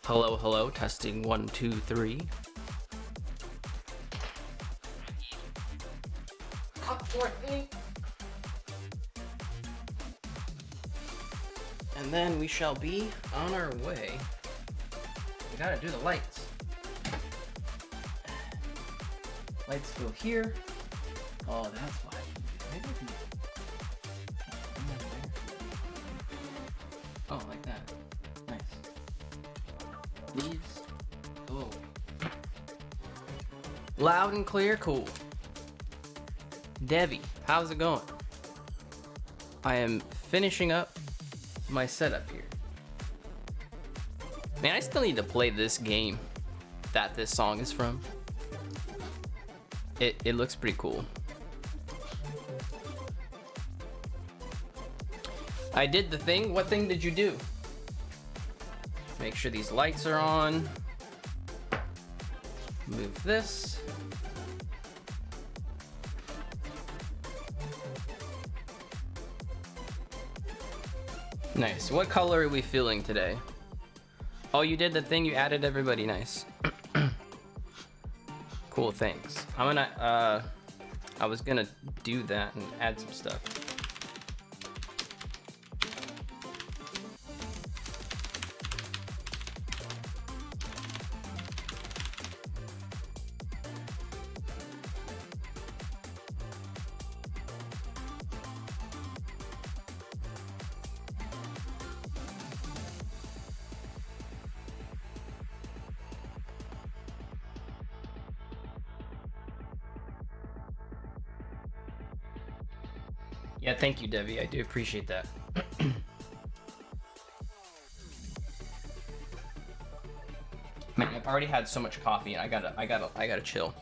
Hello, hello, testing 1, 2, 3. And then we shall be on our way. We gotta do the lights. Lights go here. Oh, that's why. Maybe I can... Oh, like that. Nice. These. Oh. Loud and clear, cool. Debbie, how's it going? I am finishing up my setup here. Man, I still need to play this game that this song is from. It looks pretty cool. I did the thing. What thing did you do? Make sure these lights are on. Move this. Nice. What color are we feeling today? Oh, you did the thing. You added everybody. Nice. Cool, thanks. I was gonna do that and add some stuff. Yeah, thank you, Debbie. I do appreciate that. Man, I've already had so much coffee, and I gotta chill.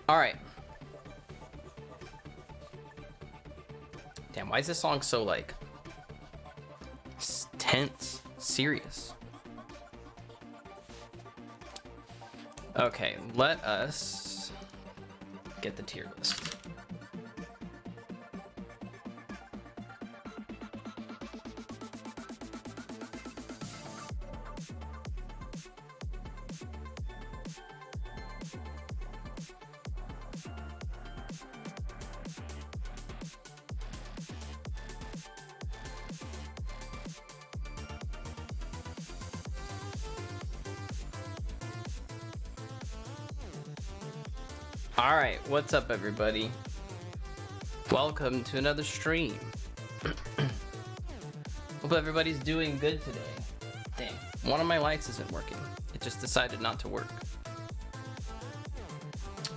All right. Damn, why is this song so like tense, serious? Okay, let us get the tier list. All right, what's up, everybody? Welcome to another stream. Hope everybody's doing good today. Dang, one of my lights isn't working. It just decided not to work.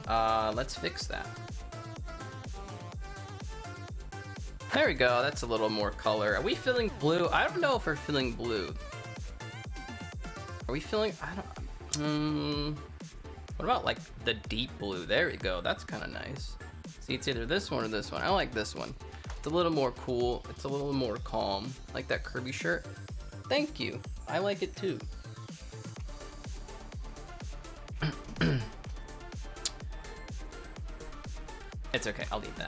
Let's fix that. There we go, that's a little more color. Are we feeling blue? I don't know if we're feeling blue. Are we feeling, I don't, what about like the deep blue? There we go. That's kind of nice. See, it's either this one or this one. I like this one. It's a little more cool. It's a little more calm. Like that Kirby shirt. Thank you. I like it too. It's okay. I'll leave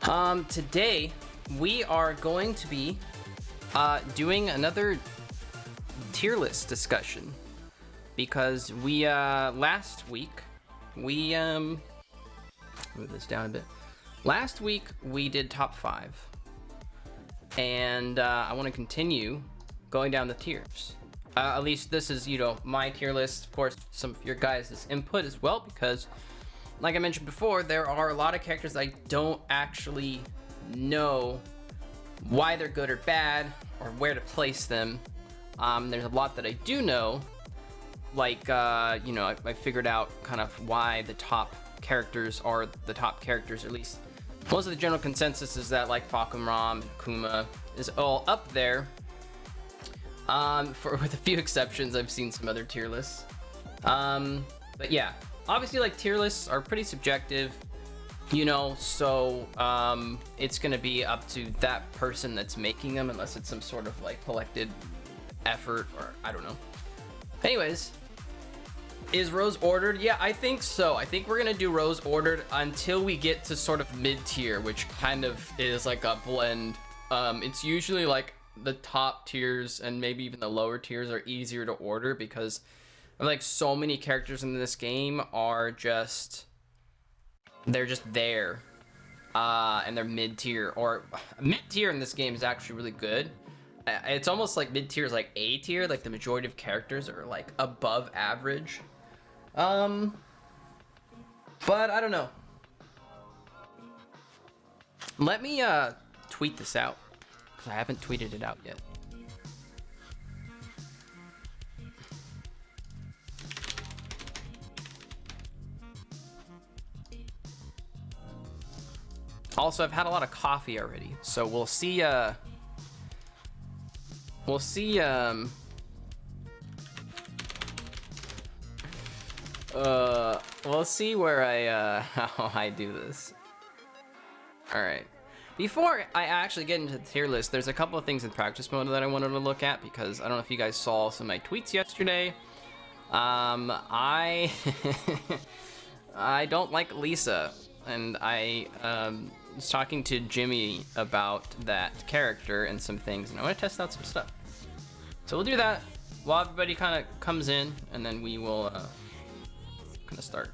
that. Today we are going to be doing another tier list discussion. Because we, last week, we, move this down a bit. Last week, we did top 5. And, I want to continue going down the tiers. At least this is, you know, my tier list. Of course, some of your guys' input as well, because, like I mentioned before, there are a lot of characters I don't actually know why they're good or bad, or where to place them. There's a lot that I do know. Like, you know, I figured out kind of why the top characters are the top characters, or at least most of the general consensus is that, like, Fakumram, Kuma is all up there. With a few exceptions, I've seen some other tier lists. But yeah, obviously, like, tier lists are pretty subjective, you know, so it's gonna be up to that person that's making them, unless it's some sort of, like, collected effort, or I don't know. Anyways, is Rose ordered? Yeah, I think so. I think we're gonna do Rose ordered until we get to sort of mid-tier, which kind of is like a blend. It's usually like the top tiers and maybe even the lower tiers are easier to order because like so many characters in this game are just they're just there, and they're mid tier, or mid tier in this game is actually really good. It's almost like mid tier is like A tier, like the majority of characters are like above average. But I don't know. Let me tweet this out because I haven't tweeted it out yet. Also, I've had a lot of coffee already, so we'll see. We'll see. We'll see where how I do this. All right. Before I actually get into the tier list, there's a couple of things in practice mode that I wanted to look at because I don't know if you guys saw some of my tweets yesterday. I I don't like Lisa, and I was talking to Jimmy about that character and some things, and I want to test out some stuff. So we'll do that while everybody kind of comes in, and then we will kind of start.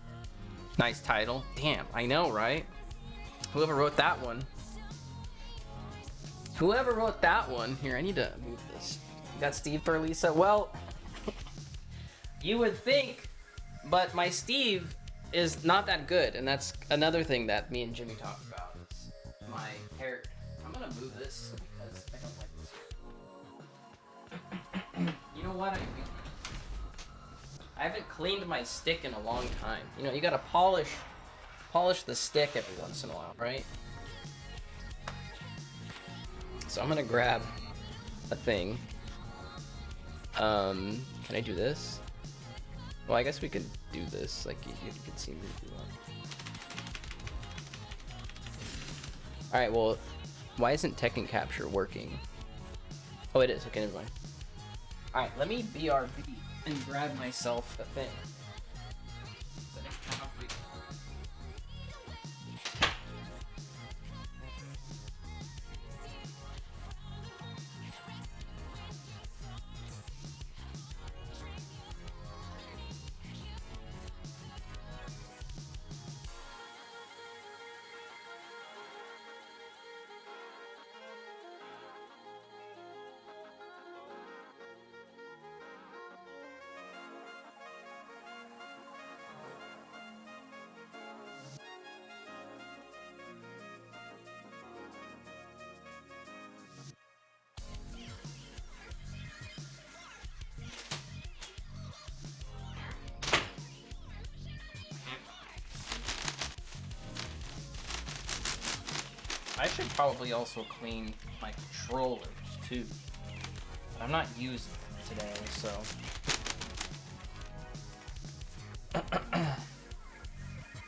Nice title. Damn, I know, right? Whoever wrote that one. Whoever wrote that one. Here, I need to move this. You got Steve for Lisa? Well, you would think, but my Steve is not that good, and that's another thing that me and Jimmy talked about. Is my character. I'm gonna move this because I don't like this. You know what? I haven't cleaned my stick in a long time. You know, you gotta polish the stick every once in a while, right? So I'm gonna grab a thing. Can I do this? Well, I guess we could do this, like you could see me do that. Alright, well, why isn't Tekken Capture working? Oh, it is. Okay, never mind. Alright, let me BRB and grab myself a thing. I should probably also clean my controllers too. But I'm not using them today, so.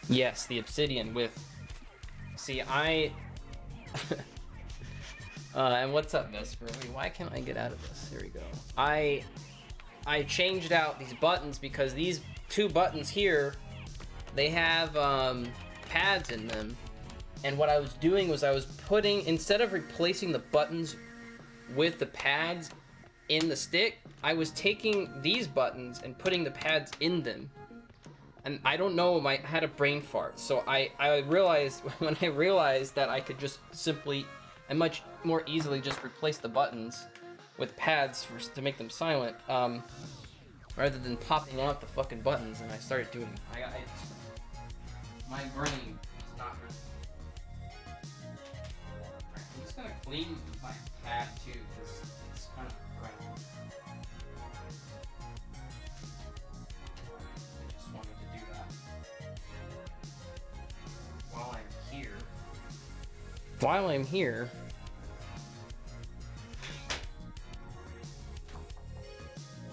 Yes, the obsidian with. See, I. And what's up, Vesper? Wait, why can't I get out of this? Here we go. I changed out these buttons because these two buttons here, they have pads in them. And what I was doing was I was putting, instead of replacing the buttons with the pads in the stick, I was taking these buttons and putting the pads in them. And I don't know, I had a brain fart. So I realized, when I realized that I could just simply, and much more easily just replace the buttons with pads to make them silent, rather than popping out the fucking buttons, and I started doing it. My brain is not really. I'm just gonna clean my pad too, because it's kind of brown. I just wanted to do that while I'm here. While I'm here.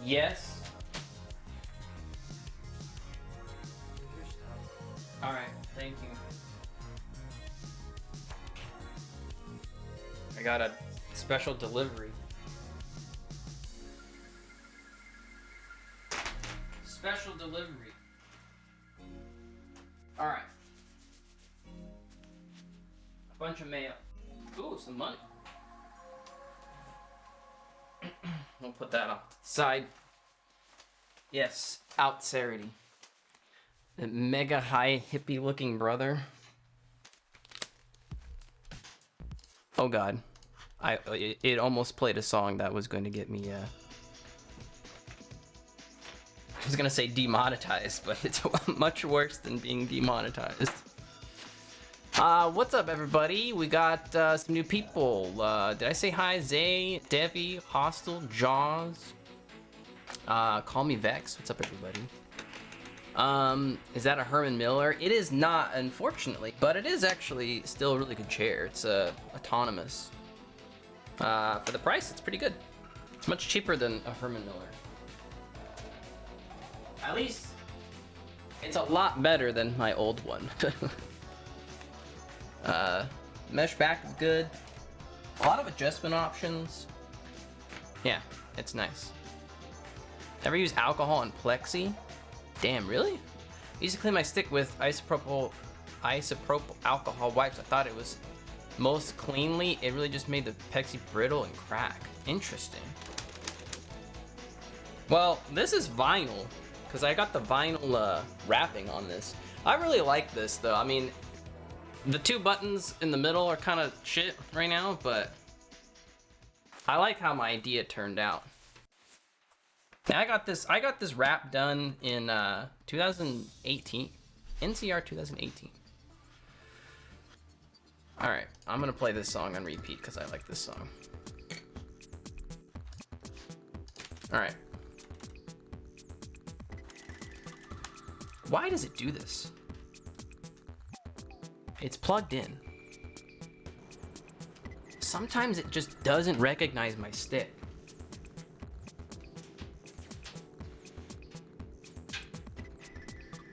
Yes. All right, thank you. I got a special delivery. Special delivery. All right. A bunch of mail. Ooh, some money. we'll put that off the side. Yes, Inserity. The mega high hippie looking brother. Oh god. It almost played a song that was going to get me I was gonna say demonetized, but it's much worse than being demonetized. What's up, everybody? We got some new people. Did I say hi? Zay, Devi, Hostel, Jaws. Call me Vex. What's up, everybody? Is that a Herman Miller? It is not, unfortunately, but it is actually still a really good chair. It's autonomous. For the price, it's pretty good. It's much cheaper than a Herman Miller. At least, it's a lot better than my old one. Mesh back is good. A lot of adjustment options. Yeah, it's nice. Ever use alcohol and plexi? Damn, really? I used to clean my stick with isopropyl alcohol wipes. I thought it was most cleanly. It really just made the plexi brittle and crack. Interesting. Well, this is vinyl, because I got the vinyl wrapping on this. I really like this, though. I mean, the two buttons in the middle are kind of shit right now, but I like how my idea turned out. Now I got this wrap done in 2018, NCR 2018. All right, I'm gonna play this song on repeat because I like this song. All right. Why does it do this? It's plugged in. Sometimes it just doesn't recognize my stick.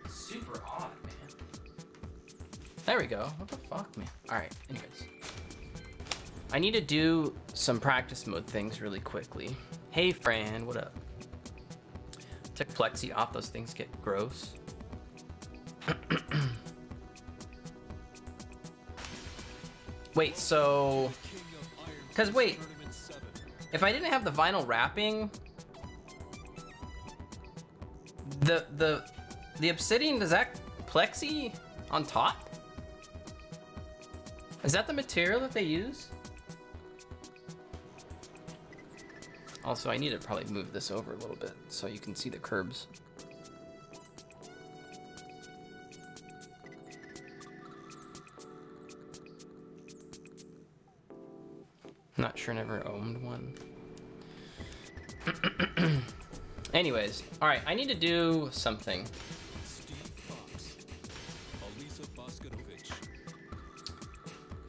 Super odd, man. There we go. What the fuck, man? Alright, anyways. I need to do some practice mode things really quickly. Hey, Fran, what up? Took plexi off, those things get gross. Wait, so... Because wait, if I didn't have the vinyl wrapping, the obsidian, does that plexi on top? Is that the material that they use? Also, I need to probably move this over a little bit so you can see the curbs. Not sure, never owned one. Anyways, all right, I need to do something.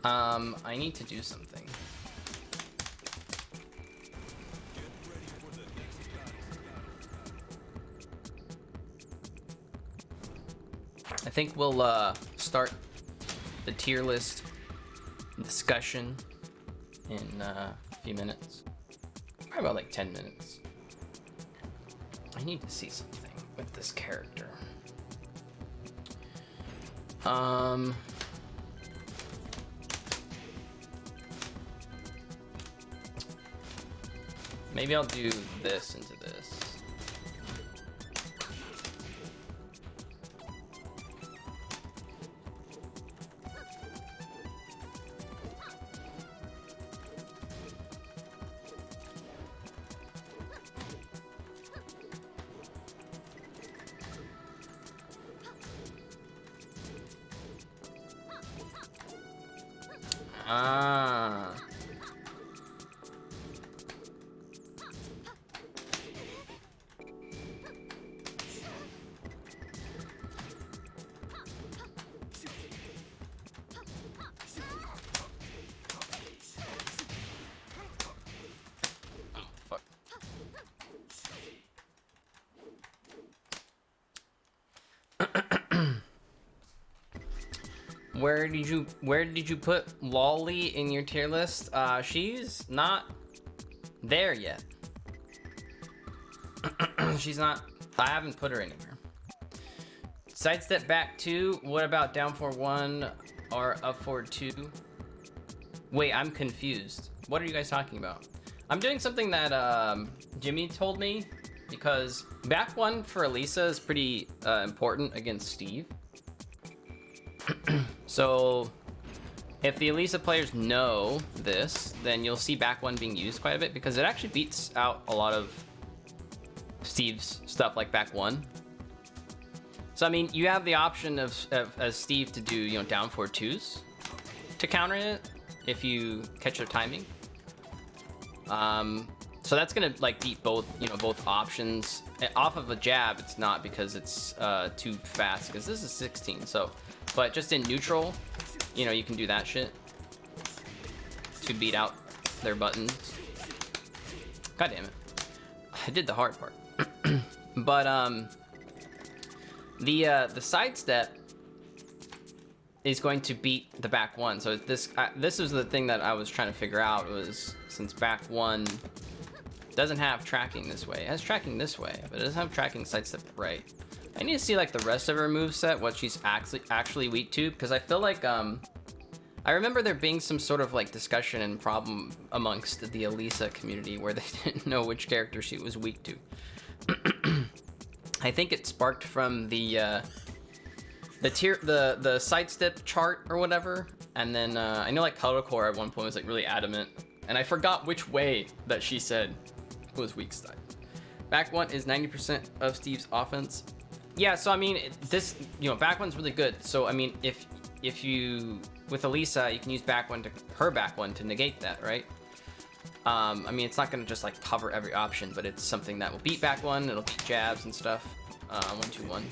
I need to do something. I think we'll start the tier list discussion in a few minutes. Probably about like 10 minutes. I need to see something with this character. Maybe I'll do this into this. Ah. Oh, fuck. Where did you put Lolly in your tier list? She's not there yet. She's not. I haven't put her anywhere. Sidestep back 2. What about down forward 1 or up forward 2? Wait, I'm confused. What are you guys talking about? I'm doing something that Jimmy told me, because back one for Elisa is pretty important against Steve. So if the Elisa players know this, then you'll see back one being used quite a bit, because it actually beats out a lot of Steve's stuff like back one. So I mean, you have the option of as Steve to do, you know, down 4-2s to counter it if you catch their timing. So that's gonna like beat both, you know, both options. Off of a jab, it's not, because it's too fast, because this is 16. So, but just in neutral, you know, you can do that shit to beat out their buttons. God damn it, I did the hard part. But the sidestep is going to beat the back one. So this was the thing that I was trying to figure out, was since back one doesn't have tracking this way, it has tracking this way, but it doesn't have tracking sidestep right. I need to see like the rest of her moveset, what she's actually weak to, because I feel like I remember there being some sort of like discussion and problem amongst the Elisa community where they didn't know which character she was weak to. I think it sparked from the sidestep chart or whatever, and then I know like Core at one point was like really adamant, and I forgot which way that she said was weak side. Back one is 90% of Steve's offense. Yeah, so I mean, this, you know, back one's really good. So I mean, if you with Elisa, you can use her back one to negate that, right? I mean, it's not gonna just like cover every option, but it's something that will beat back one. It'll beat jabs and stuff. 1-2-1.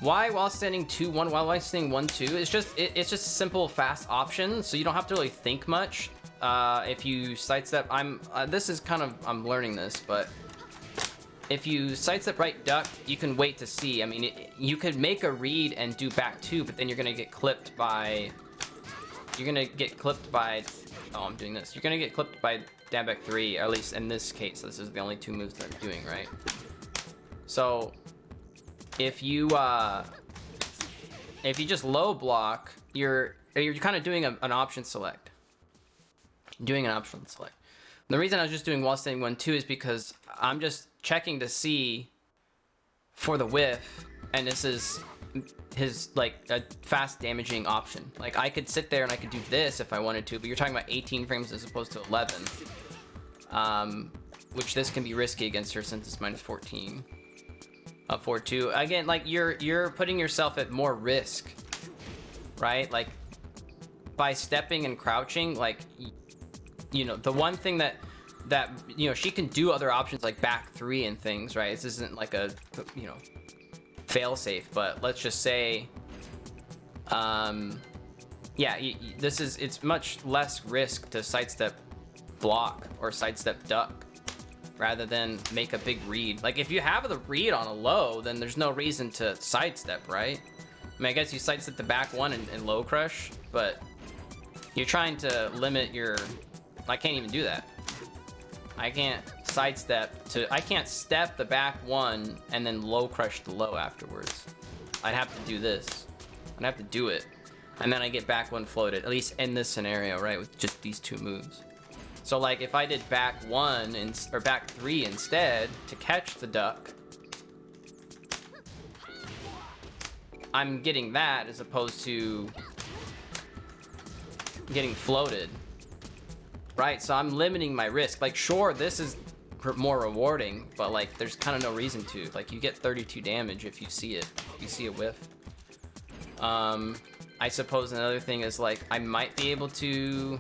Why while standing 2-1? While standing 1-2? It's just it's just a simple fast option, so you don't have to really think much. If you sidestep, this is kind of, I'm learning this, but if you sidestep right duck, you can wait to see. I mean, you could make a read and do back two, but then you're gonna get clipped by. Oh, I'm doing this. You're gonna get clipped by down back three, or at least in this case. This is the only two moves that I'm doing, right? So if you just low block, you're kind of doing an option select. Doing an option select. The reason I was just doing while standing 1-2 is because I'm just checking to see for the whiff, and this is his like a fast damaging option. Like I could sit there and I could do this if I wanted to, but you're talking about 18 frames as opposed to 11, which this can be risky against her since it's -14. 4-2 again, like you're putting yourself at more risk, right? Like by stepping and crouching, like, you know, the one thing that you know, she can do other options like back three and things, right? This isn't like a, you know, fail safe, but let's just say yeah, it's much less risk to sidestep block or sidestep duck rather than make a big read. Like if you have the read on a low, then there's no reason to sidestep, right? I mean, I guess you sidestep the back one and low crush, but you're trying to limit your, I can't even do that. I can't I can't step the back one and then low crush the low afterwards. I'd have to do this. I'd have to do it. And then I get back one floated, at least in this scenario, right? With just these two moves. So like if I did back one or back three instead to catch the duck, I'm getting that as opposed to getting floated, right? So I'm limiting my risk. Like sure, this is more rewarding, but like there's kind of no reason to. Like you get 32 damage if you see it. If you see a whiff. I suppose another thing is like I might be able to.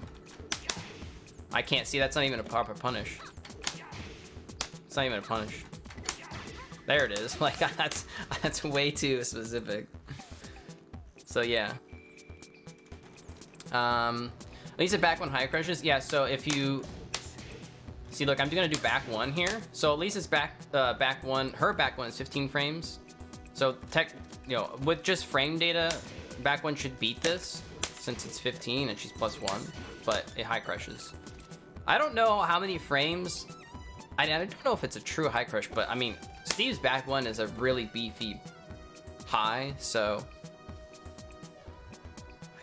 I can't see. That's not even a proper punish. It's not even a punish. There it is. Like that's way too specific. So yeah. At least back one high crushes. Yeah. So if you see, look, I'm gonna do back one here. So at least it's back one. Her back one is 15 frames. So you know, with just frame data, back one should beat this since it's 15 and she's +1, but it high crushes. I don't know how many frames. I don't know if it's a true high crush, but I mean, Steve's back one is a really beefy high, so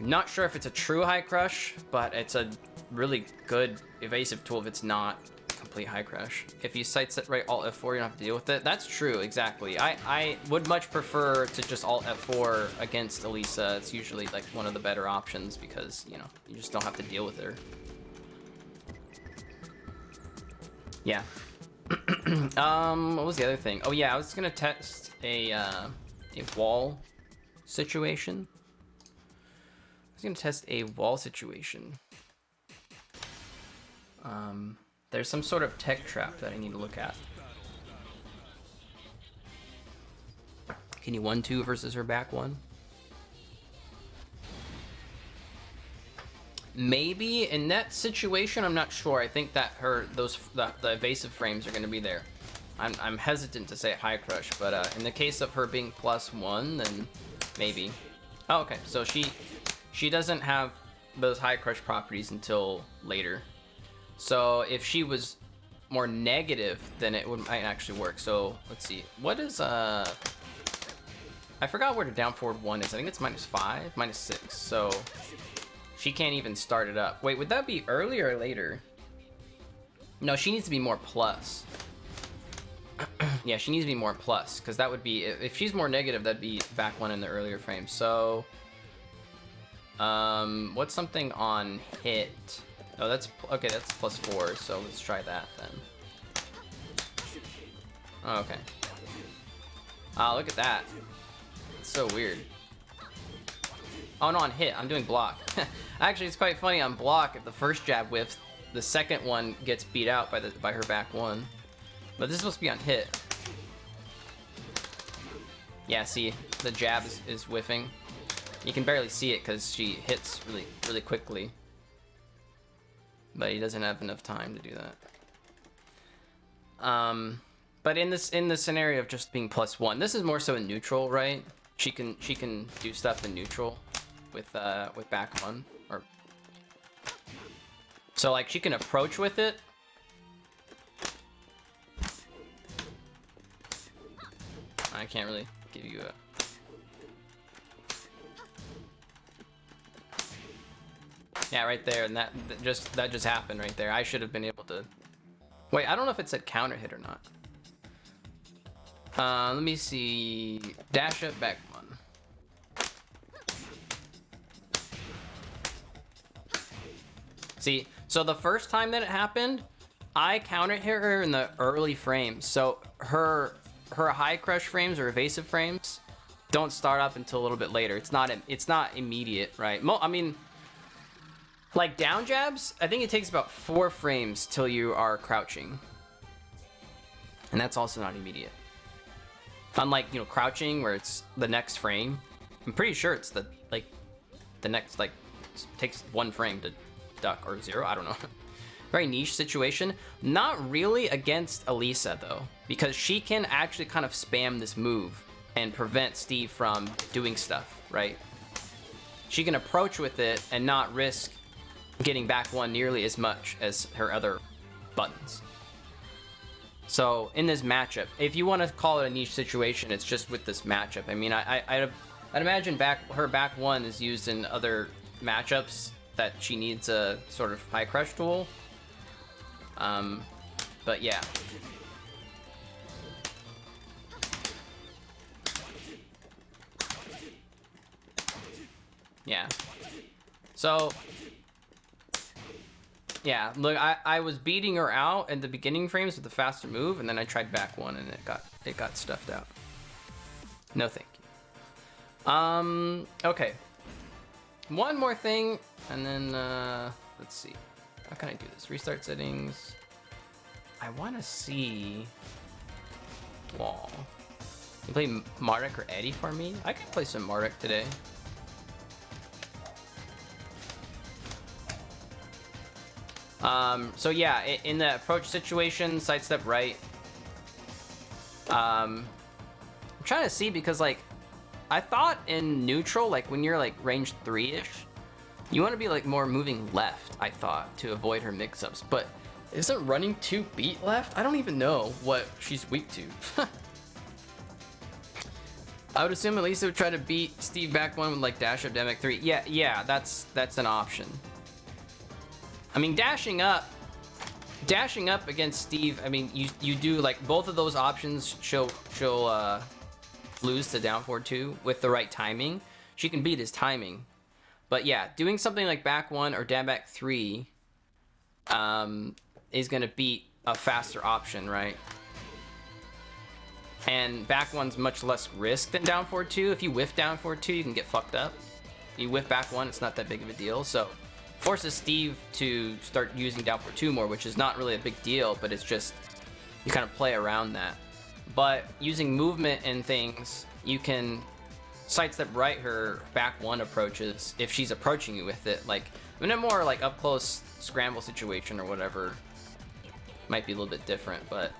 I'm not sure if it's a true high crush, but it's a really good evasive tool if it's not complete high crush. If you sight set right Alt F4, you don't have to deal with it. That's true, exactly. I would much prefer to just Alt F4 against Elisa. It's usually like one of the better options because, you know, you just don't have to deal with her. Yeah. What was the other thing? Oh yeah, I was gonna test a wall situation. I was gonna test a wall situation. There's some sort of tech trap that I need to look at. Can you 1-2 versus her back 1? Maybe in that situation, I'm not sure. I think that the evasive frames are going to be there. I'm hesitant to say high crush, but in the case of her being +1, then maybe. Oh, okay. So she doesn't have those high crush properties until later. So if she was more negative, then it might actually work. So let's see. What is I forgot where the down forward 1 is. I think it's -5, -6. So she can't even start it up. Wait, would that be early or later? No, she needs to be more plus. Yeah, she needs to be more plus, because that would be, if she's more negative, that'd be back 1 in the earlier frame. So what's something on hit? Oh, that's okay, that's +4, so let's try that then. Oh, okay. Oh, look at that. It's so weird. Oh no, on hit, I'm doing block. Actually, it's quite funny on block. If the first jab whiffs, the second one gets beat out by her back 1. But this is supposed to be on hit. Yeah, see, the jab is whiffing. You can barely see it because she hits really quickly. But he doesn't have enough time to do that. But in the scenario of just being +1, this is more so in neutral, right? She can do stuff in neutral with back 1, or so like she can approach with it. I can't really give you a. Yeah, right there, and that just happened right there. I should have been able to. Wait, I don't know if it said counter hit or not. Let me see. Dash up back 1. See, so the first time that it happened, I counter hit her in the early frames. So her high crush frames or evasive frames don't start up until a little bit later. It's not immediate, right? I mean. Like down jabs, I think it takes about 4 frames till you are crouching. And that's also not immediate. Unlike, you know, crouching where it's the next frame. I'm pretty sure it's the next, like, takes 1 frame to duck or 0, I don't know. Very niche situation. Not really against Elisa though, because she can actually kind of spam this move and prevent Steve from doing stuff, right? She can approach with it and not risk getting back 1 nearly as much as her other buttons. So in this matchup, if you want to call it a niche situation, it's just with this matchup. I mean, I'd imagine her back 1 is used in other matchups that she needs a sort of high crush tool. But yeah. Yeah. So yeah, look, I was beating her out in the beginning frames with the faster move, and then I tried back 1 and it got stuffed out. No thank you. Okay. One more thing, and then let's see. How can I do this? Restart settings. I want to see wall. You play Marduk or Eddie for me? I could play some Marduk today. So yeah, in the approach situation, sidestep right. I'm trying to see because like, I thought in neutral, like when you're like range 3-ish, you want to be like more moving left, I thought, to avoid her mix-ups. But isn't running 2 beat left? I don't even know what she's weak to. I would assume at least they would try to beat Steve back one with like dash up Demic 3. Yeah, that's an option. I mean, dashing up against Steve, I mean, you do like both of those options. She'll lose to down forward 2 with the right timing. She can beat his timing. But yeah, doing something like back 1 or down back 3 is going to beat a faster option, right? And back 1's much less risk than down forward 2. If you whiff down forward 2, you can get fucked up. You whiff back 1, it's not that big of a deal. So forces Steve to start using down forward 2 more, which is not really a big deal, but it's just you kind of play around that. But using movement and things, you can sidestep right her back 1 approaches if she's approaching you with it. Like in a more like up close scramble situation or whatever, might be a little bit different, but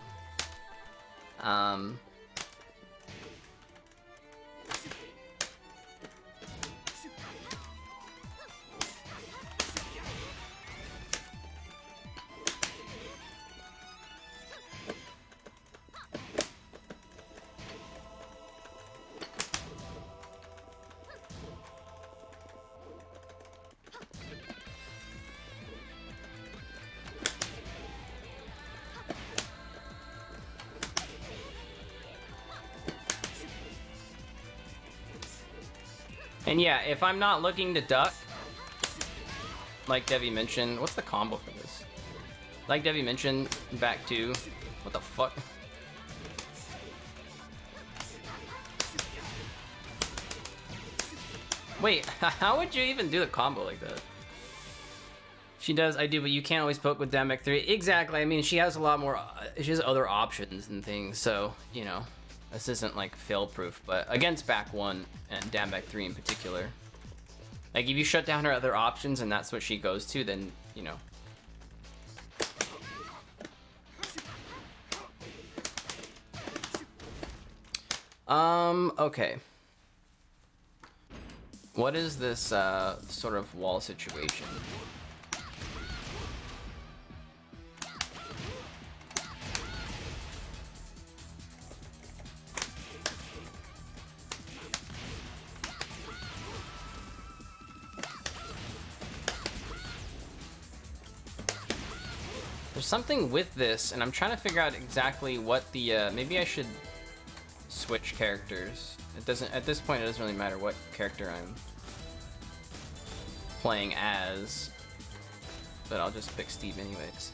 and yeah, if I'm not looking to duck, like Devi mentioned, what's the combo for this? Like Devi mentioned, back 2. What the fuck? Wait, how would you even do a combo like that? She does, I do, but you can't always poke with Demic 3. Exactly, I mean, she has a lot more, she has other options and things, so, you know. This isn't like fail-proof, but against back 1 and down back 3 in particular. Like if you shut down her other options and that's what she goes to, then, you know. Okay. What is this sort of wall situation? There's something with this, and I'm trying to figure out exactly what the, maybe I should switch characters. It doesn't, at this point, it doesn't really matter what character I'm playing as, but I'll just pick Steve anyways.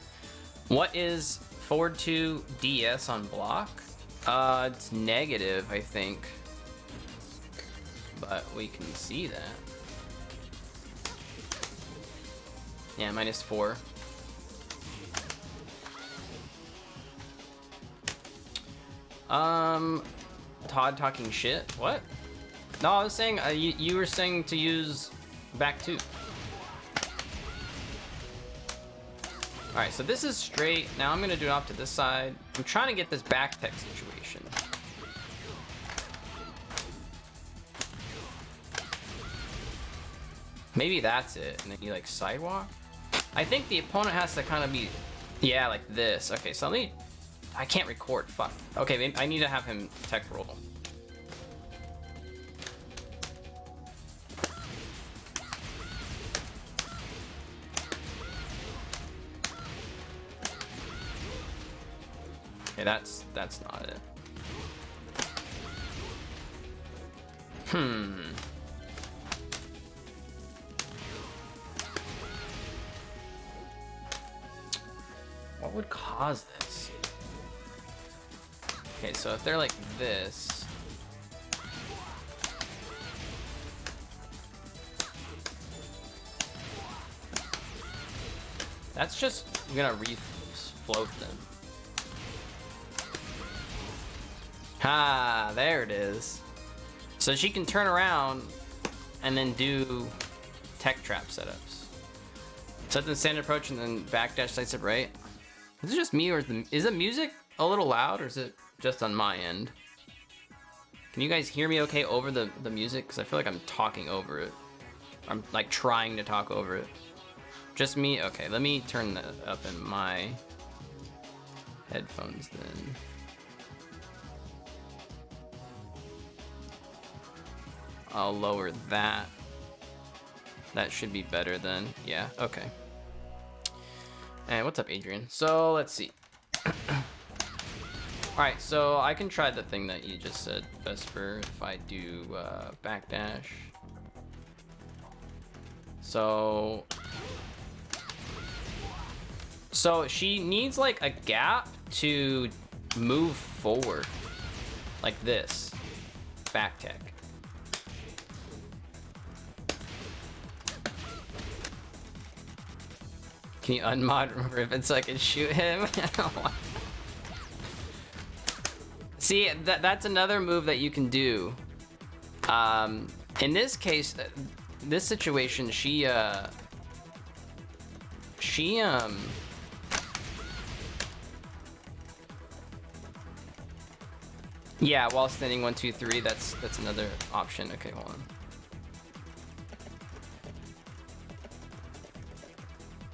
What is forward 2 DS on block? It's negative, I think, but we can see that. Yeah, -4. Todd talking shit? What? No, I was saying, you were saying to use back 2. Alright, so this is straight. Now I'm gonna do it off to this side. I'm trying to get this back tech situation. Maybe that's it, and then you like sidewalk? I think the opponent has to kind of be, yeah, like this. Okay, so let me, I can't record, fuck. Okay, maybe I need to have him tech roll. Okay, that's not it. What would cause this? Okay, so if they're like this, that's just gonna refloat them. Ah, there it is. So she can turn around and then do tech trap setups. Set the standard approach and then backdash sidestep right. Is it just me, or is the music a little loud, or is it just on my end? Can you guys hear me okay over the music? Because I feel like I'm talking over it. I'm like trying to talk over it. Just me? Okay, let me turn that up in my headphones then. I'll lower that. That should be better then. Yeah, okay. And what's up, Adrian? So let's see. Alright, so I can try the thing that you just said, Vesper, if I do backdash. So she needs like a gap to move forward. Like this. Back tech. Can you unmod Riven so I can shoot him? See, that's another move that you can do. In this case, this situation, yeah, while standing 1, 2, 3, that's another option. Okay, hold on.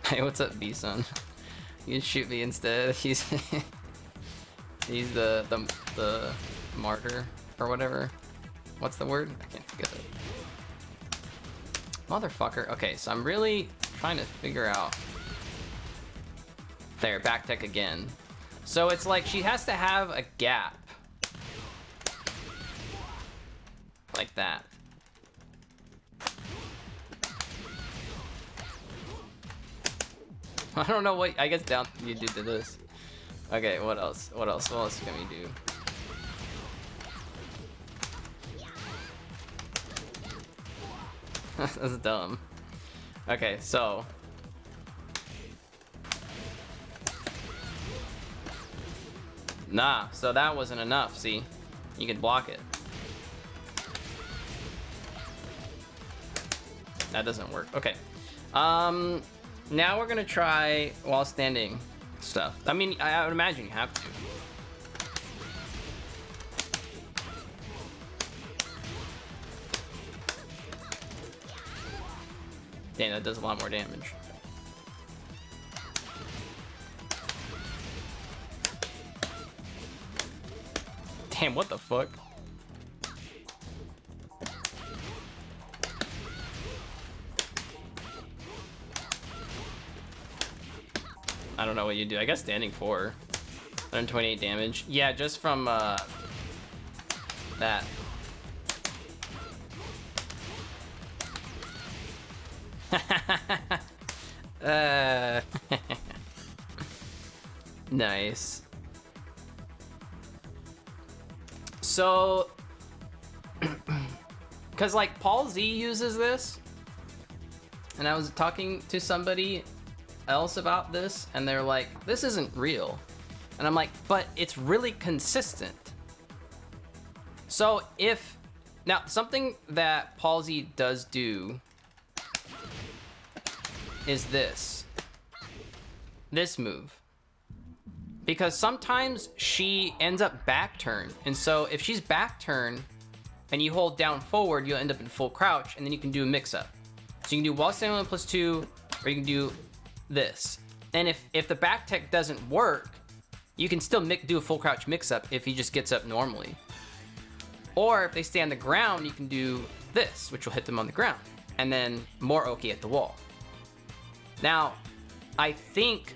Hey, what's up, B-Son? You can shoot me instead. He's the martyr or whatever. What's the word? I can't think of it. Motherfucker. Okay, so I'm really trying to figure out. There, back tech again. So it's like she has to have a gap. Like that. I don't know what, I guess down you do to this. Okay, what else? What else can we do? That's dumb. Okay, so. Nah, so that wasn't enough, see? You could block it. That doesn't work. Okay. Now we're gonna try while standing stuff. I mean, I would imagine you have to. Damn, that does a lot more damage. Damn, what the fuck? I don't know what you do. I guess standing 4. 128 damage. Yeah, just from that. Nice. So, because like Paul Z uses this, and I was talking to somebody else about this, and they're like, this isn't real. And I'm like, but it's really consistent. So if, now something that Paul Z does do is this move. Because sometimes she ends up back turn. And so if she's back turn and you hold down forward, you'll end up in full crouch, and then you can do a mix up. So you can do wall standing 1+2, or you can do this. And if the back tech doesn't work, you can still do a full crouch mix up if he just gets up normally. Or if they stay on the ground, you can do this, which will hit them on the ground. And then more Oki at the wall. Now, I think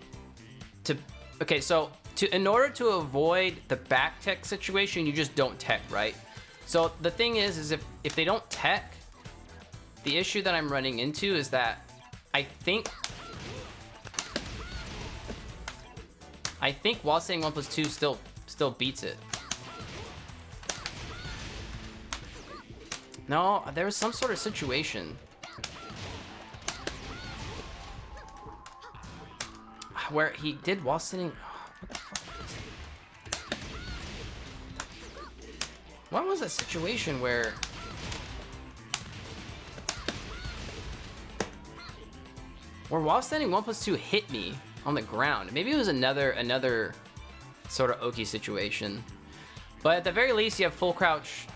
in order to avoid the back tech situation, you just don't tech, right? So the thing is if they don't tech, the issue that I'm running into is that I think wall standing 1+2 still beats it. No, there was some sort of situation where he did wall standing. What the fuck is it? What was that situation where wall standing 1+2 hit me on the ground? Maybe it was another sort of Oki situation. But at the very least, you have full crouch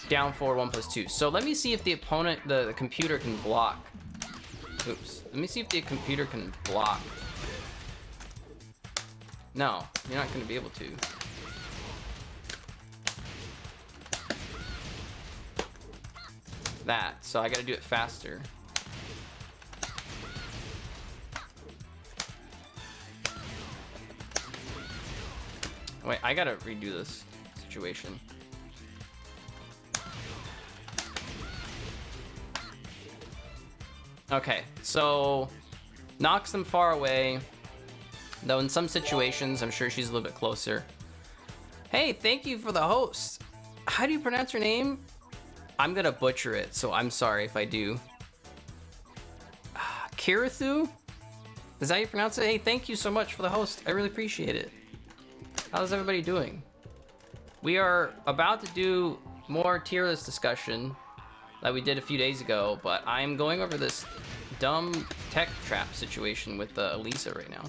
down forward 1+2. So let me see if the opponent, the computer can block. Oops. Let me see if the computer can block. No, you're not going to be able to. that, so I gotta do it faster. Wait, I gotta redo this situation. Okay, so knocks them far away. Though in some situations, I'm sure she's a little bit closer. Hey, thank you for the host. How do you pronounce your name? I'm gonna butcher it, so I'm sorry if I do. Kirithu? Is that how you pronounce it? Hey, thank you so much for the host. I really appreciate it. How's everybody doing? We are about to do more tier list discussion that we did a few days ago, but I'm going over this dumb tech trap situation with Elisa right now.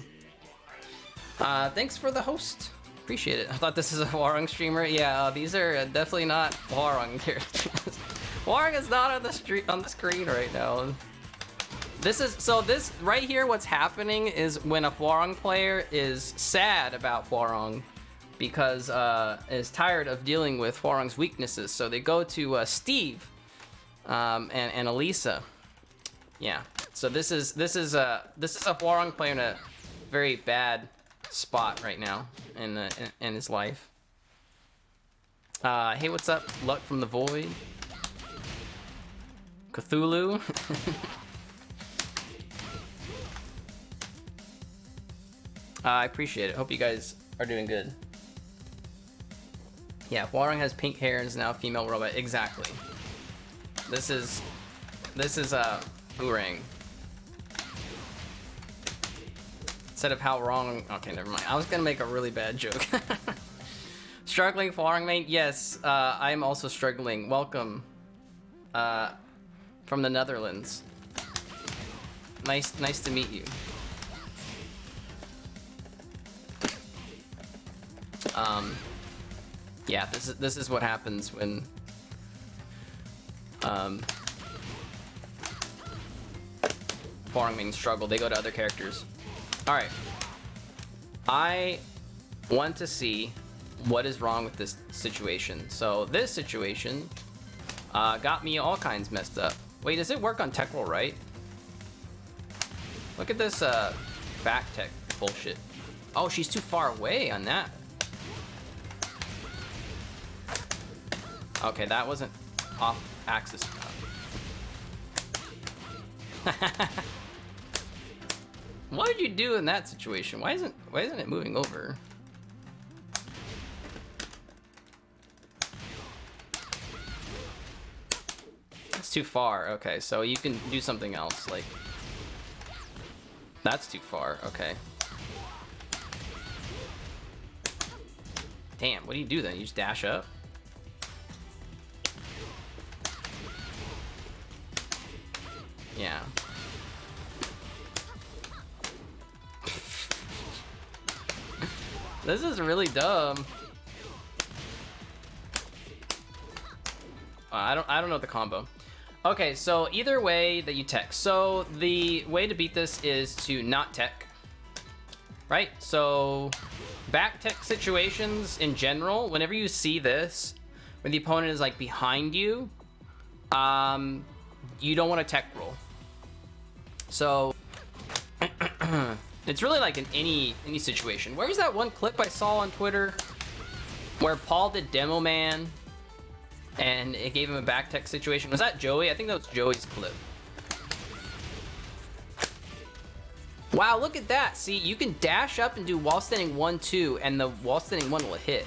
Thanks for the host. Appreciate it. I thought this is a Hwoarang streamer. Yeah, these are definitely not Hwoarang characters. Hwoarang is not on the screen right now. This right here, what's happening is when a Hwoarang player is sad about Hwoarang because is tired of dealing with Hwoarang's weaknesses, so they go to Steve and Elisa. Yeah. So this is a Hwoarang player in a very bad spot right now in his life. Hey, what's up? Luck from the Void. Cthulhu. I appreciate it. Hope you guys are doing good. Yeah, Hwoarang has pink hair and is now a female robot. Exactly. This is Hwoarang. Instead of how wrong. Okay, never mind. I was gonna make a really bad joke. Struggling Hwoarang main? Yes, I'm also struggling. Welcome. From the Netherlands. Nice to meet you. Yeah, this is what happens when Hwoarang mains struggle. They go to other characters. All right, I want to see what is wrong with this situation. So this situation got me all kinds messed up. Wait, does it work on tech roll, right? Look at this back tech bullshit. Oh, she's too far away on that. Okay, that wasn't off axis. What did you do in that situation? Why isn't it moving over? That's too far. Okay, so you can do something else. Like that's too far. Okay. Damn. What do you do then? You just dash up. Yeah. This is really dumb. I don't know the combo. Okay, so either way that you tech. So the way to beat this is to not tech. Right? So back tech situations in general, whenever you see this, when the opponent is like behind you, you don't want to tech roll. So it's really like in any situation. Where's that one clip I saw on Twitter where Paul did Demo Man and it gave him a back tech situation? Was that Joey? I think that was Joey's clip. Wow, look at that. See, you can dash up and do wall standing 1-2 and the wall standing 1 will hit.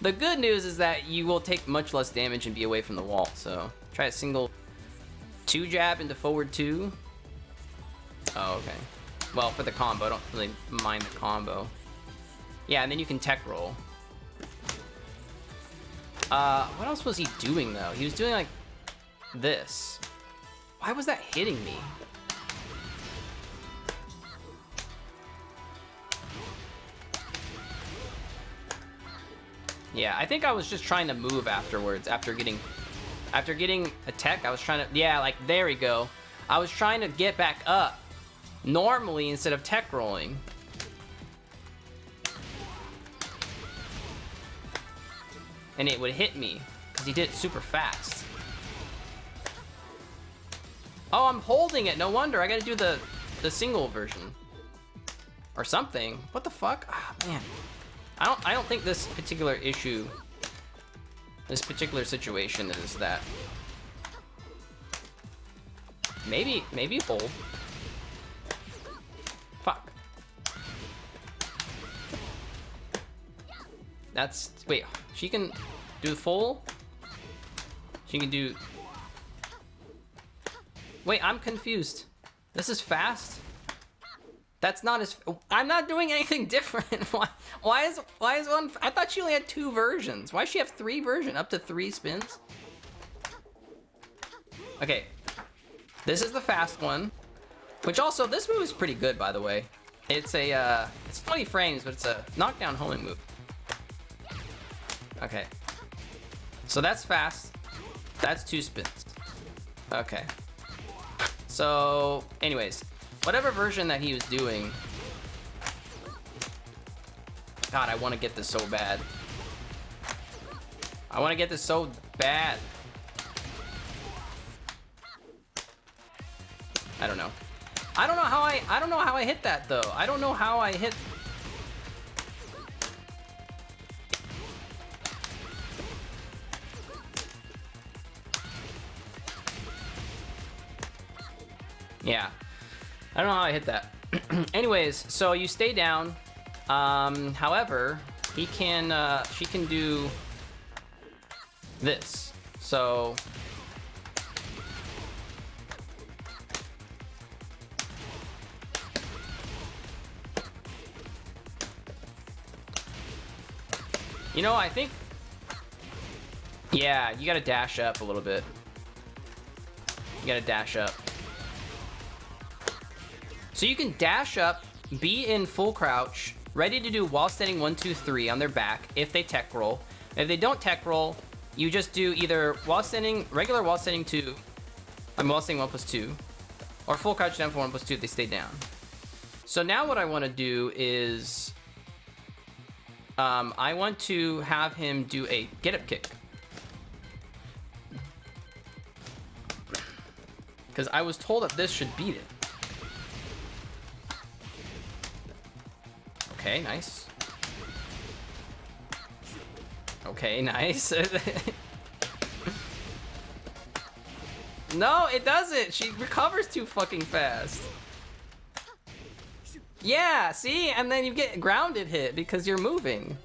The good news is that you will take much less damage and be away from the wall. So try a single 2 jab into forward 2. Oh, okay. Well, for the combo, I don't really mind the combo. Yeah, and then you can tech roll. What else was he doing, though? He was doing, like, this. Why was that hitting me? Yeah, I think I was just trying to move afterwards. After getting a tech, I was trying to... Yeah, like, there we go. I was trying to get back up. Normally, instead of tech rolling. And it would hit me, because he did it super fast. Oh, I'm holding it. No wonder. I gotta do the single version. Or something. What the fuck? Ah, man. I don't think this particular issue, this particular situation is that. Maybe hold. Fuck. That's, wait, she can do full? She can do, wait, I'm confused. This is fast? That's not as, I'm not doing anything different. Why is one, I thought she only had 2 versions. Why does she have 3 versions, up to 3 spins? Okay, this is the fast one, which also, this move is pretty good, by the way. It's a, it's 20 frames, but it's a knockdown homing move. Okay, so that's fast. That's 2 spins. Okay. So, anyways, whatever version that he was doing. God, I want to get this so bad. I want to get this so bad. I don't know. I don't know how I hit that though. I don't know how I hit. Yeah, I don't know how I hit that. Anyways, so you stay down. However, she can do this. So you know, I think, yeah, you gotta dash up a little bit. You gotta dash up. So you can dash up, be in full crouch, ready to do wall standing 1, 2, 3 on their back if they tech roll. If they don't tech roll, you just do either wall standing, regular wall standing 2, wall standing 1+2, or full crouch down for 1+2 if they stay down. So now what I want to do is, I want to have him do a get up kick. Because I was told that this should beat it. Okay, nice. Okay, nice. No, it doesn't. She recovers too fucking fast. Yeah, see? And then you get grounded hit because you're moving.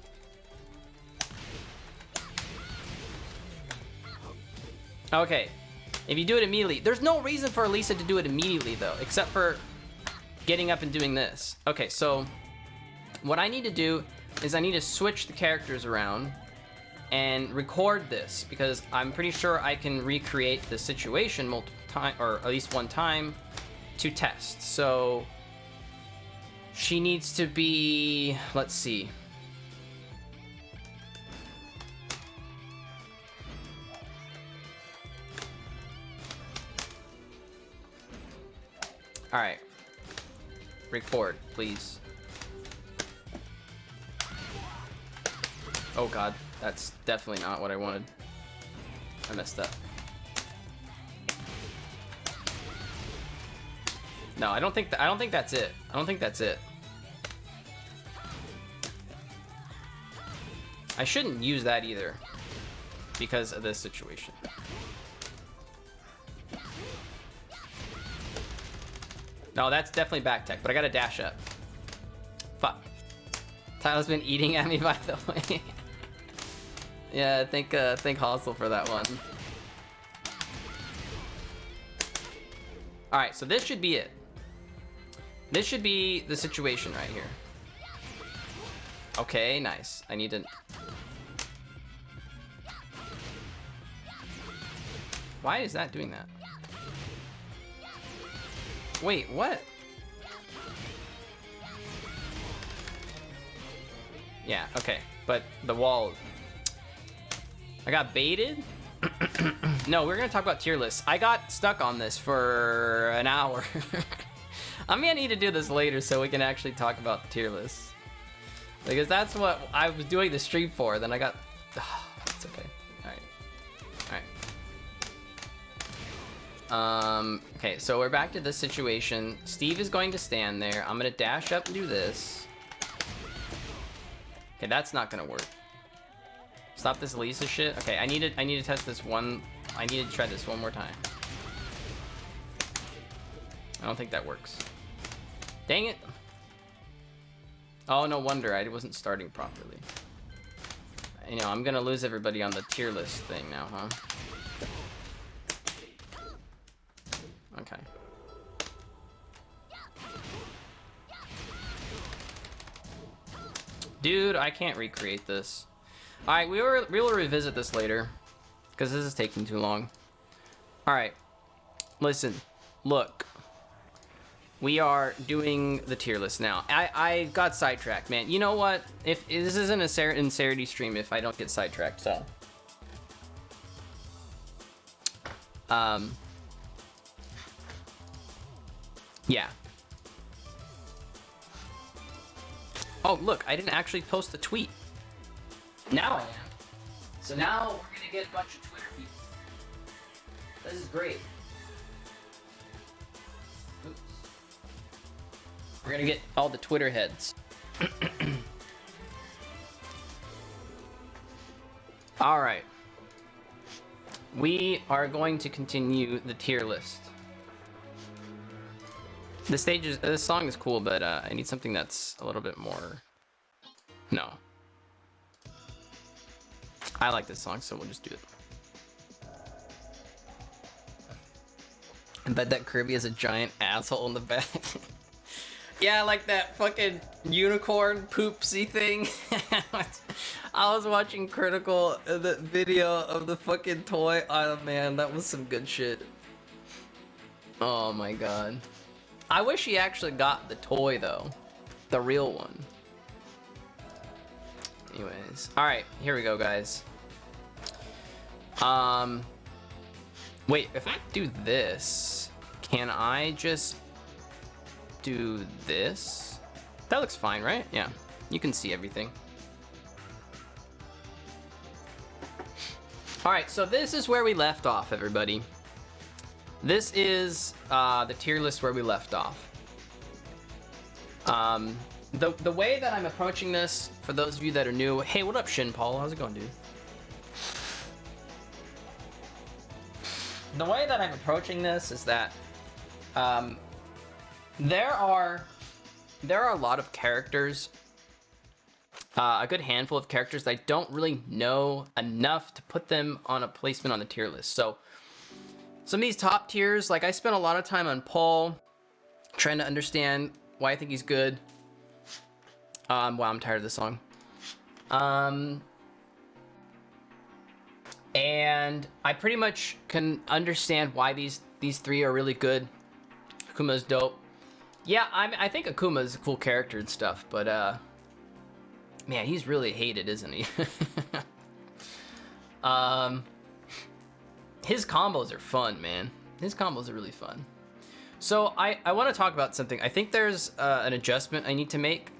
Okay. If you do it immediately, there's no reason for Elisa to do it immediately though, except for getting up and doing this. Okay, so what I need to do is I need to switch the characters around and record this because I'm pretty sure I can recreate the situation multiple times, or at least one time, to test. So she needs to be, let's see. All right, record, please. Oh God, that's definitely not what I wanted. I messed up. No, I don't think that's it. I don't think that's it. I shouldn't use that either because of this situation. No, that's definitely back tech, but I gotta dash up. Fuck. Tyler's been eating at me, by the way. Yeah, thank Hostel for that one. Alright, so this should be it. This should be the situation right here. Okay, nice. I need to... Why is that doing that? Wait, what? Yeah, okay. But the wall... I got baited? No, we're gonna talk about tier lists. I got stuck on this for an hour. I'm gonna need to do this later so we can actually talk about the tier lists. Because that's what I was doing the stream for, then I got... It's okay. Alright. Alright. Okay, so we're back to this situation. Steve is going to stand there. I'm gonna dash up and do this. Okay, that's not gonna work. Stop this Lisa shit. Okay, I need to test this one. I need to try this one more time. I don't think that works. Dang it. Oh, no wonder I wasn't starting properly. You know, I'm gonna lose everybody on the tier list thing now, huh? Okay. Dude, I can't recreate this. Alright, we'll revisit this later, because this is taking too long. Alright. Listen. Look. We are doing the tier list now. I got sidetracked, man. You know what? If this isn't a Inserity stream if I don't get sidetracked, so. Yeah. Oh, look, I didn't actually post the tweet. Now I am. So now we're gonna get a bunch of Twitter people. This is great. Oops. We're gonna get all the Twitter heads. All right. We are going to continue the tier list. This song is cool, but I need something that's a little bit more. No. I like this song, so we'll just do it. I bet that Kirby has a giant asshole in the back. Yeah, like that fucking unicorn poopsy thing. I was watching Critical, the video of the fucking toy. Oh man, that was some good shit. Oh my god. I wish he actually got the toy though. The real one. Anyways. Alright, here we go, guys. Wait, if I do this, can I just do this? That looks fine, right? Yeah, you can see everything. Alright, so this is where we left off, everybody. This is the tier list where we left off. The way that I'm approaching this, for those of you that are new, hey, what up, Shin Paul? How's it going, dude? The way that I'm approaching this is that there are a lot of characters, a good handful of characters that I don't really know enough to put them on a placement on the tier list. So some of these top tiers, like I spent a lot of time on Paul, trying to understand why I think he's good. Wow, I'm tired of this song. And I pretty much can understand why these three are really good. Akuma's dope. Yeah, I think Akuma's a cool character and stuff, but man, he's really hated, isn't he? His combos are fun, man. His combos are really fun. So I want to talk about something. I think there's an adjustment I need to make.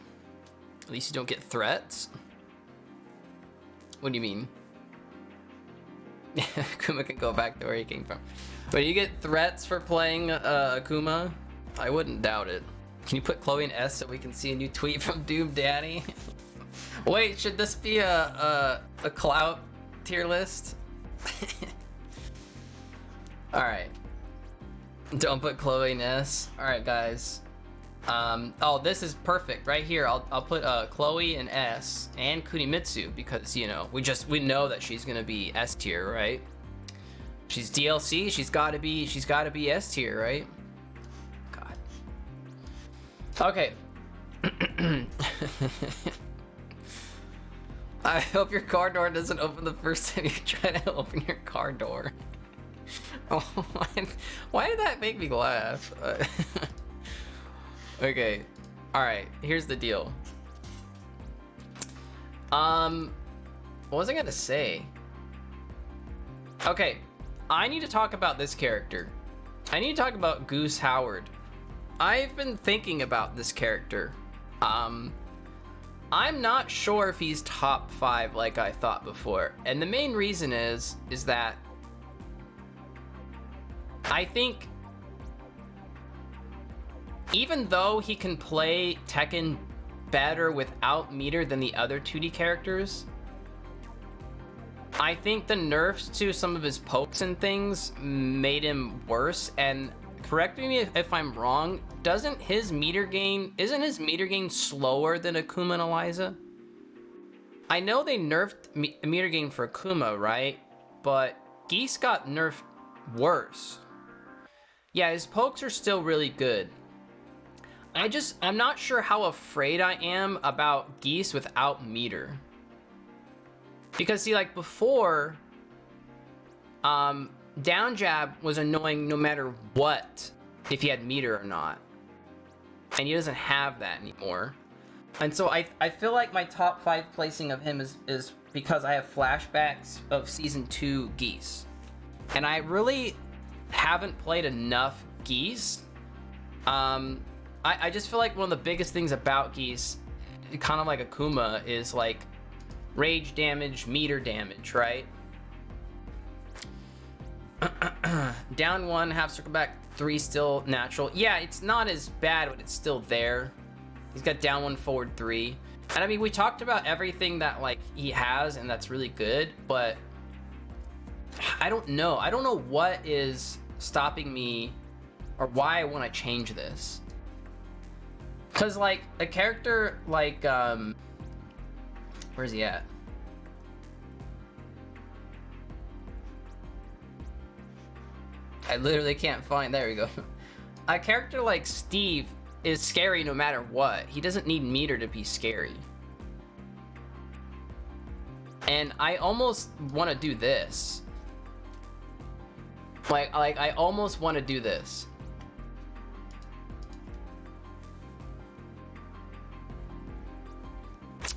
At least you don't get threats. What do you mean? Akuma can go back to where he came from. But you get threats for playing Akuma? I wouldn't doubt it. Can you put Chloe in S so we can see a new tweet from Doom Daddy? Wait, should this be a clout tier list? Alright. Don't put Chloe in S. Alright, guys. Oh, this is perfect. Right here, I'll put Chloe in S and Kunimitsu because, you know, we know that she's gonna be S tier, right? She's DLC, she's gotta be S tier, right? God. Okay. I hope your car door doesn't open the first time you try to open your car door. Oh, why did that make me laugh? Okay, alright, here's the deal. What was I gonna say? Okay, I need to talk about this character. I need to talk about Goose Howard. I've been thinking about this character. I'm not sure if he's top 5 like I thought before. And the main reason is that I think even though he can play Tekken better without meter than the other 2D characters, I think the nerfs to some of his pokes and things made him worse. And correct me if I'm wrong, isn't his meter gain slower than Akuma and Eliza? I know they nerfed meter gain for Akuma, right? But Geese got nerfed worse. Yeah, his pokes are still really good. I'm not sure how afraid I am about Geese without meter. Because see, like before, down jab was annoying no matter what, if he had meter or not. And he doesn't have that anymore. And so I feel like my top 5 placing of him is because I have flashbacks of Season 2 Geese. And I really haven't played enough Geese. I just feel like one of the biggest things about Geese, kind of like Akuma, is like rage damage, meter damage, right? Down 1, half circle back 3 still natural. Yeah, it's not as bad, but it's still there. He's got down 1, forward 3. And I mean, we talked about everything that like he has and that's really good, but I don't know. I don't know what is stopping me or why I want to change this. Cause like a character like where's he at? I literally can't find, there we go. A character like Steve is scary no matter what. He doesn't need meter to be scary. And I almost want to do this. Like I almost want to do this.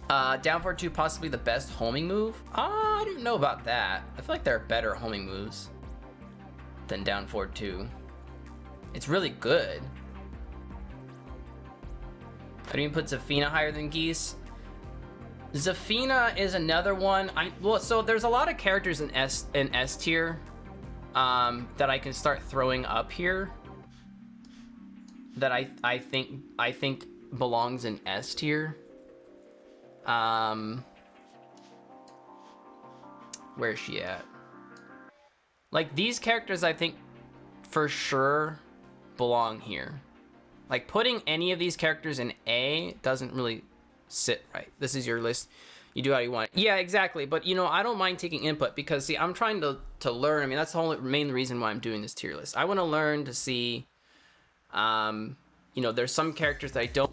Down forward 2, possibly the best homing move? I don't know about that. I feel like there are better homing moves than down forward 2. It's really good. I didn't put Zafina higher than Geese. Zafina is another one. So there's a lot of characters in S tier that I can start throwing up here that I think belongs in S tier. Where is she at? Like these characters I think for sure belong here. Like putting any of these characters in A doesn't really sit right. This is your list. You do how you want. Yeah, exactly. But you know, I don't mind taking input because see, I'm trying to learn. I mean, that's the whole main reason why I'm doing this tier list. I want to learn to see, you know, there's some characters that I don't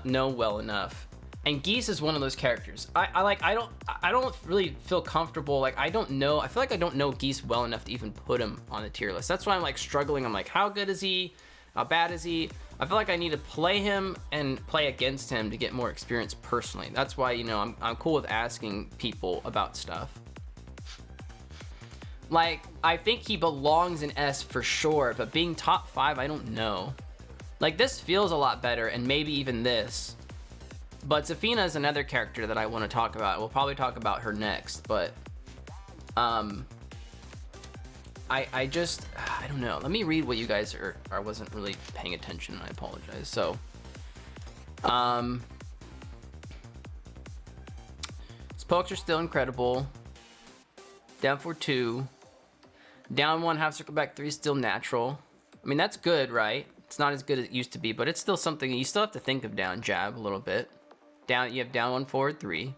know well enough. And Geese is one of those characters. I don't really feel comfortable. Like I feel like I don't know Geese well enough to even put him on the tier list. That's why I'm like struggling. I'm like, how good is he? How bad is he? I feel like I need to play him and play against him to get more experience personally. That's why, you know, I'm cool with asking people about stuff. Like, I think he belongs in S for sure, but being top 5, I don't know. Like, this feels a lot better, and maybe even this. But Zafina is another character that I want to talk about. We'll probably talk about her next, but I don't know. Let me read what you guys are. I wasn't really paying attention. I apologize. So, his pokes are still incredible. Down for 2. Down 1, half circle back 3 still natural. I mean, that's good, right? It's not as good as it used to be, but it's still something. You still have to think of down jab a little bit. Down, you have down 1, forward 3.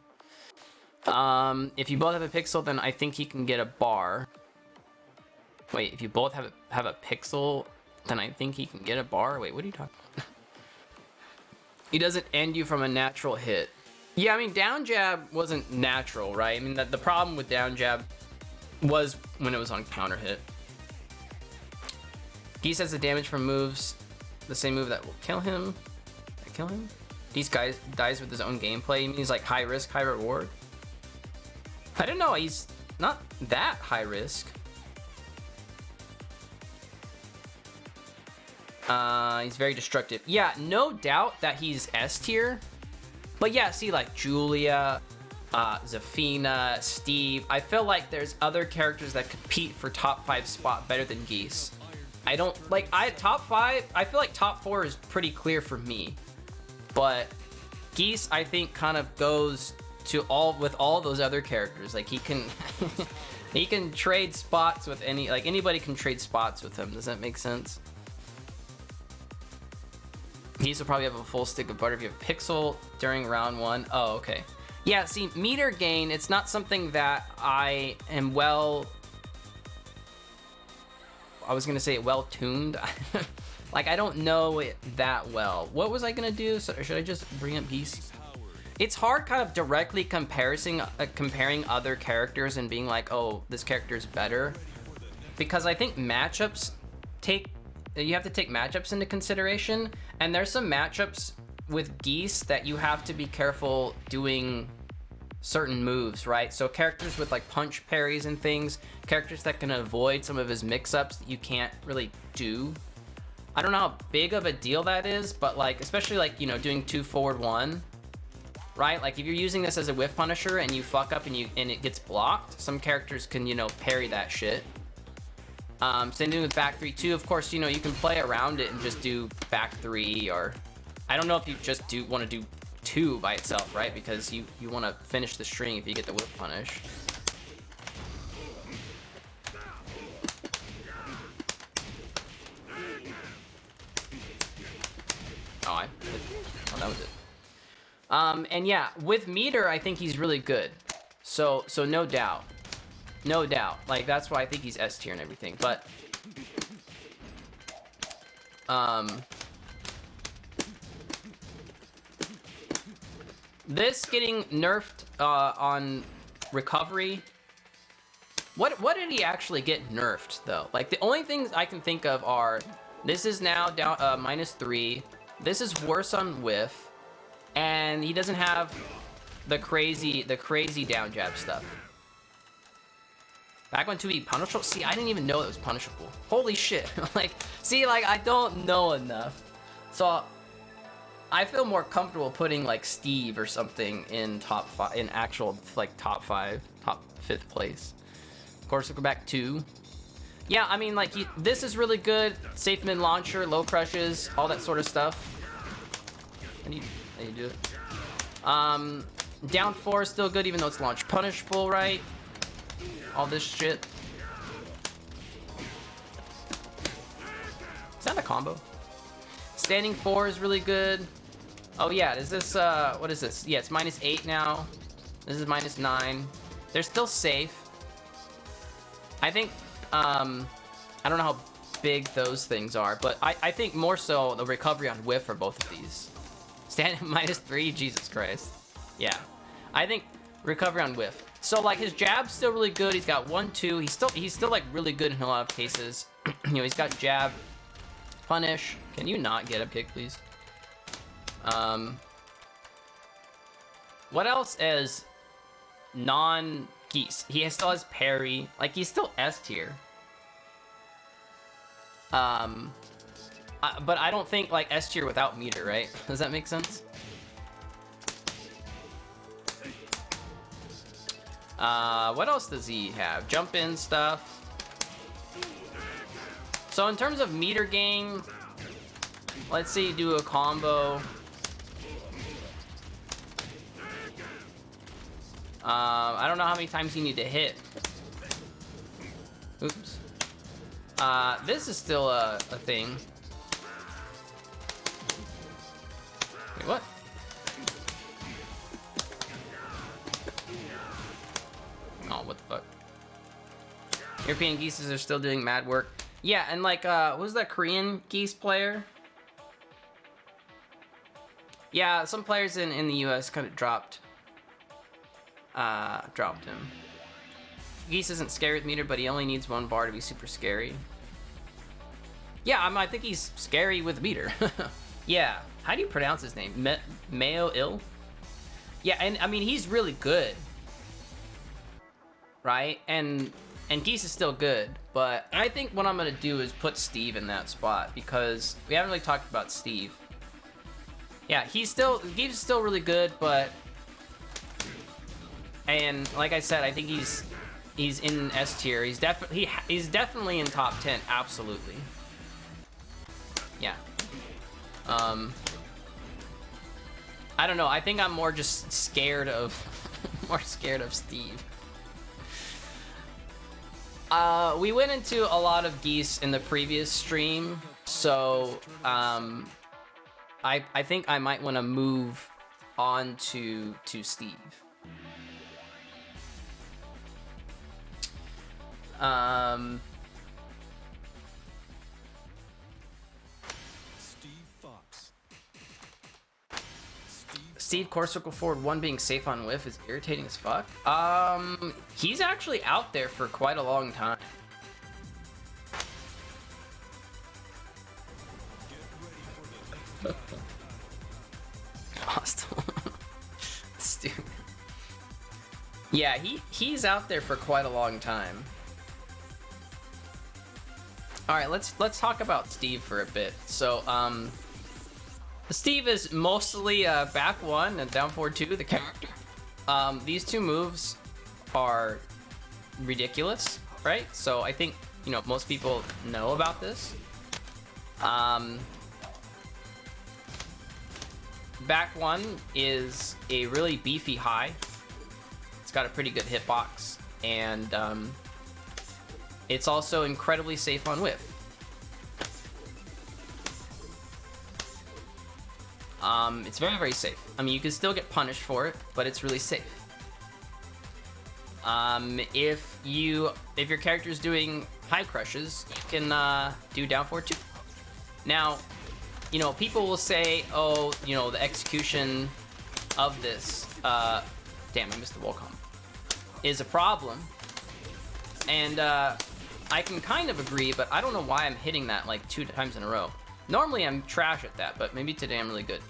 If you both have a pixel, then I think he can get a bar. Wait, if you both have a pixel, then I think he can get a bar. Wait, what are you talking about? He doesn't end you from a natural hit. Yeah, I mean, down jab wasn't natural, right? I mean, the problem with down jab was when it was on counter hit. Geese has the damage from moves, the same move that will kill him. Kill him? These guys dies with his own gameplay. You mean he's like high risk, high reward? I don't know. He's not that high risk. He's very destructive. Yeah, no doubt that he's S tier. But yeah, see, like Julia, Zafina, Steve. I feel like there's other characters that compete for top 5 spot better than Geese. I don't like top 5. I feel like top 4 is pretty clear for me, but Geese I think kind of goes to all those other characters. Like he can he can trade spots with anybody can trade spots with him. Does that make sense? Geese will probably have a full stick of butter if you have Pixel during round 1. Oh, okay. Yeah, see, meter gain, it's not something that I am well tuned. Like, I don't know it that well. What was I gonna do? So, should I just bring up Geese? It's hard kind of directly comparing other characters and being like, oh, this character is better. Because I think matchups you have to take matchups into consideration. And there's some matchups with Geese that you have to be careful doing certain moves, right? So characters with like punch parries and things, characters that can avoid some of his mix-ups that you can't really do. I don't know how big of a deal that is, but like, especially like, you know, doing 2 forward 1, right? Like if you're using this as a whiff punisher and you fuck up and it gets blocked, some characters can, you know, parry that shit. Same thing with back 3 too. Of course, you know, you can play around it and just do back 3, or I don't know if you just want to do 2 by itself, right? Because you want to finish the string if you get the whip punish. Oh, that was it. And yeah, with meter, I think he's really good. So no doubt. No doubt. Like, that's why I think he's S tier and everything. But, this getting nerfed, on recovery. What did he actually get nerfed, though? Like, the only things I can think of are, this is now down, -3. This is worse on whiff. And he doesn't have the crazy down jab stuff. Back when 2B punishable? See, I didn't even know it was punishable. Holy shit. Like, see, like, I don't know enough. So, I feel more comfortable putting, like, Steve or something in top 5, in actual, like, top 5th place. Of course, we'll go back 2. Yeah, I mean, like, this is really good. Safe mid launcher, low crushes, all that sort of stuff. I need to do it. Down 4 is still good, even though it's launch punishable, right? All this shit. Is that a combo? Standing 4 is really good. Oh yeah, is this, what is this? Yeah, it's -8 now. This is -9. They're still safe. I think, I don't know how big those things are, but I think more so the recovery on whiff for both of these. Standing -3, Jesus Christ. Yeah, I think recovery on whiff. So like his jab's still really good. He's got 1-2. He's still like really good in a lot of cases. You know, he's got jab, punish. Can you not get a kick, please? What else is non-Geese? He still has parry. Like, he's still S tier. But I don't think like S tier without meter, right? Does that make sense? What else does he have? Jump in stuff. So in terms of meter gain, let's say you do a combo. I don't know how many times you need to hit. Oops. This is still a thing. Wait, what? Oh, what the fuck? European Geeses are still doing mad work. Yeah, and like, what was that Korean Geese player? Yeah, some players in the US kind of dropped him. Geese isn't scary with meter, but he only needs 1 bar to be super scary. Yeah, I think he's scary with meter. Yeah, how do you pronounce his name? Mayo Il? Yeah, and I mean, he's really good. Right? And Geese is still good, but I think what I'm gonna do is put Steve in that spot, because we haven't really talked about Steve. Yeah, Geese is still really good, but, and like I said, I think he's in S tier. He's definitely in top 10, absolutely. I don't know. I think I'm more just scared of more scared of Steve. We went into a lot of geese in the previous stream, so I think I might want to move on to Steve. Steve, core circle forward 1 being safe on whiff is irritating as fuck. He's actually out there for quite a long time. Hostile. Stupid. Yeah, he's out there for quite a long time. All right, let's talk about Steve for a bit. So, Steve is mostly back 1 and down forward 2, the character. These two moves are ridiculous, right? So I think, you know, most people know about this. Back 1 is a really beefy high. It's got a pretty good hitbox, and it's also incredibly safe on whiff. It's very, very safe. I mean, you can still get punished for it, but it's really safe. If your character is doing high crushes, you can do down forward 2. Now, you know, people will say, oh, you know, the execution of this, damn, I missed the wall combo, is a problem. And I can kind of agree, but I don't know why I'm hitting that like 2 times in a row. Normally I'm trash at that, but maybe today I'm really good.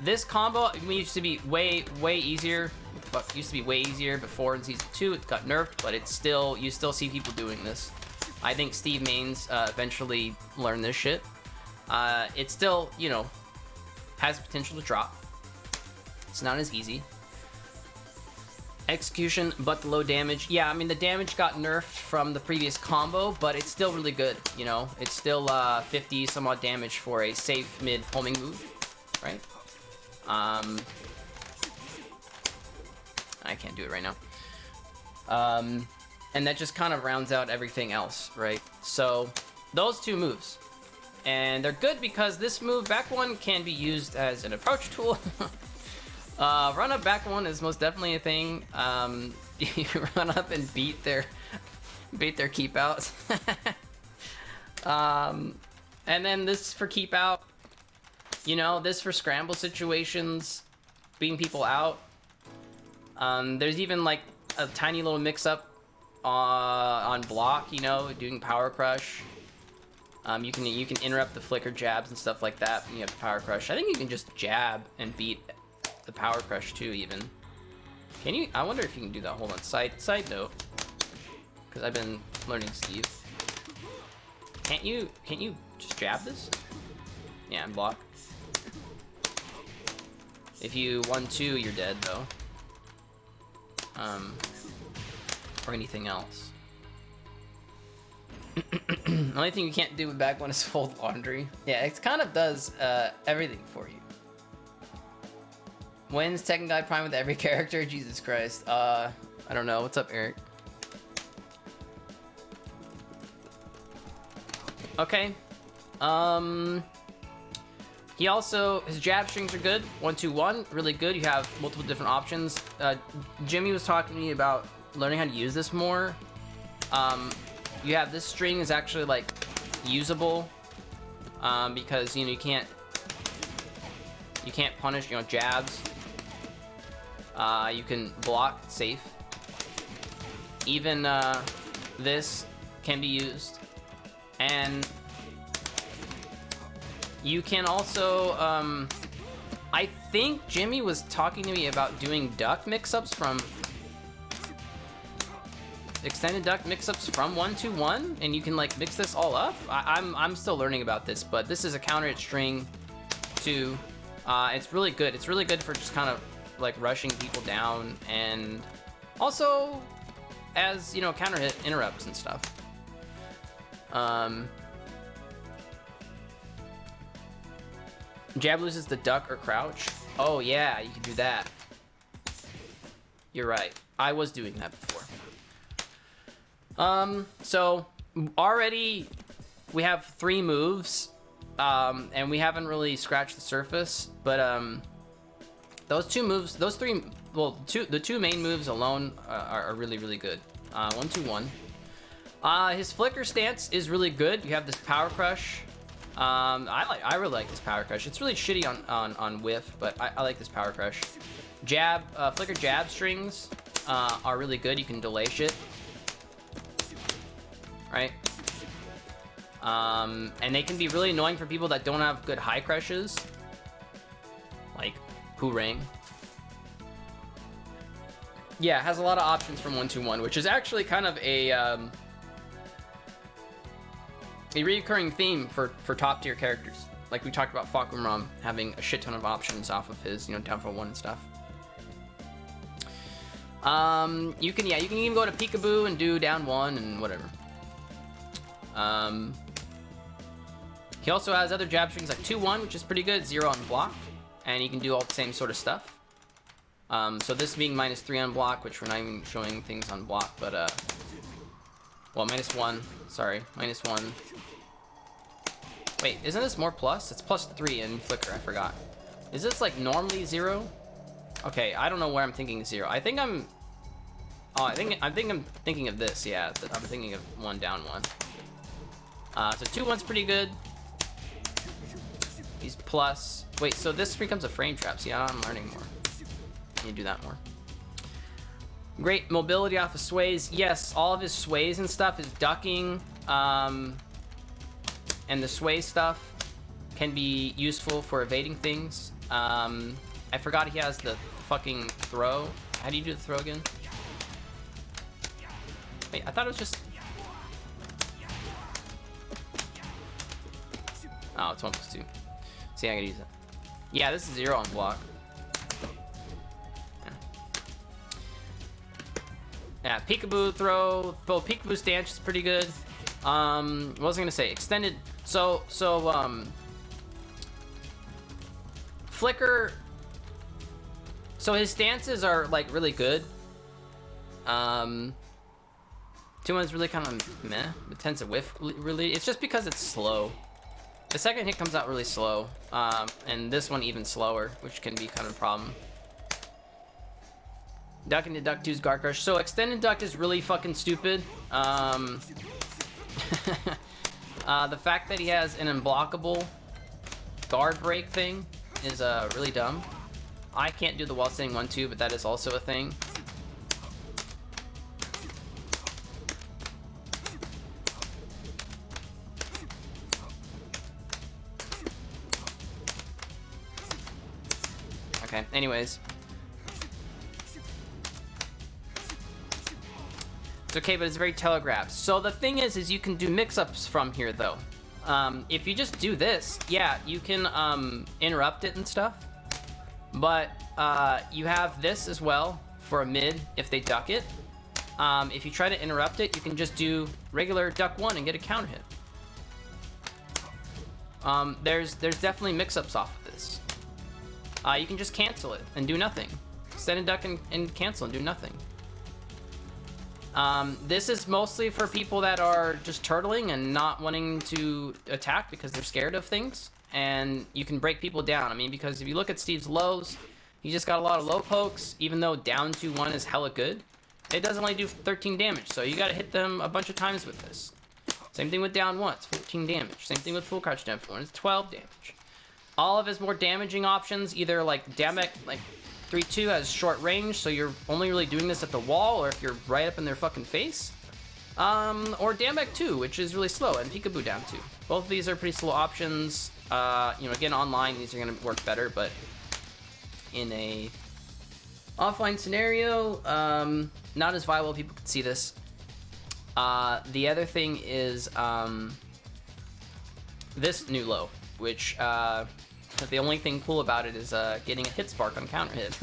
This combo used to be way easier. But used to be way easier before in season 2. It got nerfed, but it's still, you still see people doing this. I think Steve mains eventually learn this shit. It still, you know, has potential to drop. It's not as easy. Execution, but the low damage. Yeah, I mean, the damage got nerfed from the previous combo, but it's still really good, you know? It's still 50 some odd damage for a safe mid homing move, right? I can't do it right now. And that just kind of rounds out everything else, right? So, those two moves. And they're good because this move, back 1, can be used as an approach tool. Run up back 1 is most definitely a thing. You run up and beat their keep outs. And then this for keep out. You know, this for scramble situations, beating people out. There's even like a tiny little mix up on block, you know, doing power crush. You can interrupt the flicker jabs and stuff like that when you have power crush. I think you can just jab and beat the power crush too, even. Can you? I wonder if you can do that. Hold on. Side note, because I've been learning Steve. Can't you just jab this? Yeah, and block. If you 1-2, you're dead though. Or anything else. The only thing you can't do with back 1 is fold laundry. Yeah, it kind of does everything for you. When's Tekken Guide Prime with every character? Jesus Christ. I don't know. What's up, Eric? Okay. He also, his jab strings are good. 1-2-1, really good. You have multiple different options. Jimmy was talking to me about learning how to use this more. You have this string is actually like usable because, you know, you can't punish, you know, jabs. You can block safe. Even this can be used, and you can also I think Jimmy was talking to me about doing duck mix-ups from extended duck mix-ups from 1-2-1, and you can like mix this all up. I'm still learning about this, but this is a counter hit string too. It's really good. It's really good for just kind of like rushing people down, and also as, you know, counter hit interrupts and stuff. Jab loses the duck or crouch. Oh yeah, you can do that. You're right. I was doing that before. So already we have 3 moves, and we haven't really scratched the surface, but those 2 moves, those 3, well, the 2 main moves alone are really, really good. 1-2-1. His flicker stance is really good. You have this power crush. I really like this power crush. It's really shitty on whiff, but I like this power crush. Jab, flicker jab strings are really good. You can delay shit, right? And they can be really annoying for people that don't have good high crushes, like Hooring. Yeah, it has a lot of options from 1-2-1, which is actually kind of a recurring theme for top tier characters. Like we talked about Fakumram having a shit ton of options off of his, downfall 1 and stuff. You can even go to Peekaboo and do down 1 and whatever. He also has other jab strings like 2-1, which is pretty good, 0 on block, and he can do all the same sort of stuff. So this being -3 on block, which we're not even showing things on block, but well, -1, sorry, -1. Wait, isn't this more plus? It's +3 in flicker, I forgot. Is this like normally 0? Okay, I don't know where I'm thinking 0. I think I'm thinking of this, yeah. I'm thinking of 1 down 1. So 2-1's pretty good. He's plus. Wait, so this becomes a frame trap. See, I'm learning more. You do that more. Great mobility off of sways. Yes, all of his sways and stuff is ducking. And the sway stuff can be useful for evading things. I forgot he has the fucking throw. How do you do the throw again? Wait, I thought it was just... Oh, it's 1+2. See, I gotta use it. Yeah, this is 0 on block. Yeah, Peekaboo throw. Well, Peekaboo stance is pretty good. What was I gonna say? Extended. So Flicker. So his stances are like really good. 2-1's really kind of meh. It tends to whiff really. It's just because it's slow. The second hit comes out really slow, and this one even slower, which can be kind of a problem. Duck into Duck 2's Guard Crush. So Extended Duck is really fucking stupid. The fact that he has an unblockable guard break thing is really dumb. I can't do the wall sitting 1-2, but that is also a thing. Okay, anyways. It's okay, but it's very telegraphed. So the thing is you can do mix-ups from here, though. If you just do this, yeah, you can interrupt it and stuff. But you have this as well for a mid if they duck it. If you try to interrupt it, you can just do regular duck 1 and get a counter hit. There's definitely mix-ups off of this. You can just cancel it and do nothing. Extended duck and cancel and do nothing. This is mostly for people that are just turtling and not wanting to attack because they're scared of things. And you can break people down. I mean, because if you look at Steve's lows, he just got a lot of low pokes, even though down 2-1 is hella good. It does only do 13 damage, so you gotta hit them a bunch of times with this. Same thing with down 1, it's 14 damage. Same thing with full crouch down 1, it's 12 damage. All of his more damaging options, either like Damek, like 3-2 has short range, so you're only really doing this at the wall, or if you're right up in their fucking face. Or Damek 2, which is really slow, and Peekaboo down 2. Both of these are pretty slow options. Again, online, these are gonna work better, but in a offline scenario, not as viable. People could see this. The other thing is this new low, which the only thing cool about it is getting a hit spark on counter hit.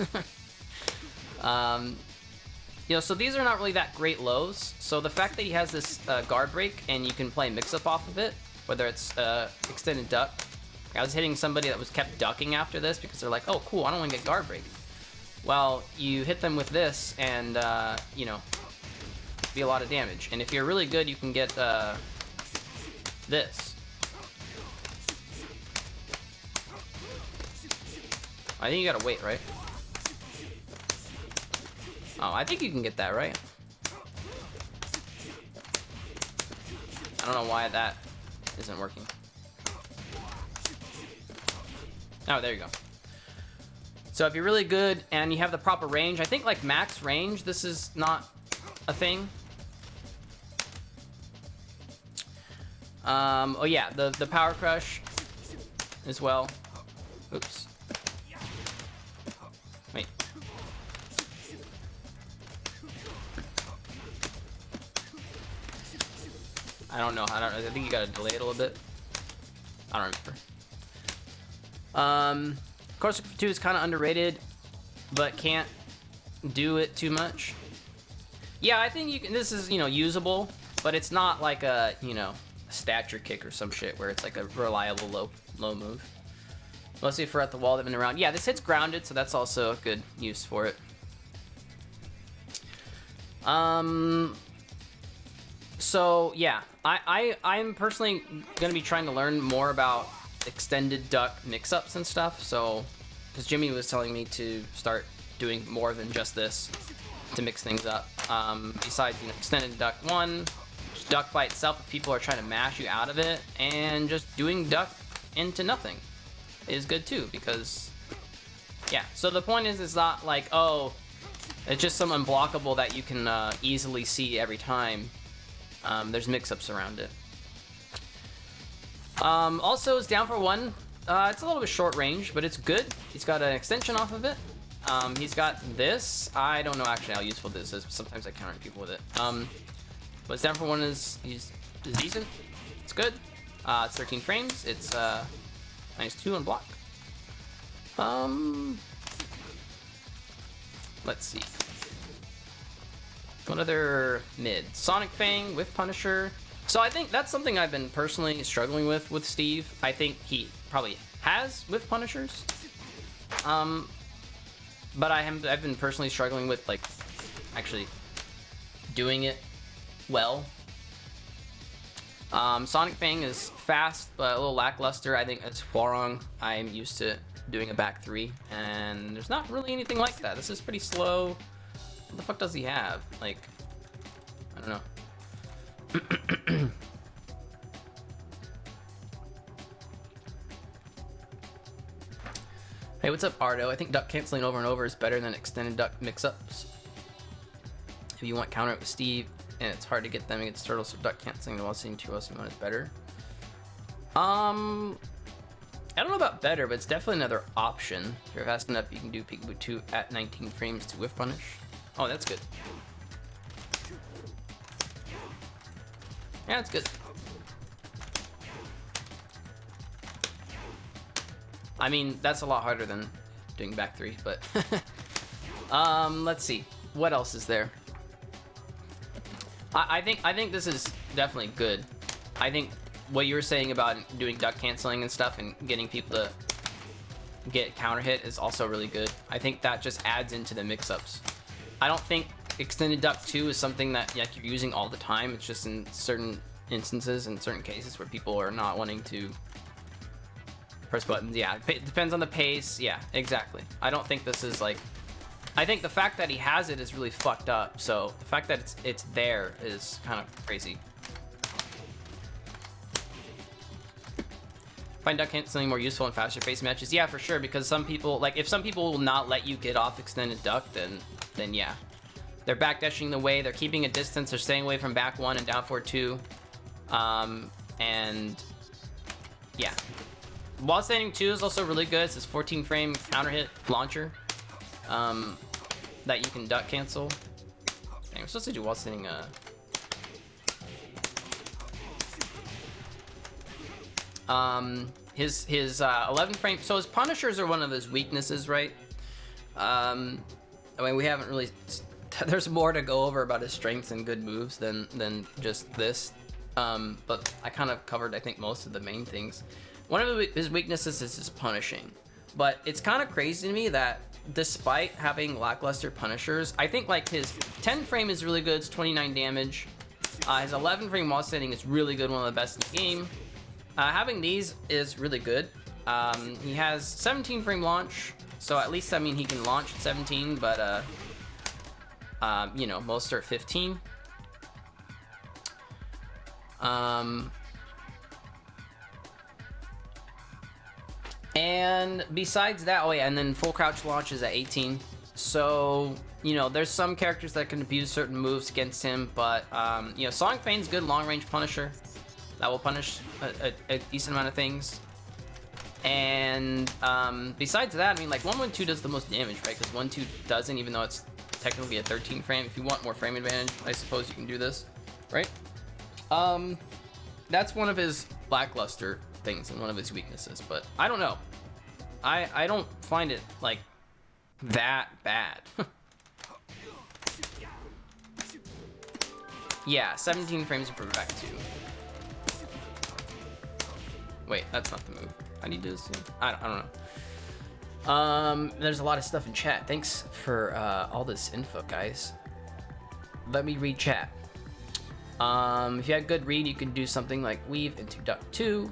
So these are not really that great lows. So the fact that he has this guard break and you can play mix up off of it, whether it's extended duck I was hitting somebody that was kept ducking after this because they're like, oh cool, I don't want to get guard break. Well, you hit them with this and you know, be a lot of damage. And if you're really good, you can get this. I think you gotta wait, right? Oh, I think you can get that, right? I don't know why that isn't working. Oh, there you go. So if you're really good and you have the proper range, I think like max range, this is not a thing. Oh yeah, the power crush as well. Oops. Wait. I don't know. I think you gotta delay it a little bit. I don't remember. Course 2 is kind of underrated, but can't do it too much. Yeah, I think you can. This is, you know, usable, but it's not like a, you know, stature kick or some shit where it's like a reliable low move. Mostly for at the wall, they've been around. Yeah, this hit's grounded, so that's also a good use for it. So yeah, I'm personally gonna be trying to learn more about extended duck mix-ups and stuff. So, because Jimmy was telling me to start doing more than just this to mix things up. Besides, you know, extended duck 1, just duck by itself if people are trying to mash you out of it, and just doing duck into nothing is good too, because yeah. So the point is, it's not like, oh, it's just some unblockable that you can easily see every time. There's mix-ups around it. Also, it's down for 1. It's a little bit short range, but it's good. He's got an extension off of it. He's got this. I don't know actually how useful this is. Sometimes I counter people with it. But it's down for 1 is decent. It's good. It's 13 frames. It's -2 on block. Let's see. What other mid? Sonic Fang with Punisher. So I think that's something I've been personally struggling with Steve. I think he probably has with Punishers. But I've been personally struggling with like actually doing it well. Sonic Fang is fast but a little lackluster. I think as Hwarong, I'm used to doing a back 3, and there's not really anything like that. This is pretty slow. What the fuck does he have? Like, I don't know. Hey, what's up, Ardo? I think duck canceling over and over is better than extended duck mix-ups. If you want counter it with Steve, and it's hard to get them against turtles, so duck canceling while seeing 2L1 is better. I don't know about better, but it's definitely another option. If you're fast enough, you can do Peekaboo 2 at 19 frames to whiff punish. Oh, that's good. Yeah, that's good. I mean, that's a lot harder than doing back 3, but let's see. What else is there? I think this is definitely good. I think what you were saying about doing duck canceling and stuff and getting people to get counter hit is also really good. I think that just adds into the mix-ups. I don't think extended duck 2 is something that like you're using all the time. It's just in certain instances and certain cases where people are not wanting to press buttons. Yeah, it depends on the pace. Yeah, exactly. I don't think this is like... I think the fact that he has it is really fucked up. So the fact that it's there is kind of crazy. Find duck canceling more useful in faster pace matches. Yeah, for sure, because some people, like, if some people will not let you get off extended duck, then yeah. They're backdashing the way, they're keeping a distance, they're staying away from back 1 and down 4-2. And yeah. Wall standing 2 is also really good. It's this 14 frame counter hit launcher that you can duck cancel. Dang, we're supposed to do wall standing his 11 frame, so his punishers are one of his weaknesses, right? I mean, we haven't really, there's more to go over about his strengths and good moves than just this, but I kind of covered, I think, most of the main things. One of his weaknesses is his punishing, but it's kind of crazy to me that despite having lackluster punishers, I think like his 10 frame is really good. It's 29 damage. His 11 frame wall standing is really good, one of the best in the game. Having these is really good. He has 17 frame launch, so at least, I mean, he can launch at 17, but you know, most are at 15. And besides that, oh yeah, and then full crouch launch is at 18. So, you know, there's some characters that can abuse certain moves against him, but, you know, Sonic Fane's good long-range punisher. That will punish a decent amount of things. And, besides that, I mean, like, 112 does the most damage, right? Because 112 doesn't, even though it's technically a 13 frame. If you want more frame advantage, I suppose you can do this, right? That's one of his lackluster things and one of his weaknesses, but I don't know. I don't find it, like, that bad. Yeah, 17 frames per back too. Wait, that's not the move. I need to do this. I don't know. There's a lot of stuff in chat. Thanks for all this info, guys. Let me read chat. If you had good read, you can do something like weave into duck 2.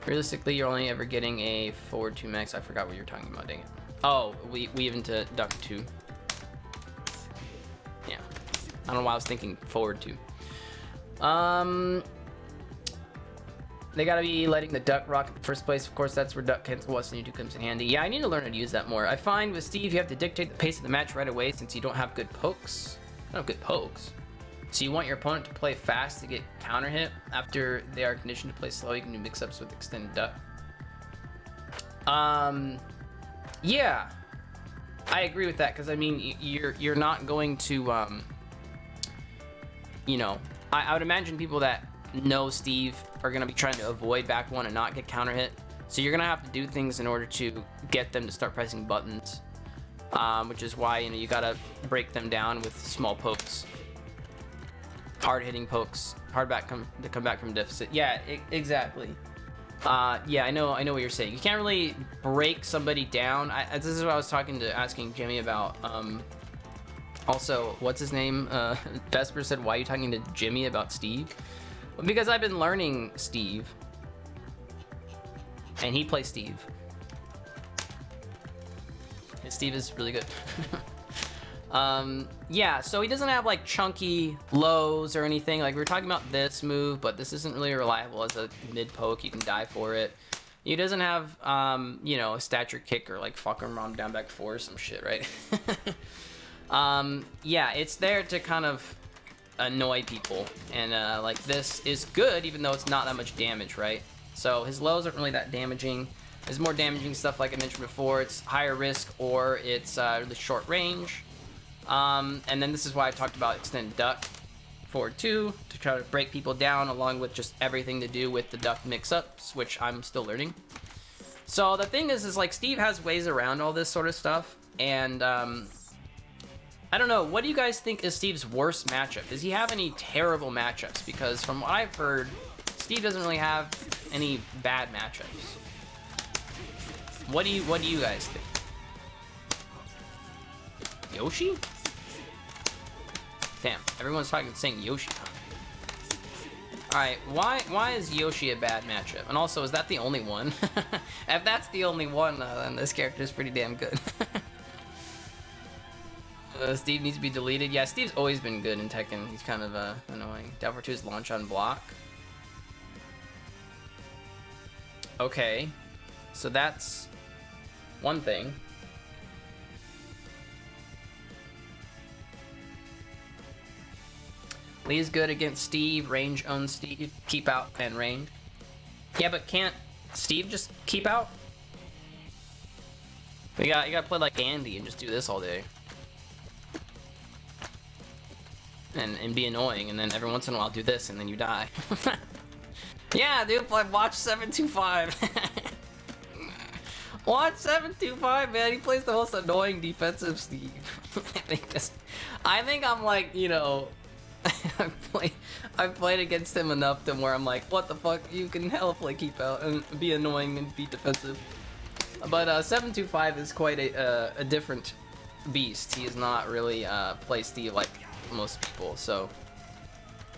Realistically, you're only ever getting a forward 2 max. I forgot what you're talking about, dang it. Oh, weave into duck 2. Yeah. I don't know why I was thinking forward 2. They gotta be letting the duck rock in the first place. Of course, that's where duck cancel what's new 2 comes in handy. Yeah, I need to learn how to use that more. I find with Steve, you have to dictate the pace of the match right away since you don't have good pokes. I don't have good pokes. So you want your opponent to play fast to get counter hit. After they are conditioned to play slow, you can do mix-ups with extended duck. Yeah, I agree with that, because I mean, you're not going to, you know, I would imagine people that know Steve are going to be trying to avoid back one and not get counter hit. So you're going to have to do things in order to get them to start pressing buttons, which is why, you know, you got to break them down with small pokes. Hard hitting pokes, to come back from deficit. Yeah, exactly. Yeah, I know what you're saying. You can't really break somebody down. This is what I was asking Jimmy about. Also, what's his name? Vesper said, why are you talking to Jimmy about Steve? Well, because I've been learning Steve. And he plays Steve. And Steve is really good. Yeah, so he doesn't have like chunky lows or anything. Like we were talking about this move, but this isn't really reliable as a mid poke. You can die for it. He doesn't have, you know, a stature kick or like fucking rom down back 4 or some shit, right? Yeah, it's there to kind of annoy people. And, like this is good, even though it's not that much damage, right? So his lows aren't really that damaging. There's more damaging stuff like I mentioned before. It's higher risk or it's really short range. And then this is why I talked about extended duck forward 2 to try to break people down, along with just everything to do with the duck mix-ups, which I'm still learning. So the thing is like Steve has ways around all this sort of stuff, and I don't know, what do you guys think is Steve's worst matchup? Does he have any terrible matchups? Because from what I've heard, Steve doesn't really have any bad matchups. What do you guys think? Yoshi? Damn, everyone's saying Yoshi. Alright, why is Yoshi a bad matchup? And also, is that the only one? If that's the only one, then this character is pretty damn good. Steve needs to be deleted. Yeah, Steve's always been good in Tekken. He's kind of annoying. Down for 2's launch on block. Okay, so that's one thing. Lee's good against Steve. Range owns Steve. Keep out and range. Yeah, but can't Steve just keep out? You gotta play like Andy and just do this all day. And be annoying, and then every once in a while do this, and then you die. Yeah, dude, watch 725. Watch 725, man. He plays the most annoying defensive Steve. I think I'm like, you know, I've played against him enough to where I'm like, what the fuck? You can hella play keep out and be annoying and be defensive. But 725 is quite a different beast. He is not really play Steve like most people. So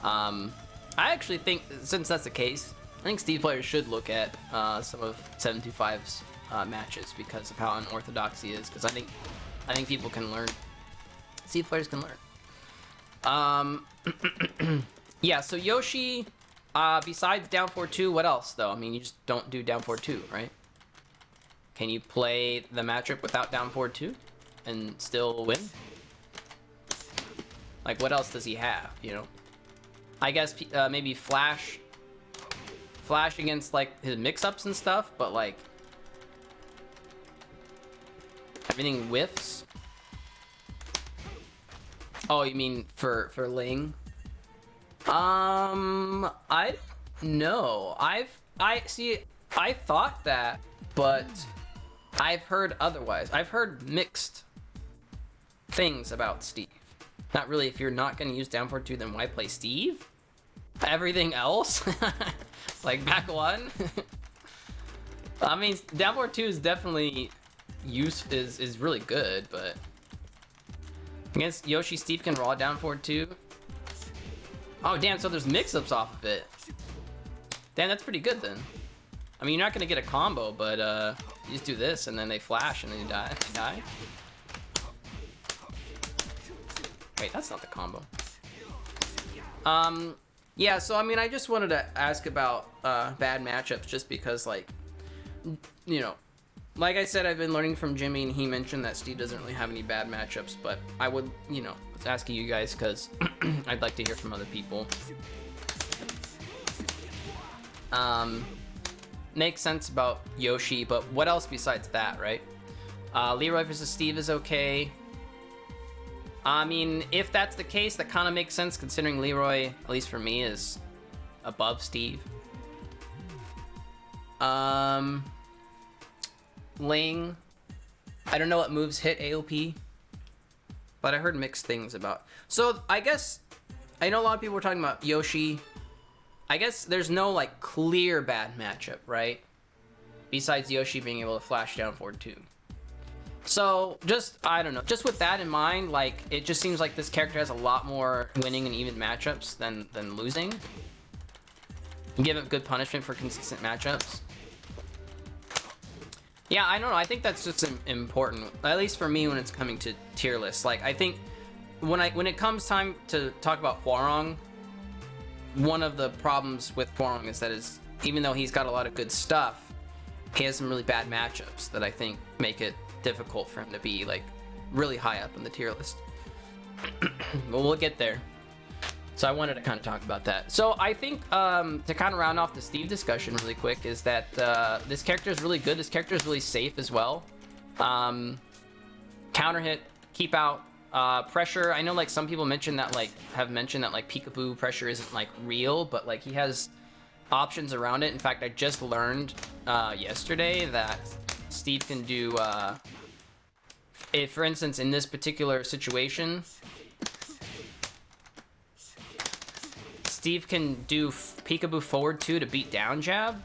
I actually think, since that's the case, I think Steve players should look at some of 725's matches because of how unorthodox he is. Because I think people can learn. Steve players can learn. Yeah. So Yoshi, besides down 4-2, what else though? I mean, you just don't do down 4-2, right? Can you play the matchup without down 4-2 and still win? Like, what else does he have? You know, I guess maybe flash against like his mix-ups and stuff, but like everything whiffs. Oh, you mean for Ling? I no. I thought that, but I've heard otherwise. I've heard mixed things about Steve. Not really. If you're not gonna use down 4-2, then why play Steve? Everything else, like back one. I mean, down 4-2 is definitely is really good, but against Yoshi, Steve can raw down 4-2. Oh damn! So there's mix-ups off of it. Damn, that's pretty good then. I mean, you're not gonna get a combo, but you just do this, and then they flash, and then you die. They die. Wait, that's not the combo. Yeah, so I mean, I just wanted to ask about bad matchups, just because, like, you know, like I said, I've been learning from Jimmy, and he mentioned that Steve doesn't really have any bad matchups, but I would, you know, asking you guys because I'd like to hear from other people. Makes sense about Yoshi, but what else besides that, right? Leroy versus Steve is okay. I mean, if that's the case, that kind of makes sense considering Leroy, at least for me, is above Steve. Ling, I don't know what moves hit AOP, but I heard mixed things about. So I guess, I know a lot of people were talking about Yoshi. I guess there's no like clear bad matchup, right? Besides Yoshi being able to flash down 4-2. So just, I don't know, just with that in mind, like it just seems like this character has a lot more winning and even matchups than losing. You give it good punishment for consistent matchups. Yeah, I don't know. I think that's just important, at least for me when it's coming to tier lists. Like I think when it comes time to talk about Hwoarang, one of the problems with Hwoarang is that even though he's got a lot of good stuff, he has some really bad matchups that I think make it difficult for him to be like really high up in the tier list. Well, we'll get there. So I wanted to kind of talk about that. So I think to kind of round off the Steve discussion really quick is that this character is really good. This character is really safe as well. Counter hit, keep out, pressure. I know like some people have mentioned that like peekaboo pressure isn't like real, but like he has options around it. In fact, I just learned yesterday that Steve can do if, for instance, in this particular situation, Steve can do peekaboo forward 2 to beat down jab.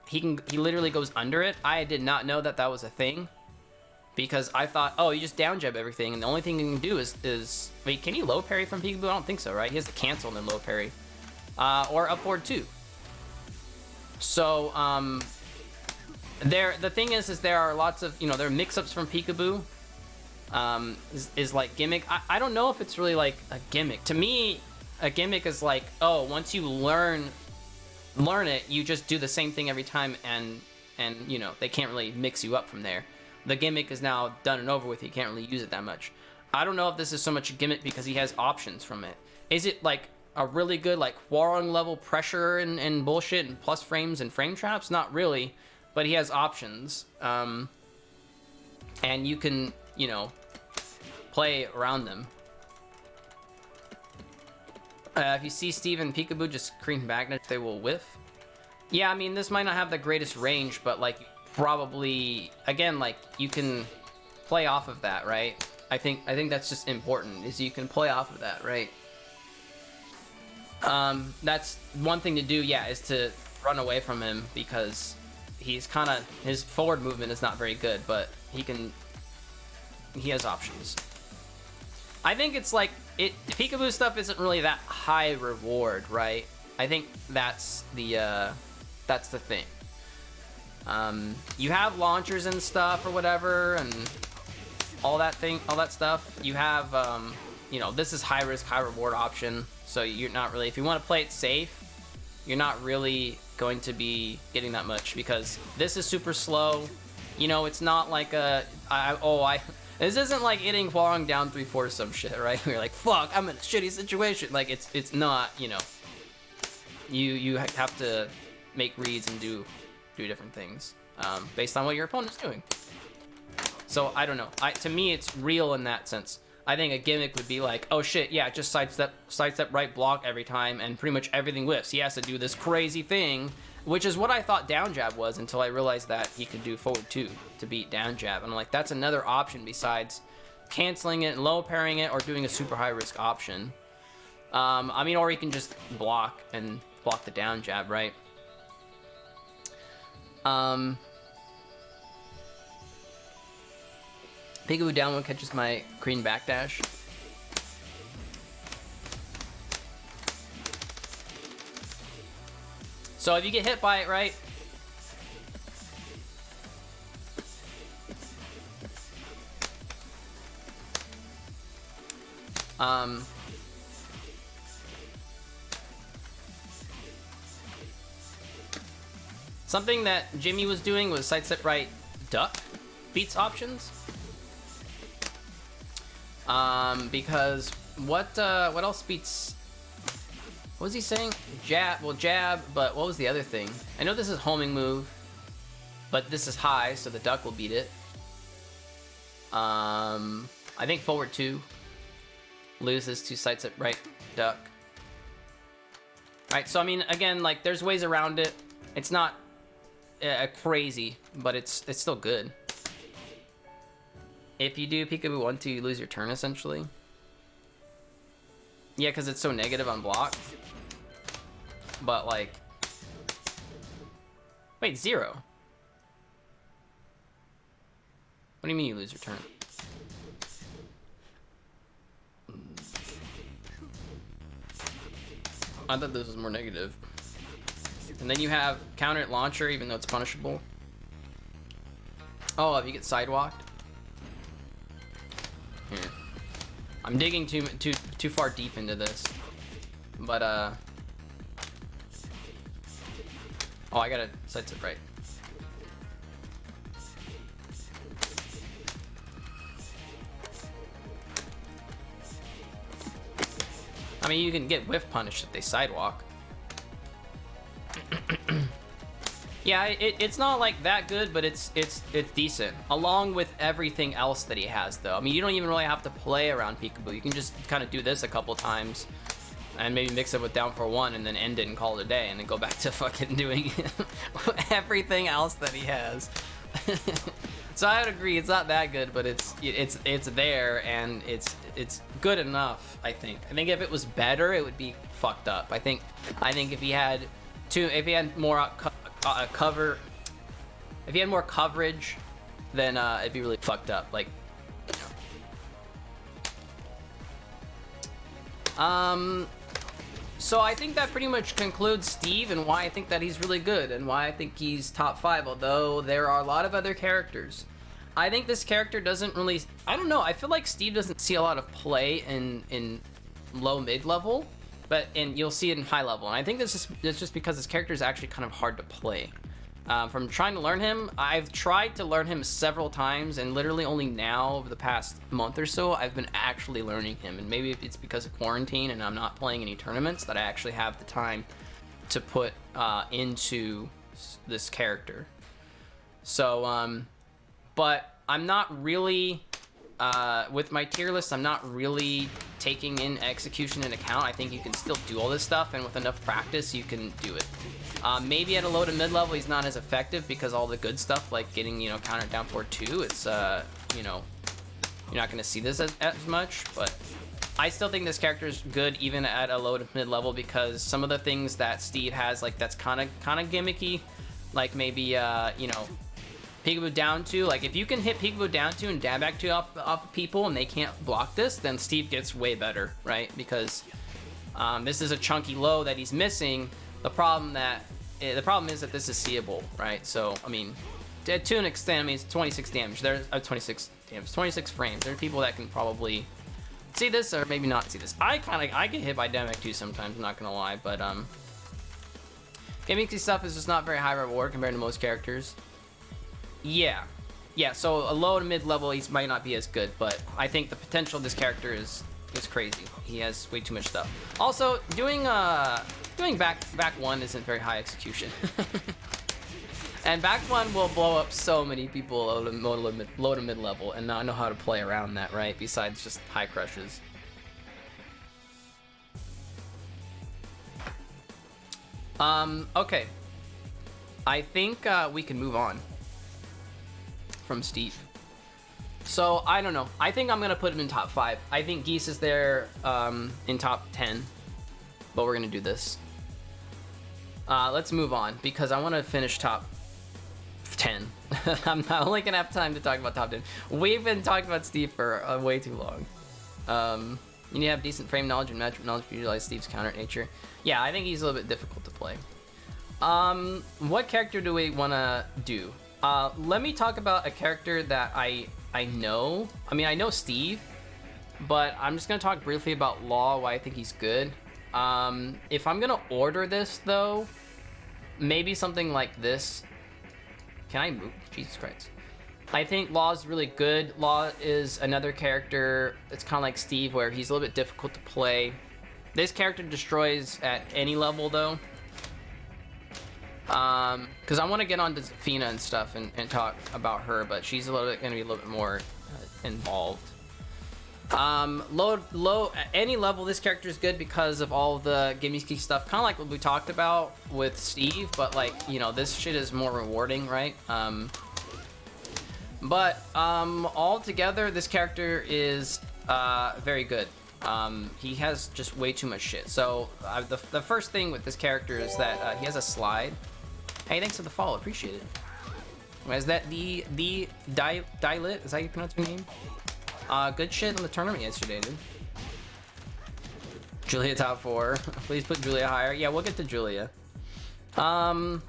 He literally goes under it. I did not know that was a thing, because I thought, oh, you just down jab everything, and the only thing you can do is wait, can he low parry from peekaboo? I don't think so, right? He has to cancel and then low parry, or up forward 2. So the thing is there are lots of, you know, there are mix-ups from peekaboo. Is like gimmick. I don't know if it's really like a gimmick. To me, a gimmick is like, oh, once you learn it, you just do the same thing every time, and you know, they can't really mix you up from there. The gimmick is now done and over with. You can't really use it that much. I don't know if this is so much a gimmick because he has options from it. Is it like a really good like Hwoarang level pressure and bullshit and plus frames and frame traps? Not really, but he has options. And you can, you know, play around them. If you see Steve and peekaboo just cream back, they will whiff. Yeah, I mean, this might not have the greatest range, but like probably, again, like you can play off of that, right? I think that's just important, is you can play off of that, right? That's one thing to do, yeah, is to run away from him, because he's kind of, his forward movement is not very good, but he has options. I think it's like, peekaboo stuff isn't really that high reward, right? I think that's the thing. You have launchers and stuff or whatever, and all that stuff. You have, you know, this is high risk, high reward option. So you're not really, if you want to play it safe, you're not really going to be getting that much, because this is super slow. You know, it's not like this isn't like hitting Huang down 3-4 some shit, right? You're like, fuck, I'm in a shitty situation. Like, it's not, you know, you have to make reads and do different things based on what your opponent's doing. So I don't know. To me, it's real in that sense. I think a gimmick would be like, oh shit, yeah, just sidestep right block every time, and pretty much everything whiffs. He has to do this crazy thing, which is what I thought down jab was, until I realized that he could do forward 2 to beat down jab. And I'm like, that's another option besides canceling it and low parrying it, or doing a super high risk option. I mean, or he can just block the down jab, right? Peekaboo down one catches my green backdash. So if you get hit by it, right? Something that Jimmy was doing was sidestep right duck beats options. Because what else beats? What was he saying? Jab, well, jab, but what was the other thing? I know this is homing move, but this is high, so the duck will beat it. I think forward 2 loses to sidestep right duck. Alright, so I mean, again, like, there's ways around it. It's not crazy, but it's still good. If you do peekaboo 1-2, you lose your turn, essentially. Yeah, because it's so negative on block. But, like... Wait, 0? What do you mean you lose your turn? I thought this was more negative. And then you have counter at launcher, even though it's punishable. Oh, if you get sidewalked. Here. I'm digging too far deep into this. But oh, I gotta sidestep right. I mean, you can get whiff punished if they sidewalk. Yeah, it's not like that good, but it's decent. Along with everything else that he has, though. I mean, you don't even really have to play around peekaboo. You can just kind of do this a couple times, and maybe mix it with down for 1, and then end it and call it a day, and then go back to fucking doing everything else that he has. So I would agree, it's not that good, but it's there, and it's good enough. I think if it was better, it would be fucked up. I think if he had more if he had more coverage, then it'd be really fucked up. Like, you know. So I think that pretty much concludes Steve and why I think that he's really good and why I think he's top 5, although there are a lot of other characters. I think this character doesn't really, I don't know, I feel like Steve doesn't see a lot of play in low mid level, and you'll see it in high level. And I think it's just because this character is actually kind of hard to play. From trying to learn him, I've tried to learn him several times, and literally only now, over the past month or so, I've been actually learning him. And maybe it's because of quarantine and I'm not playing any tournaments that I actually have the time to put into this character. So, but I'm not really, with my tier list, I'm not really taking in execution into account. I think you can still do all this stuff, and with enough practice, you can do it. Maybe at a low to mid level, he's not as effective because all the good stuff, like getting, you know, counter down for 2, it's, you know, you're not gonna see this as much, but I still think this character is good even at a low to mid level, because some of the things that Steve has, like, that's kind of gimmicky, like maybe you know, peekaboo down 2. Like, if you can hit peekaboo down 2 and dab back 2 off of people and they can't block this, then Steve gets way better, right? Because this is a chunky low that he's missing. The problem is that this is seeable, right? So I mean, to an extent, I mean, it's 26 damage. There's 26 damage, 26 frames. There are people that can probably see this or maybe not see this. I get hit by Demek too sometimes, I'm not gonna lie, but gimmicky stuff is just not very high reward compared to most characters. Yeah, so a low to mid level he might not be as good, but I think the potential of this character is crazy. He has way too much stuff. Also, doing back 1 isn't very high execution. And back 1 will blow up so many people low to mid level, and not know how to play around that, right? Besides just high crushes. Okay. I think we can move on from Steve. So I don't know. I think I'm gonna put him in top 5. I think Geese is there in top 10, but we're gonna do this. Let's move on because I want to finish top 10. I'm not only gonna have time to talk about top 10. We've been talking about Steve for way too long. You need to have decent frame knowledge and matchup knowledge to utilize Steve's counter nature. Yeah, I think he's a little bit difficult to play. What character do we want to do? Let me talk about a character that I know. I mean, I know Steve, but I'm just gonna talk briefly about Law, why I think he's good. If I'm gonna order this though, maybe something like this. Can I move? Jesus Christ. I think Law is really good. Law is another character that's kind of like Steve, where he's a little bit difficult to play. This character destroys at any level though. Because I want to get on to Zafina and stuff and talk about her, but she's going to be a little bit more involved. Low at any level, this character is good because of all the gimmicky stuff, kind of like what we talked about with Steve, but like, you know, this shit is more rewarding, right? But all together, this character is very good. He has just way too much shit. So the first thing with this character is that he has a slide. Hey, thanks for the follow, appreciate it. Is that the Dylit? Is that how you pronounce your name? Good shit in the tournament yesterday, dude. Julia top 4. Please put Julia higher. Yeah, we'll get to Julia. I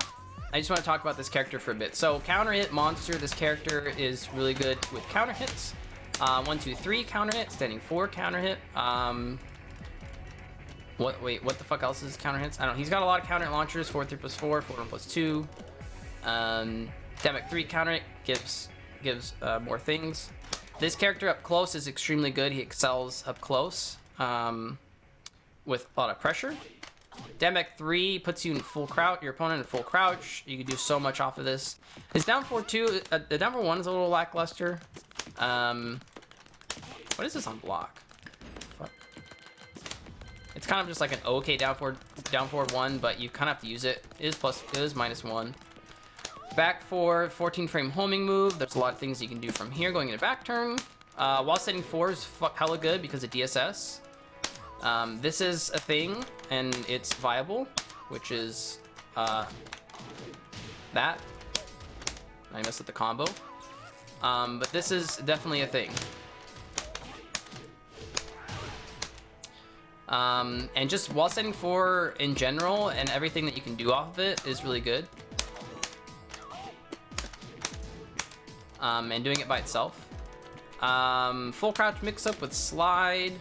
just want to talk about this character for a bit. So counter hit monster. This character is really good with counter hits. 1, 2, 3 counter hit. Standing 4 counter hit. Wait, what the fuck else is counter hits? I don't know. He's got a lot of counter hit launchers. 4, 3 plus 4. 4, 1 plus 2. Demek 3 counter hit gives more things. This character up close is extremely good. He excels up close with a lot of pressure. Demek 3 puts you in full crouch, your opponent in full crouch. You can do so much off of this. His down 4 2, the down 4 1 is a little lackluster. What is this on block? Fuck. It's kind of just like an okay down 4 1, but you kind of have to use it. It is -1. Back 4, 14 frame homing move. There's a lot of things you can do from here going into back turn. While setting 4 is hella good because of DSS. This is a thing, and it's viable, which is that. I messed up the combo. But this is definitely a thing. And just while setting 4 in general, and everything that you can do off of it is really good. And doing it by itself. Full crouch mix up with slide.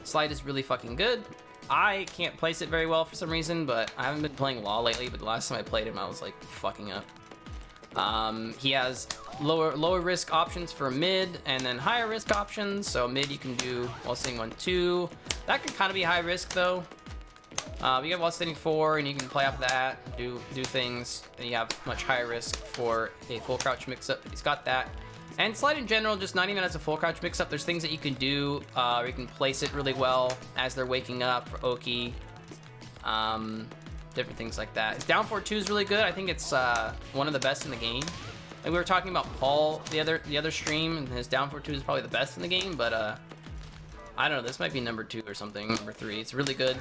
Slide is really fucking good. I can't place it very well for some reason, but I haven't been playing Law lately, but the last time I played him I was like fucking up. He has lower risk options for mid and then higher risk options. So mid you can do while sitting 1 2. That can kind of be high risk though. You have while sitting 4 and you can play off that, do things, and you have much higher risk for a full crouch mix up. He's got that. And slide in general, just not even as a full crouch mix up, there's things that you can do, where you can place it really well as they're waking up for Oki. Different things like that. His down 4 2 is really good. I think it's one of the best in the game. Like we were talking about Paul the other stream, and his down for 2 is probably the best in the game, but I don't know, this might be number 2 or something, number 3. It's really good.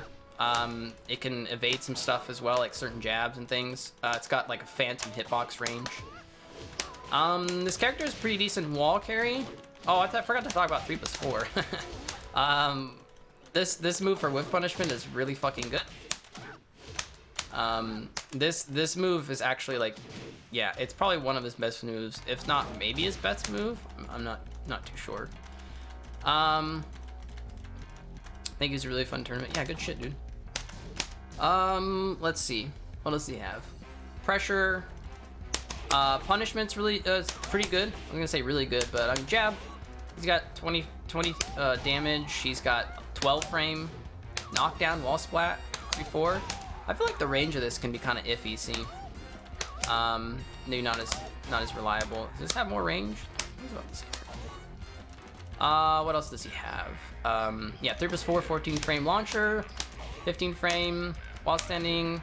It can evade some stuff as well, like certain jabs and things. It's got like a phantom hitbox range. This character is pretty decent wall carry. Oh, I forgot to talk about 3+4. This move for whiff punishment is really fucking good. This move is actually like, yeah, it's probably one of his best moves, if not maybe his best move. I'm not too sure. I think it's a really fun tournament. Yeah, good shit, dude. Let's see. What does he have? Pressure. Punishment's really pretty good. I'm gonna say really good, but jab. He's got 20 damage. He's got 12 frame, knockdown, wall splat, 3-4. I feel like the range of this can be kind of iffy. See, maybe not as reliable. Does this have more range? What else does he have? Yeah, 3+4, 14 frame launcher, 15 frame while standing,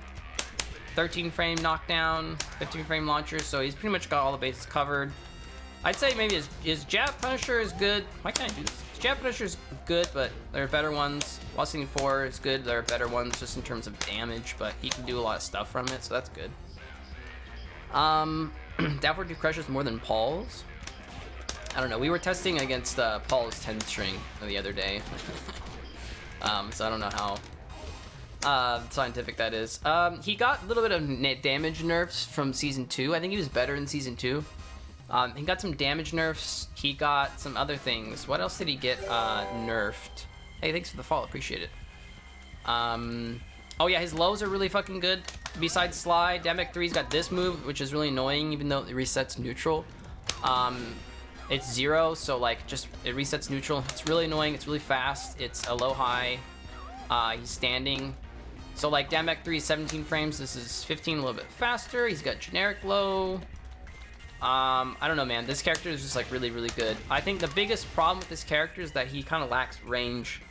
13 frame knockdown, 15 frame launcher. So he's pretty much got all the bases covered. I'd say maybe his jab punisher is good. Why can't I do this? His jab punisher is good, but there are better ones. While standing 4 is good. There are better ones just in terms of damage, but he can do a lot of stuff from it, so that's good. Downward 2 crushes more than Paul's. I don't know. We were testing against Paul's 10 string the other day. So I don't know how scientific that is. He got a little bit of damage nerfs from season 2. I think he was better in season 2. He got some damage nerfs. He got some other things. What else did he get nerfed? Hey, thanks for the follow. Appreciate it. Oh yeah, his lows are really fucking good. Besides slide, Damek 3's got this move, which is really annoying, even though it resets neutral. It's 0, so like just it resets neutral. It's really annoying. It's really fast. It's a low high. He's standing. So like Damek 3 is 17 frames. This is 15, a little bit faster. He's got generic low. I don't know, man. This character is just like really, really good. I think the biggest problem with this character is that he kind of lacks range.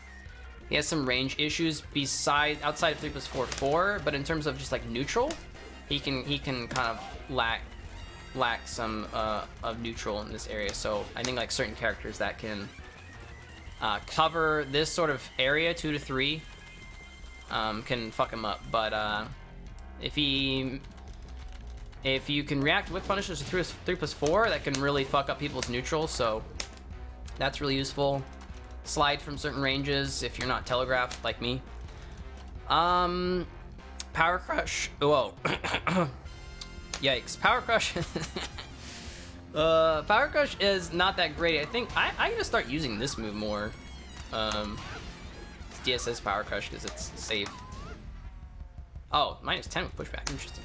He has some range issues outside of 3+4, but in terms of just like neutral, he can kind of lack some of neutral in this area. So I think like certain characters that can cover this sort of area 2 to 3 can fuck him up. But if you can react with punishes to 3+4, that can really fuck up people's neutral. So that's really useful. Slide from certain ranges if you're not telegraphed like me. Power Crush. Whoa. Yikes. Power Crush. Power Crush is not that great. I think I'm gonna start using this move more. It's DSS Power Crush because it's safe. Oh, -10 with pushback. Interesting.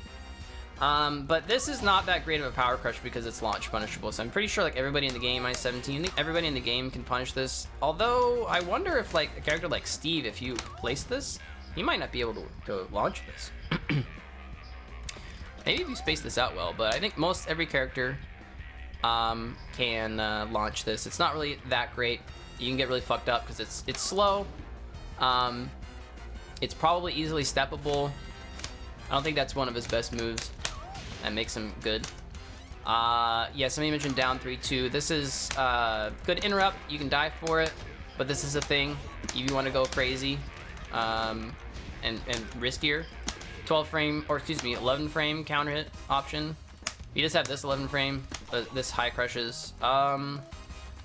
But this is not that great of a Power Crush because it's launch punishable. So I'm pretty sure like everybody in the game, -17, I think everybody in the game can punish this. Although I wonder if like a character like Steve, if you place this, he might not be able to launch this. Maybe if you space this out well, but I think every character can launch this. It's not really that great. You can get really fucked up because it's slow. It's probably easily steppable. I don't think that's one of his best moves. That makes him good. Yeah, somebody mentioned down 3-2. This is good interrupt. You can die for it, but this is a thing. If you want to go crazy and riskier. 12 frame, or excuse me, 11 frame counter hit option. You just have this 11 frame, this high crushes.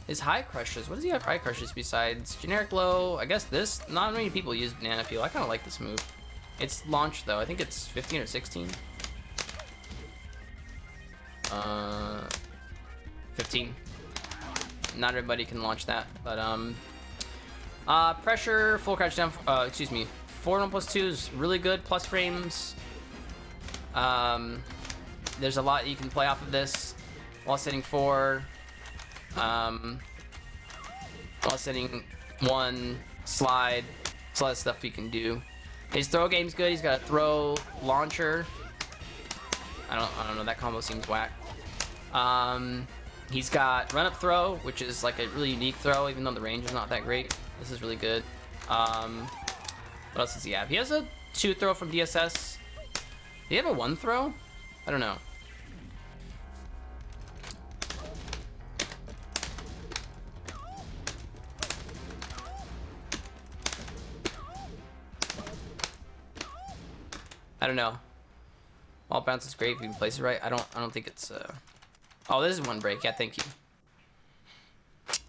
His high crushes, what does he have high crushes besides generic low? I guess this, not many people use banana peel. I kind of like this move. It's launched though, I think it's 15 or 16. 15. Not everybody can launch that, but pressure, full crouch down, excuse me, 4+2 is really good, plus frames. There's a lot you can play off of this. While setting 4, while setting 1, slide, there's a lot of stuff you can do. His throw game's good. He's got a throw launcher. I don't know, that combo seems whack. He's got run up throw, which is like a really unique throw, even though the range is not that great. This is really good. What else does he have? He has a 2 throw from DSS. Do you have a 1 throw? I don't know. I don't know. Wall bounce is great if you can place it right. I don't think it's oh, this is one break. Yeah, thank you.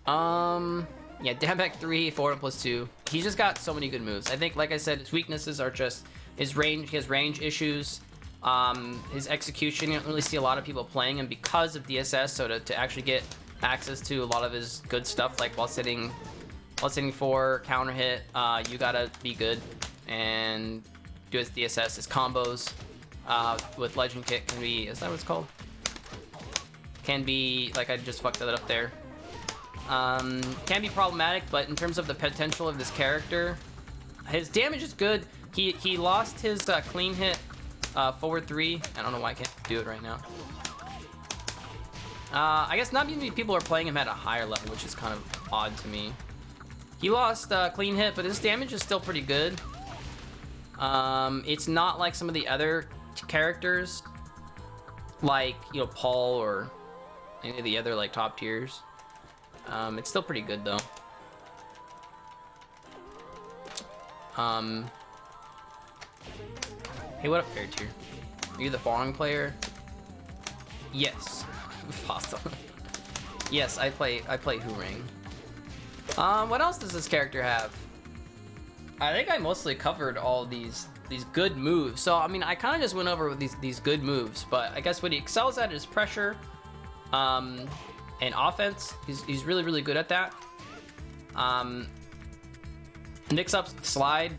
Yeah, down back 3, forward plus 2. He's just got so many good moves. I think, like I said, his weaknesses are just his range. He has range issues. His execution, you don't really see a lot of people playing him because of DSS. So to actually get access to a lot of his good stuff, like while sitting 4, counter hit, you gotta be good and do his DSS, his combos with Legend Kick can be, is that what it's called? Can be, like I just fucked that up there. Can be problematic, but in terms of the potential of this character, his damage is good. He lost his clean hit forward 3. I don't know why I can't do it right now. I guess not many people are playing him at a higher level, which is kind of odd to me. He lost clean hit, but his damage is still pretty good. It's not like some of the other characters, like, you know, Paul or any of the other like top tiers. It's still pretty good though. Hey, what up, fair tier? Are you the following player? Yes. Awesome. Yes, I play Hooring. What else does this character have? I think I mostly covered all these good moves. So I mean, I kind of just went over with these good moves, but I guess what he excels at is pressure, and offense. He's really good at that. Mix up slide.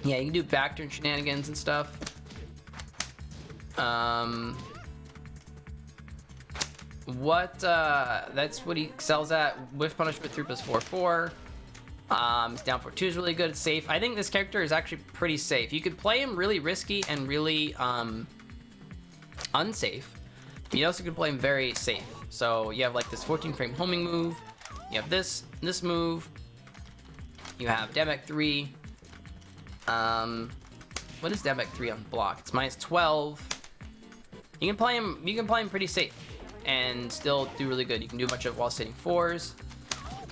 Yeah, you can do back turn shenanigans and stuff. That's what he excels at. Whiff punishment 3 plus 4/4. His down 4/2 is really good. It's safe. I think this character is actually pretty safe. You could play him really risky and really unsafe. You also could play him very safe. So you have like this 14 frame homing move. You have this move. You have down back 3. What is down back 3 on block? It's minus 12. You can play him pretty safe and still do really good. You can do a bunch of while sitting 4s.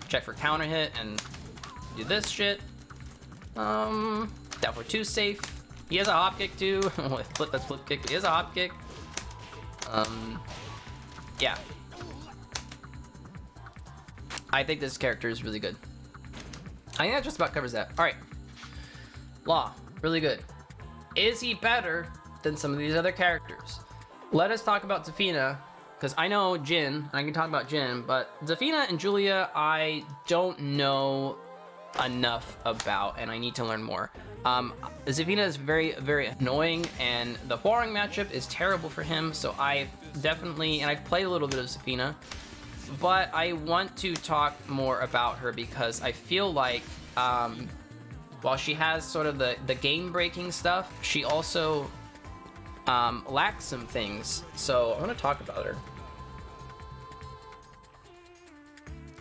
Check for counter hit and do this shit. Down for 2 safe. He has a hop kick too. That's flip kick. He has a hop kick. Yeah. I think this character is really good. I think that just about covers that. All right. Law, really good. Is he better than some of these other characters? Let us talk about Zafina, because I know Jin, and I can talk about Jin, but Zafina and Julia, I don't know enough about, and I need to learn more. Zafina is very annoying, and the foreign matchup is terrible for him, so I definitely, and I've played a little bit of Zafina, but I want to talk more about her because I feel like, while she has sort of the game-breaking stuff, she also lacks some things, so I want to talk about her.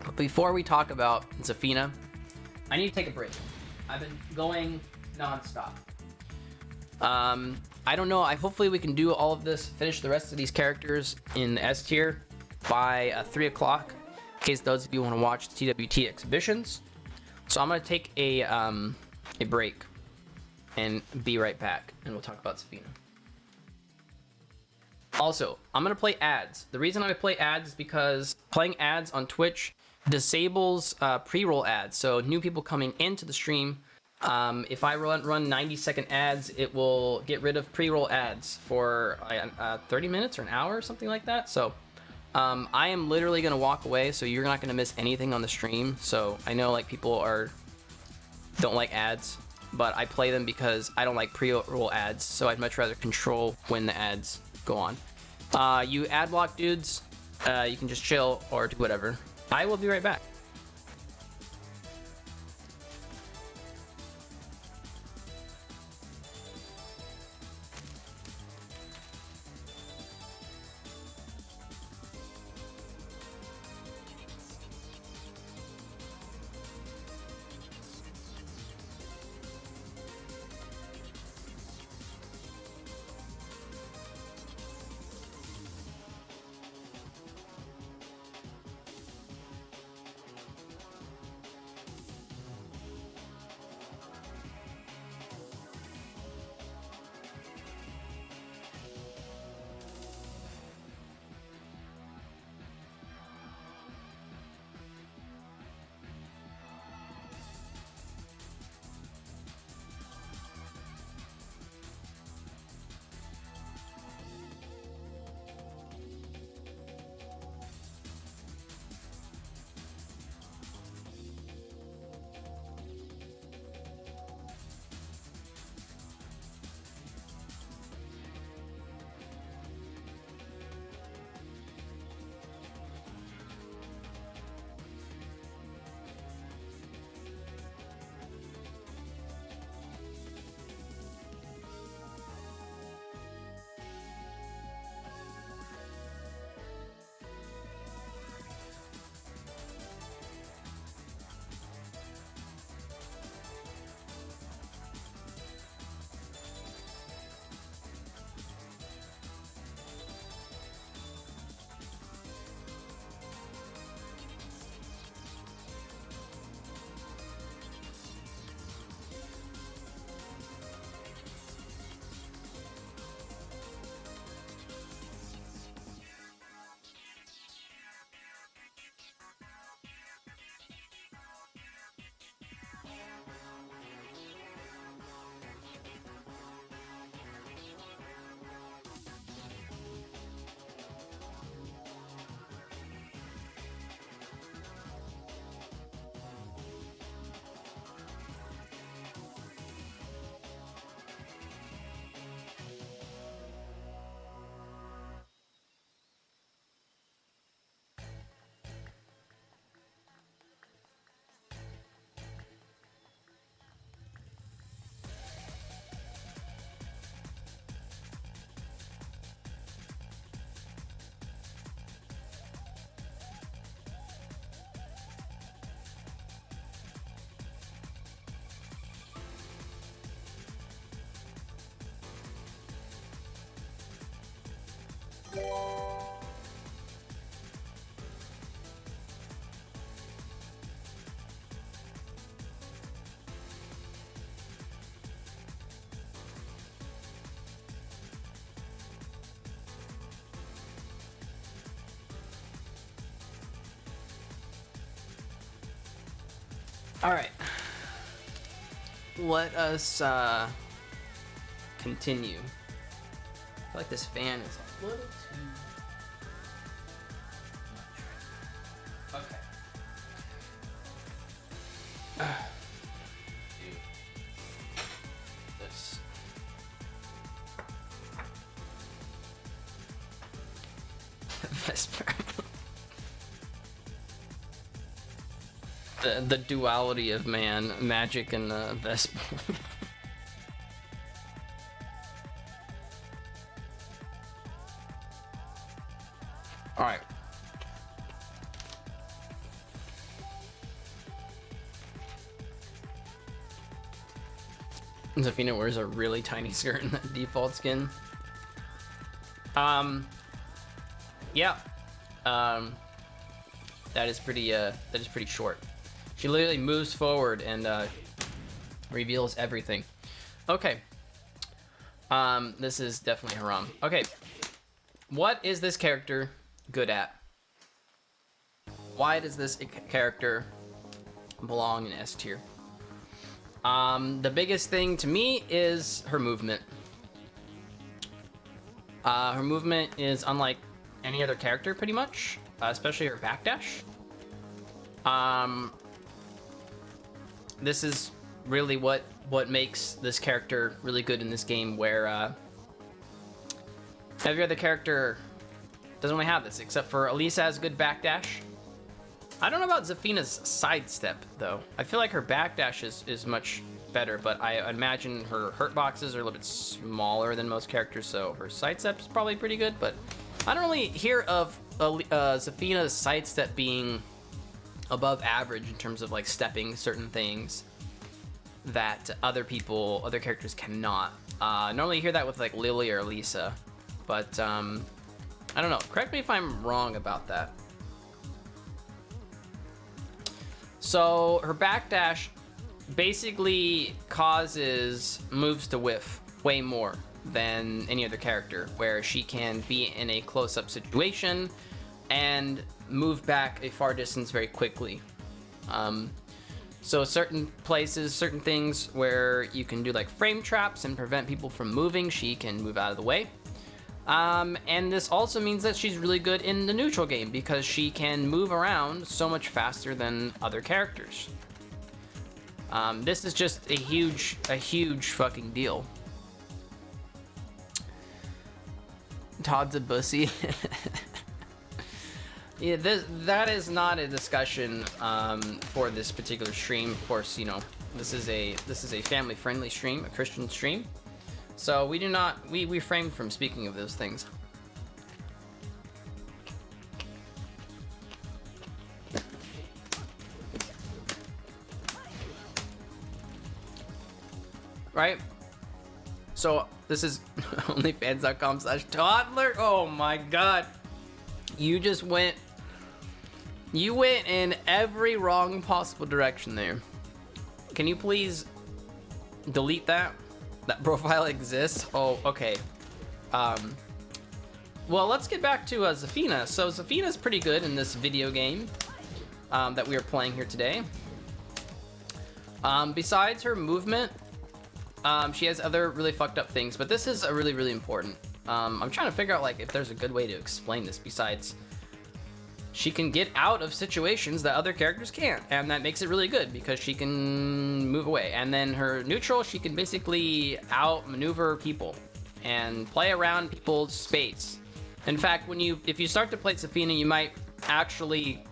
But before we talk about Zafina, I need to take a break. I've been going non-stop. I don't know, hopefully we can do all of this, finish the rest of these characters in S tier by 3 o'clock, in case those of you want to watch the TWT exhibitions. So I'm going to take a break and be right back, and we'll talk about Zafina. Also, I'm going to play ads. The reason I play ads is because playing ads on Twitch disables pre-roll ads. So new people coming into the stream, if I run 90-second ads, it will get rid of pre-roll ads for 30 minutes or an hour or something like that. So I am literally going to walk away, so you're not going to miss anything on the stream. So I know like people don't like ads, but I play them because I don't like pre-roll ads, so I'd much rather control when the ads go on. You ad block dudes, you can just chill or do whatever. I will be right back. All right. Let us continue. I feel like this fan is a little too much. Okay. Dude. This. Vesper. The duality of man, magic and Vesper. All right. Zafina wears a really tiny skirt in that default skin. Yeah. That is pretty short. She literally moves forward and reveals everything. Okay. This is definitely Haram. Okay. What is this character good at? Why does this character belong in S tier? The biggest thing to me is her movement. Her movement is unlike any other character pretty much, especially her backdash. This is really what makes this character really good in this game, where every other character doesn't really have this, except for Elisa has good backdash. I don't know about Zafina's sidestep though. I feel like her backdash is much better, but I imagine her hurt boxes are a little bit smaller than most characters, so her sidestep is probably pretty good, but I don't really hear of Zafina's sidestep being above average in terms of like stepping certain things that other characters cannot. Normally you hear that with like Lily or Lisa, but I don't know. Correct me if I'm wrong about that. So her backdash basically causes moves to whiff way more than any other character, where she can be in a close-up situation and move back a far distance very quickly. So certain places, certain things where you can do like frame traps and prevent people from moving, she can move out of the way. And this also means that she's really good in the neutral game because she can move around so much faster than other characters. This is just a huge fucking deal. Todd's a bussy. Yeah, that is not a discussion for this particular stream. Of course, you know, this is a family-friendly stream, a Christian stream. So we refrain from speaking of those things. Right? So this is onlyfans.com/toddler. Oh my god. You went in every wrong possible direction there. Can you please delete that? That profile exists? Oh, okay. Well, let's get back to Zafina. So Zafina's pretty good in this video game that we are playing here today. Besides her movement, she has other really fucked up things, but this is a really important. I'm trying to figure out like if there's a good way to explain this besides she can get out of situations that other characters can't, and that makes it really good because she can move away. And then her neutral, she can basically outmaneuver people and play around people's space. In fact, if you start to play Zafina, you might actually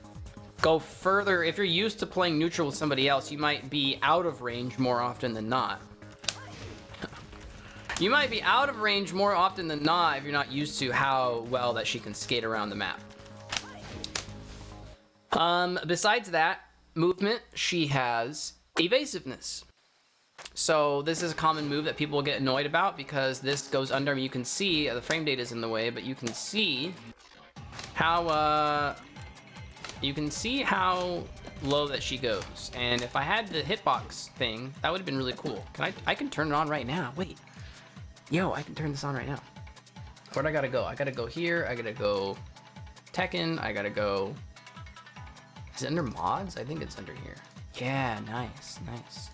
go further. If you're used to playing neutral with somebody else, you might be out of range more often than not. You might be out of range more often than not if you're not used to how well that she can skate around the map. Besides that movement, she has evasiveness. So this is a common move that people get annoyed about because this goes under. I mean, you can see the frame data is in the way, but you can see how low that she goes. And if I had the hitbox thing, that would have been really cool. I can turn it on right now. Wait, yo, I can turn this on right now. Where'd I gotta go? I gotta go here. I gotta go Tekken. I gotta go. Is it under mods? I think it's under here. Yeah, nice, nice.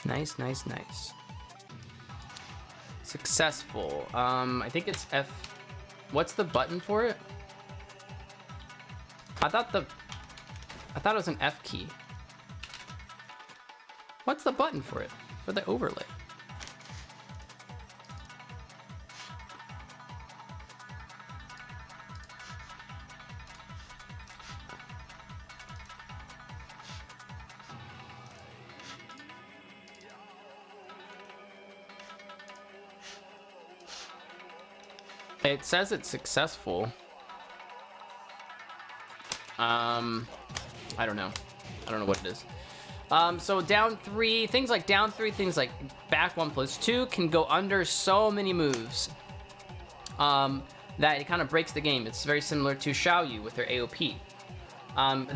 Nice, nice, nice. Successful. I think it's F. What's the button for it? I thought it was an F key. What's the button for it? For the overlay? It says it's successful. I don't know. I don't know what it is. So down 3, things like down 3, things like back 1+2 can go under so many moves. That it kind of breaks the game. It's very similar to Xiaoyu with her AOP.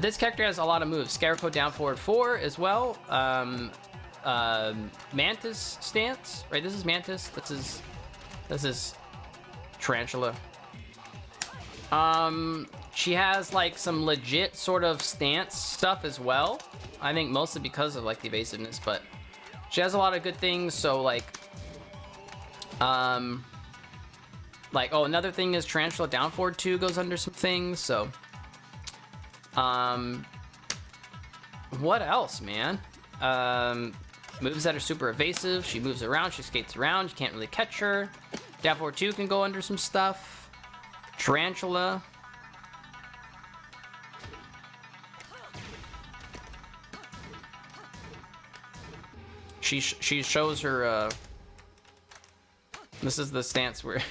This character has a lot of moves. Scarecrow down forward 4 as well. Mantis stance, right? This is Mantis. This is Tarantula. She has like some legit sort of stance stuff as well. I think mostly because of like the evasiveness, but she has a lot of good things. So like oh, another thing is Tarantula down forward 2 goes under some things. So what else, man? Moves that are super evasive. She moves around, she skates around, you can't really catch her. Down forward 2 can go under some stuff. Tarantula. She shows her, this is the stance where,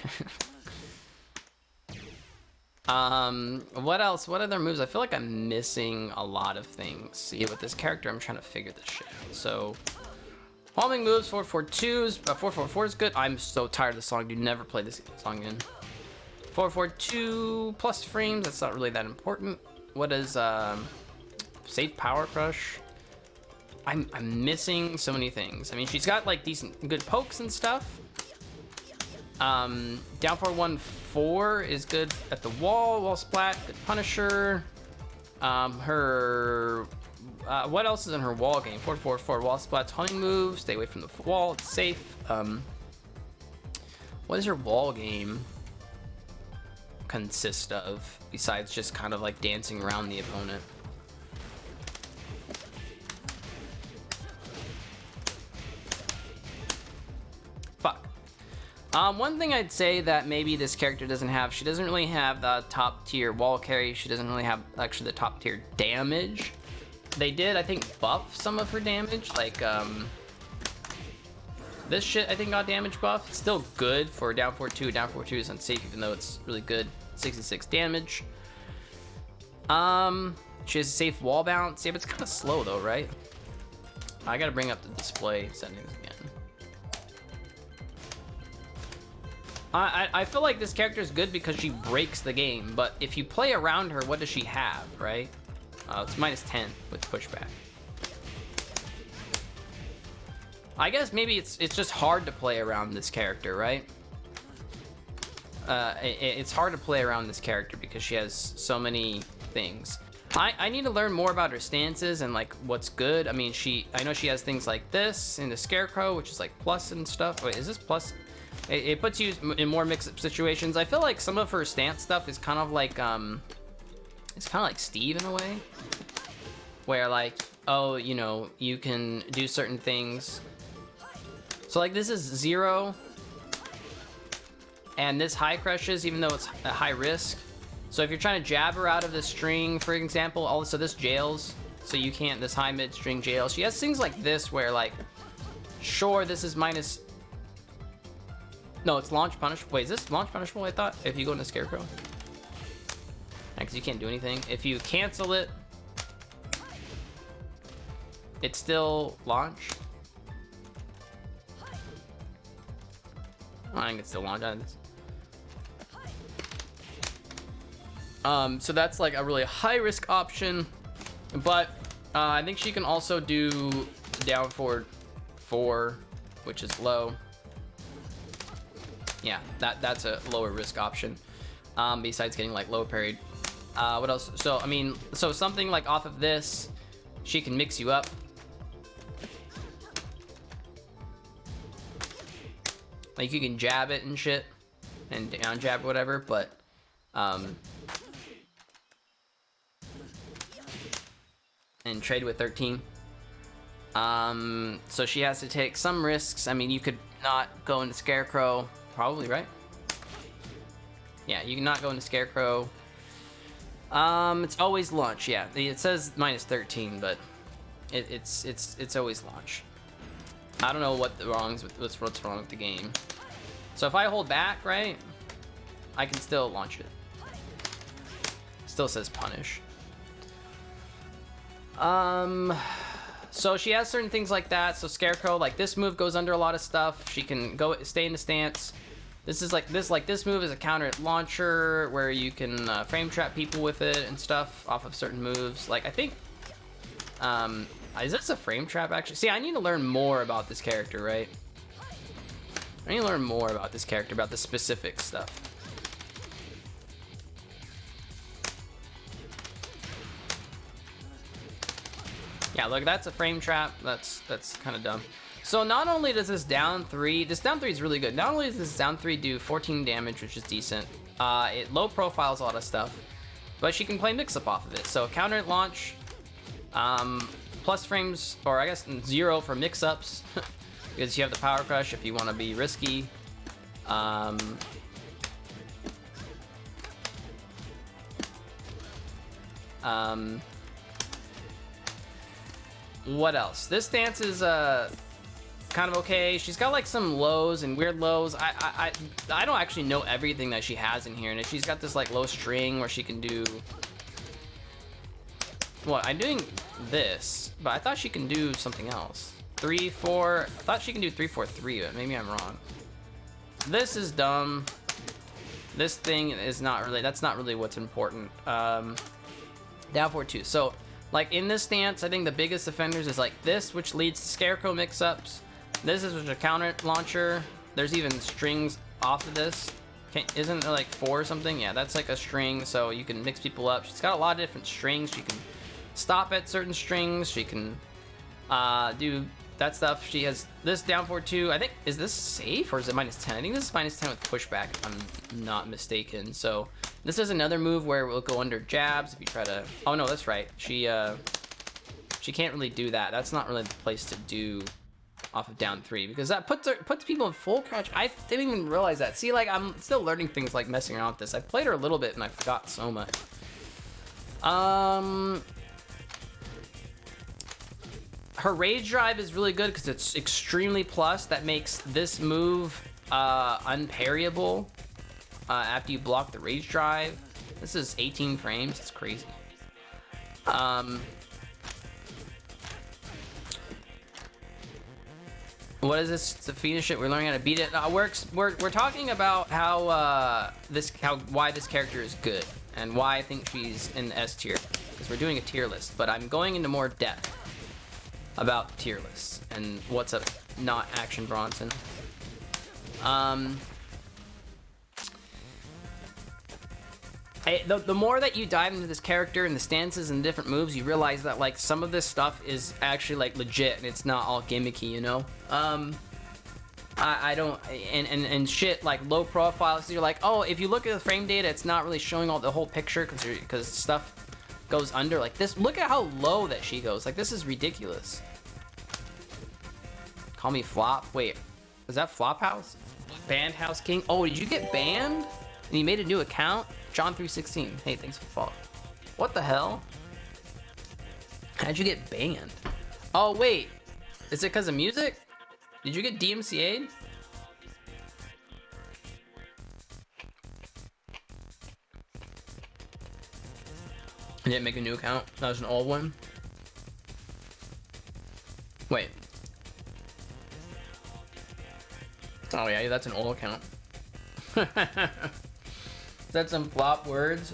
what else? What other moves? I feel like I'm missing a lot of things. See, with this character, I'm trying to figure this shit out. So, homing moves, 4-4-2s, 4-4-4 is good. I'm so tired of the song. Dude, never play this song again. 4-4-2 plus frames, that's not really that important. What is, safe power crush? I'm missing so many things. I mean, she's got like decent, good pokes and stuff. Down forward 1-4 is good at the wall splat, good punisher. What else is in her wall game? 4-4-4 wall splats, hunting move, stay away from the wall, it's safe. What does her wall game consist of besides just kind of like dancing around the opponent? Fuck. One thing I'd say that maybe this character doesn't have, she doesn't really have the top tier wall carry. She doesn't really have actually the top tier damage. They did, I think, buff some of her damage. Like, this shit, I think, got damage buff. It's still good for down forward 2. Down forward 2 is unsafe, even though it's really good. 66 damage. She has a safe wall bounce. Yeah, but it's kind of slow, though, right? I gotta bring up the display settings again. I feel like this character is good because she breaks the game, but if you play around her, what does she have, right? It's -10 with pushback. I guess maybe it's just hard to play around this character, right? It's hard to play around this character because she has so many things. I need to learn more about her stances and like what's good. I mean, I know she has things like this in the Scarecrow, which is like plus and stuff. Wait, is this plus? It puts you in more mix-up situations. I feel like some of her stance stuff is kind of like it's kind of like Steve in a way, where like, oh, you know, you can do certain things. So like this is 0, and this high crushes even though it's a high risk. So if you're trying to jab her out of the string, for example, also this jails, so you can't, this high mid string jails. She has things like this where like, sure, this is minus. No, it's launch punishable. Wait, is this launch punishable? I thought if you go into Scarecrow, because you can't do anything. If you cancel it, it's still launch. I think it's still launch on this. So that's like a really high risk option, but I think she can also do down forward 4, which is low. Yeah, that's a lower risk option. Besides getting like low parried. What else? So I mean, so something like off of this, she can mix you up. Like you can jab it and shit, and down jab or whatever, but and trade with 13. So she has to take some risks. I mean, you could not go into Scarecrow, probably, right? Yeah, you can not go into Scarecrow. It's always launch. Yeah, it says minus 13, but it's always launch. I don't know what's wrong with the game. So if I hold back, right, I can still launch it. Still says punish. So she has certain things like that. So Scarecrow, like this move goes under a lot of stuff. She can stay in the stance. This is this move is a counter launcher where you can frame trap people with it and stuff off of certain moves. Like I think, is this a frame trap actually? See, I need to learn more about this character, right? I need to learn more about this character, about the specific stuff. Yeah, look, that's a frame trap. That's kind of dumb. So not only does this down 3 is really good. Not only does this down 3 do 14 damage, which is decent, it low profiles a lot of stuff, but she can play mix up off of it. So counter launch, plus frames, or I guess 0 for mix ups, because you have the power crush if you want to be risky. What else? This stance is kind of okay. She's got like some lows and weird lows. I don't actually know everything that she has in here, and she's got this like low string where she can do. What? I'm doing this, but I thought she can do something else. 3, 4. I thought she can do 3, 4, 3, but maybe I'm wrong. This is dumb. This thing is not really. That's not really what's important. Down 4, 2. So. Like in this stance, I think the biggest offenders is like this, which leads to Scarecrow mix-ups. This is a counter launcher. There's even strings off of this. Isn't there like 4 or something? Yeah, that's like a string, so you can mix people up. She's got a lot of different strings. She can stop at certain strings. She can do that stuff. She has this down 4-2. I think, is this safe or is it minus 10? I think this is minus 10 with pushback, if I'm not mistaken. So this is another move where we'll go under jabs if you try to. Oh no, that's right. She can't really do that. That's not really the place to do off of down 3, because that puts people in full crouch. I didn't even realize that. See, like I'm still learning things, like messing around with this. I played her a little bit and I forgot so much. Her rage drive is really good because it's extremely plus. That makes this move unparryable after you block the rage drive. This is 18 frames. It's crazy. What is this? It's a Phoenix shit. We're learning how to beat it. We're talking about how why this character is good and why I think she's in the S tier, because we're doing a tier list. But I'm going into more depth about tier lists and what's up, not Action Bronson. The more that you dive into this character and the stances and different moves, you realize that like some of this stuff is actually like legit and it's not all gimmicky, you know. I don't and shit like low profile. So you're like, oh, if you look at the frame data, it's not really showing all the whole picture because stuff goes under like this. Look at how low that she goes. Like this is ridiculous. Call me flop. Wait, is that Flop House? Banned House King. Oh, did you get banned? And you made a new account? John316. Hey, thanks for following. What the hell? How'd you get banned? Oh wait, is it because of music? Did you get DMCA'd? I didn't make a new account. That was an old one. Wait. Oh yeah, that's an old account. Is that some flop words?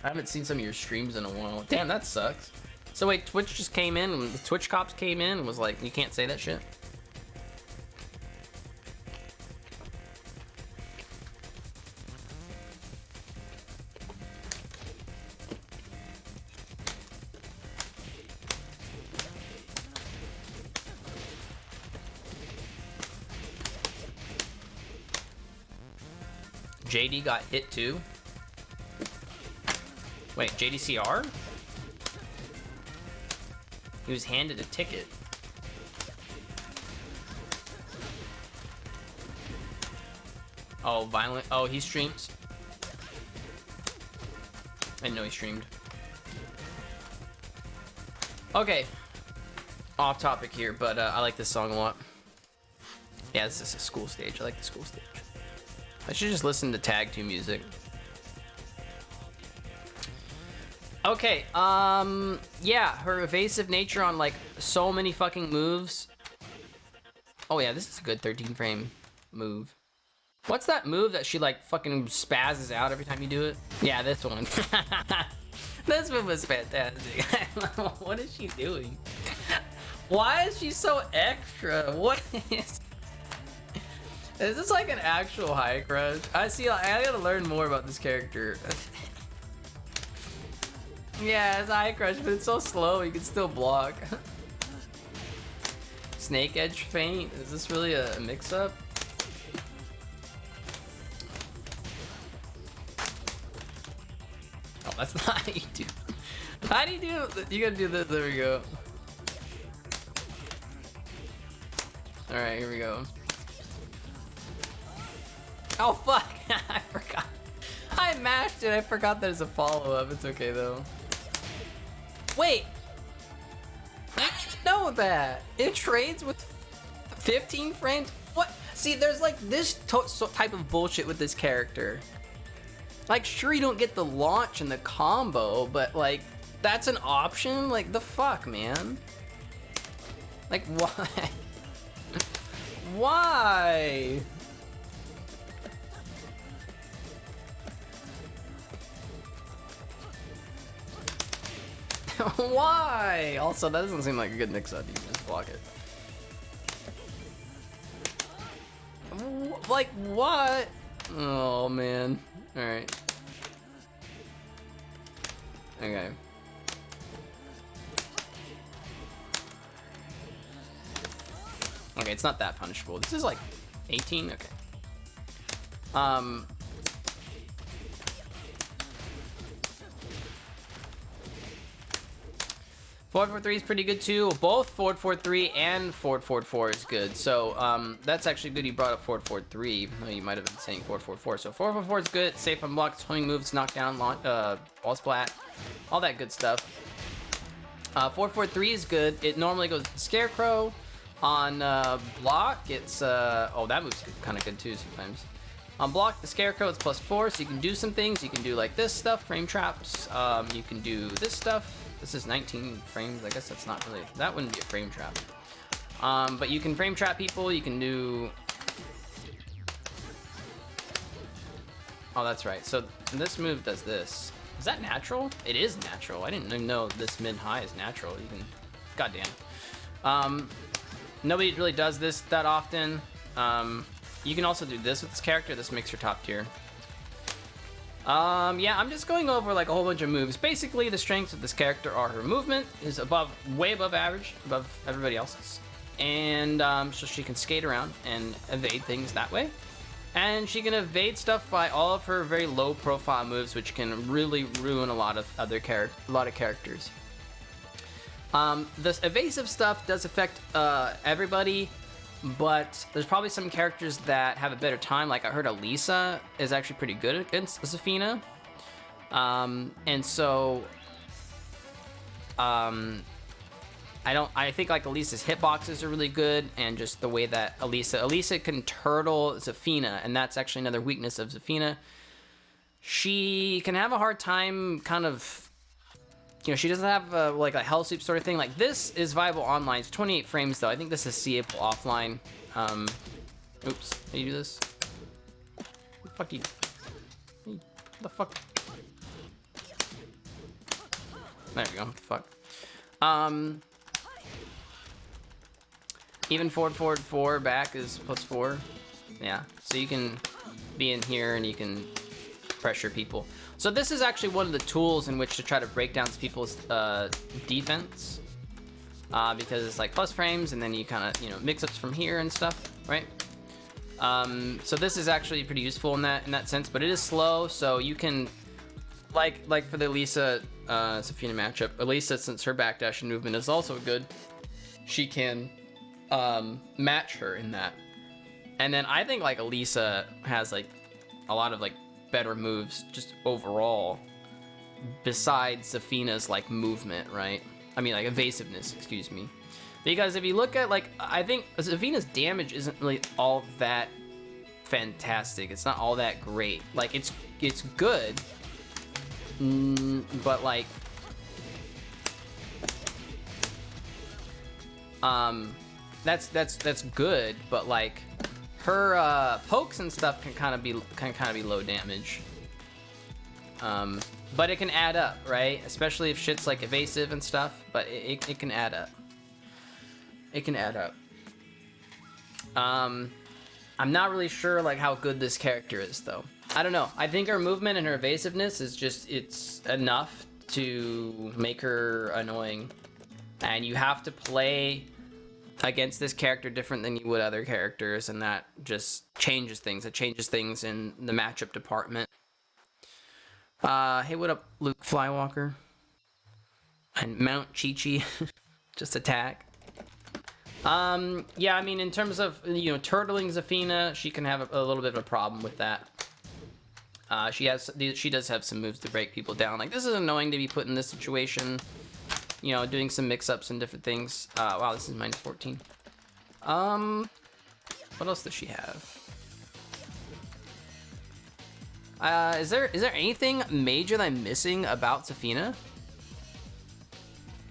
I haven't seen some of your streams in a while. Damn, that sucks. So wait, Twitch just came in, and the Twitch cops came in and was like, you can't say that shit? JD got hit too? Wait, JDCR? He was handed a ticket. Oh, violent. Oh, he streams. I didn't know he streamed. Okay. Off topic here, but I like this song a lot. Yeah, this is a school stage. I like the school stage. I should just listen to Tag 2 music. Okay, yeah, her evasive nature on, like, so many fucking moves. Oh yeah, this is a good 13 frame move. What's that move that she, like, fucking spazzes out every time you do it? Yeah, this one. This move was fantastic. What is she doing? Why is she so extra? What is... Is this like an actual high crush? I gotta learn more about this character. Yeah, it's a high crush, but it's so slow, you can still block. Snake edge feint? Is this really a mix-up? Oh, that's not how you do. How do you do it? You gotta do this. There we go. Alright, here we go. Oh fuck! I forgot. I mashed it. I forgot there's a follow-up. It's okay though. Wait! I didn't know that! It trades with 15 frames? What? See, there's like this type of bullshit with this character. Like, sure you don't get the launch and the combo, but like, that's an option? Like, the fuck, man? Like, why? Why? Why? Also, that doesn't seem like a good mix-up. You can just block it. Like, what? Oh, man. Alright. Okay. Okay, it's not that punishable. This is like 18? Okay. 443 is pretty good too. Both 443 and 444 is good. So that's actually good you brought up 443. You might have been saying 444. So 444 is good. Safe on blocks, homing moves, knockdown, wall splat, all that good stuff. 443 is good. It normally goes Scarecrow. On block, it's oh, that move's kind of good too sometimes. On block, the Scarecrow, it's +4, so you can do some things. You can do like this stuff, frame traps. You can do this stuff. This is 19 frames. I guess that's not really, that wouldn't be a frame trap. But you can frame trap people. You can do. Oh, that's right. So this move does this. Is that natural? It is natural. I didn't even know this mid-high is natural. You can, goddamn. Nobody really does this that often. You can also do this with this character. This makes your top tier. Yeah, I'm just going over like a whole bunch of moves. Basically, the strengths of this character are her movement is way above average, above everybody else's. And so she can skate around and evade things that way. And she can evade stuff by all of her very low profile moves, which can really ruin a lot of characters. This evasive stuff does affect everybody, but there's probably some characters that have a better time. Like I heard Elisa is actually pretty good against Zafina. And so I think like Elisa's hitboxes are really good, and just the way that Elisa can turtle Zafina, and that's actually another weakness of Zafina. She can have a hard time kind of you know, she doesn't have like a hell sweep sort of thing. Like this is viable online. It's 28 frames though. I think this is seeable offline. Oops, how do you do this? What the fuck do you? What the fuck? There we go. What the fuck? Even forward, 4, back is +4. Yeah, so you can be in here and you can pressure people. So this is actually one of the tools in which to try to break down people's defense. Because it's like plus frames and then you kind of, you know, mix-ups from here and stuff, right? So this is actually pretty useful in that sense, but it is slow, so you can, like for the Elisa Zafina matchup, Elisa, since her backdash and movement is also good, she can match her in that. And then I think like Elisa has like a lot of like better moves just overall besides Zafina's like movement, right? I mean like evasiveness, excuse me. Because if you look at like, I think Zafina's damage isn't really all that fantastic. It's not all that great. Like it's good, but like that's good, but like her pokes and stuff can kind of be low damage. But it can add up, right? Especially if shit's like evasive and stuff, but it can add up. It can add up. I'm not really sure like how good this character is though. I don't know. I think her movement and her evasiveness is just, it's enough to make her annoying. And you have to play against this character different than you would other characters, and that just changes things. It changes things in the matchup department. Hey, what up, Luke Flywalker? And Mount Chi-Chi. Just attack. Yeah, I mean, in terms of, you know, turtling Zafina, she can have a little bit of a problem with that. She does have some moves to break people down. Like, this is annoying to be put in this situation. You know, doing some mix-ups and different things. Wow, this is -14. What else does she have? Is there anything major that I'm missing about Zafina?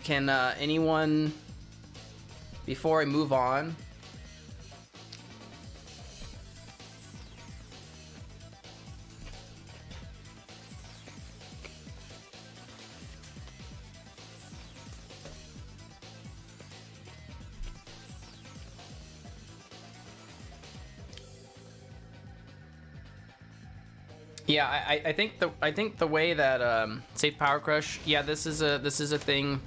Can anyone, before I move on? Yeah, I think the way that safe power crush, yeah, this is a thing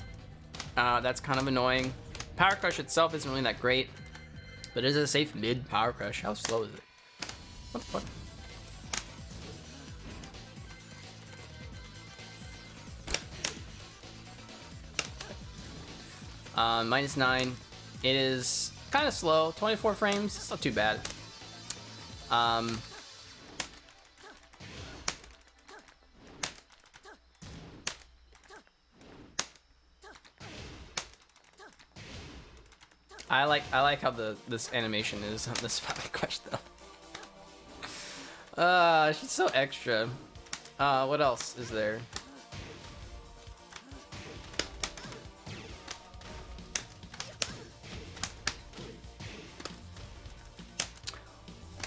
that's kind of annoying. Power crush itself isn't really that great, but it is a safe mid power crush. How slow is it? What the fuck? -9. It is kind of slow. 24 frames. It's not too bad. I like how this animation is on this power crush though. She's so extra. What else is there?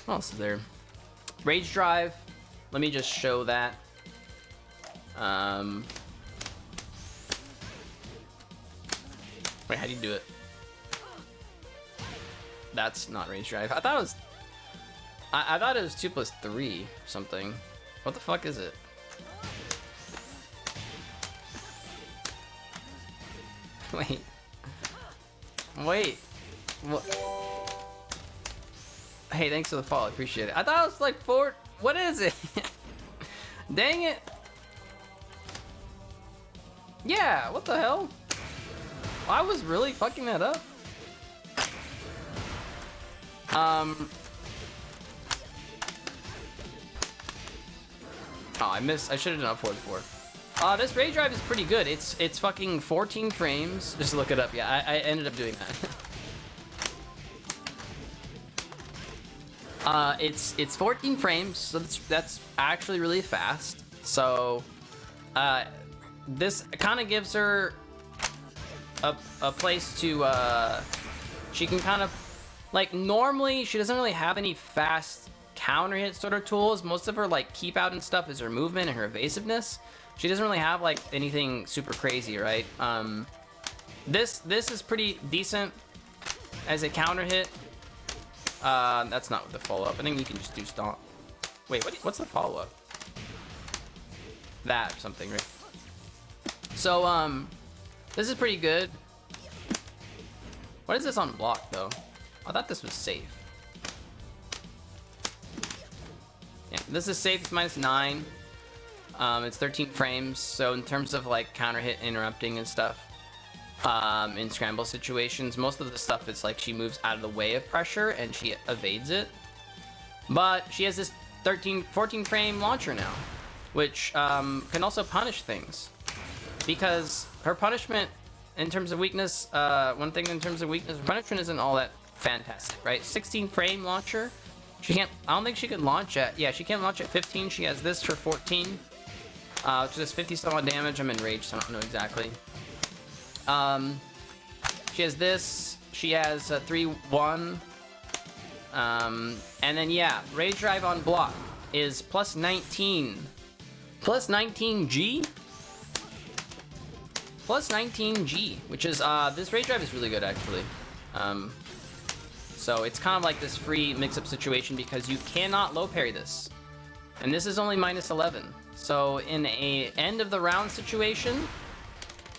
What else is there? Rage Drive. Let me just show that. Wait, how do you do it? That's not Rage Drive. I thought it was. I thought it was 2+3 or something. What the fuck is it? Wait. What? Hey, thanks for the follow. I appreciate it. I thought it was like 4. What is it? Dang it. Yeah, what the hell? I was really fucking that up. Oh, I missed. I should have done up forward 4. This Rage Drive is pretty good. It's fucking 14 frames. Just look it up. Yeah, I ended up doing that. It's 14 frames, so that's actually really fast. So, this kind of gives her a place to she can kind of, like, normally she doesn't really have any fast counter hit sort of tools. Most of her like keep out and stuff is her movement and her evasiveness. She doesn't really have like anything super crazy, right? This is pretty decent as a counter hit. That's not the follow-up. I think you can just do stomp. Wait, what's the follow-up? That or something, right? So this is pretty good. What is this on block though? I thought this was safe. Yeah, this is safe. It's -9. It's 13 frames. So in terms of like counter hit interrupting and stuff, in scramble situations, most of the stuff is like she moves out of the way of pressure and she evades it. But she has this 14 frame launcher now, which can also punish things, because her punishment in terms of weakness, one thing in terms of weakness, punishment isn't all that fantastic, right? 16 frame launcher. She can't, I don't think she could launch at, yeah, she can't launch at 15. She has this for 14, which is 50 some odd damage. I'm enraged, so I don't know exactly. She has this, she has a 3-1, and then yeah, Rage Drive on block is +19. +19G? +19G, which is, this Rage Drive is really good actually. So it's kind of like this free mix-up situation because you cannot low parry this. And this is only -11. So in a end of the round situation,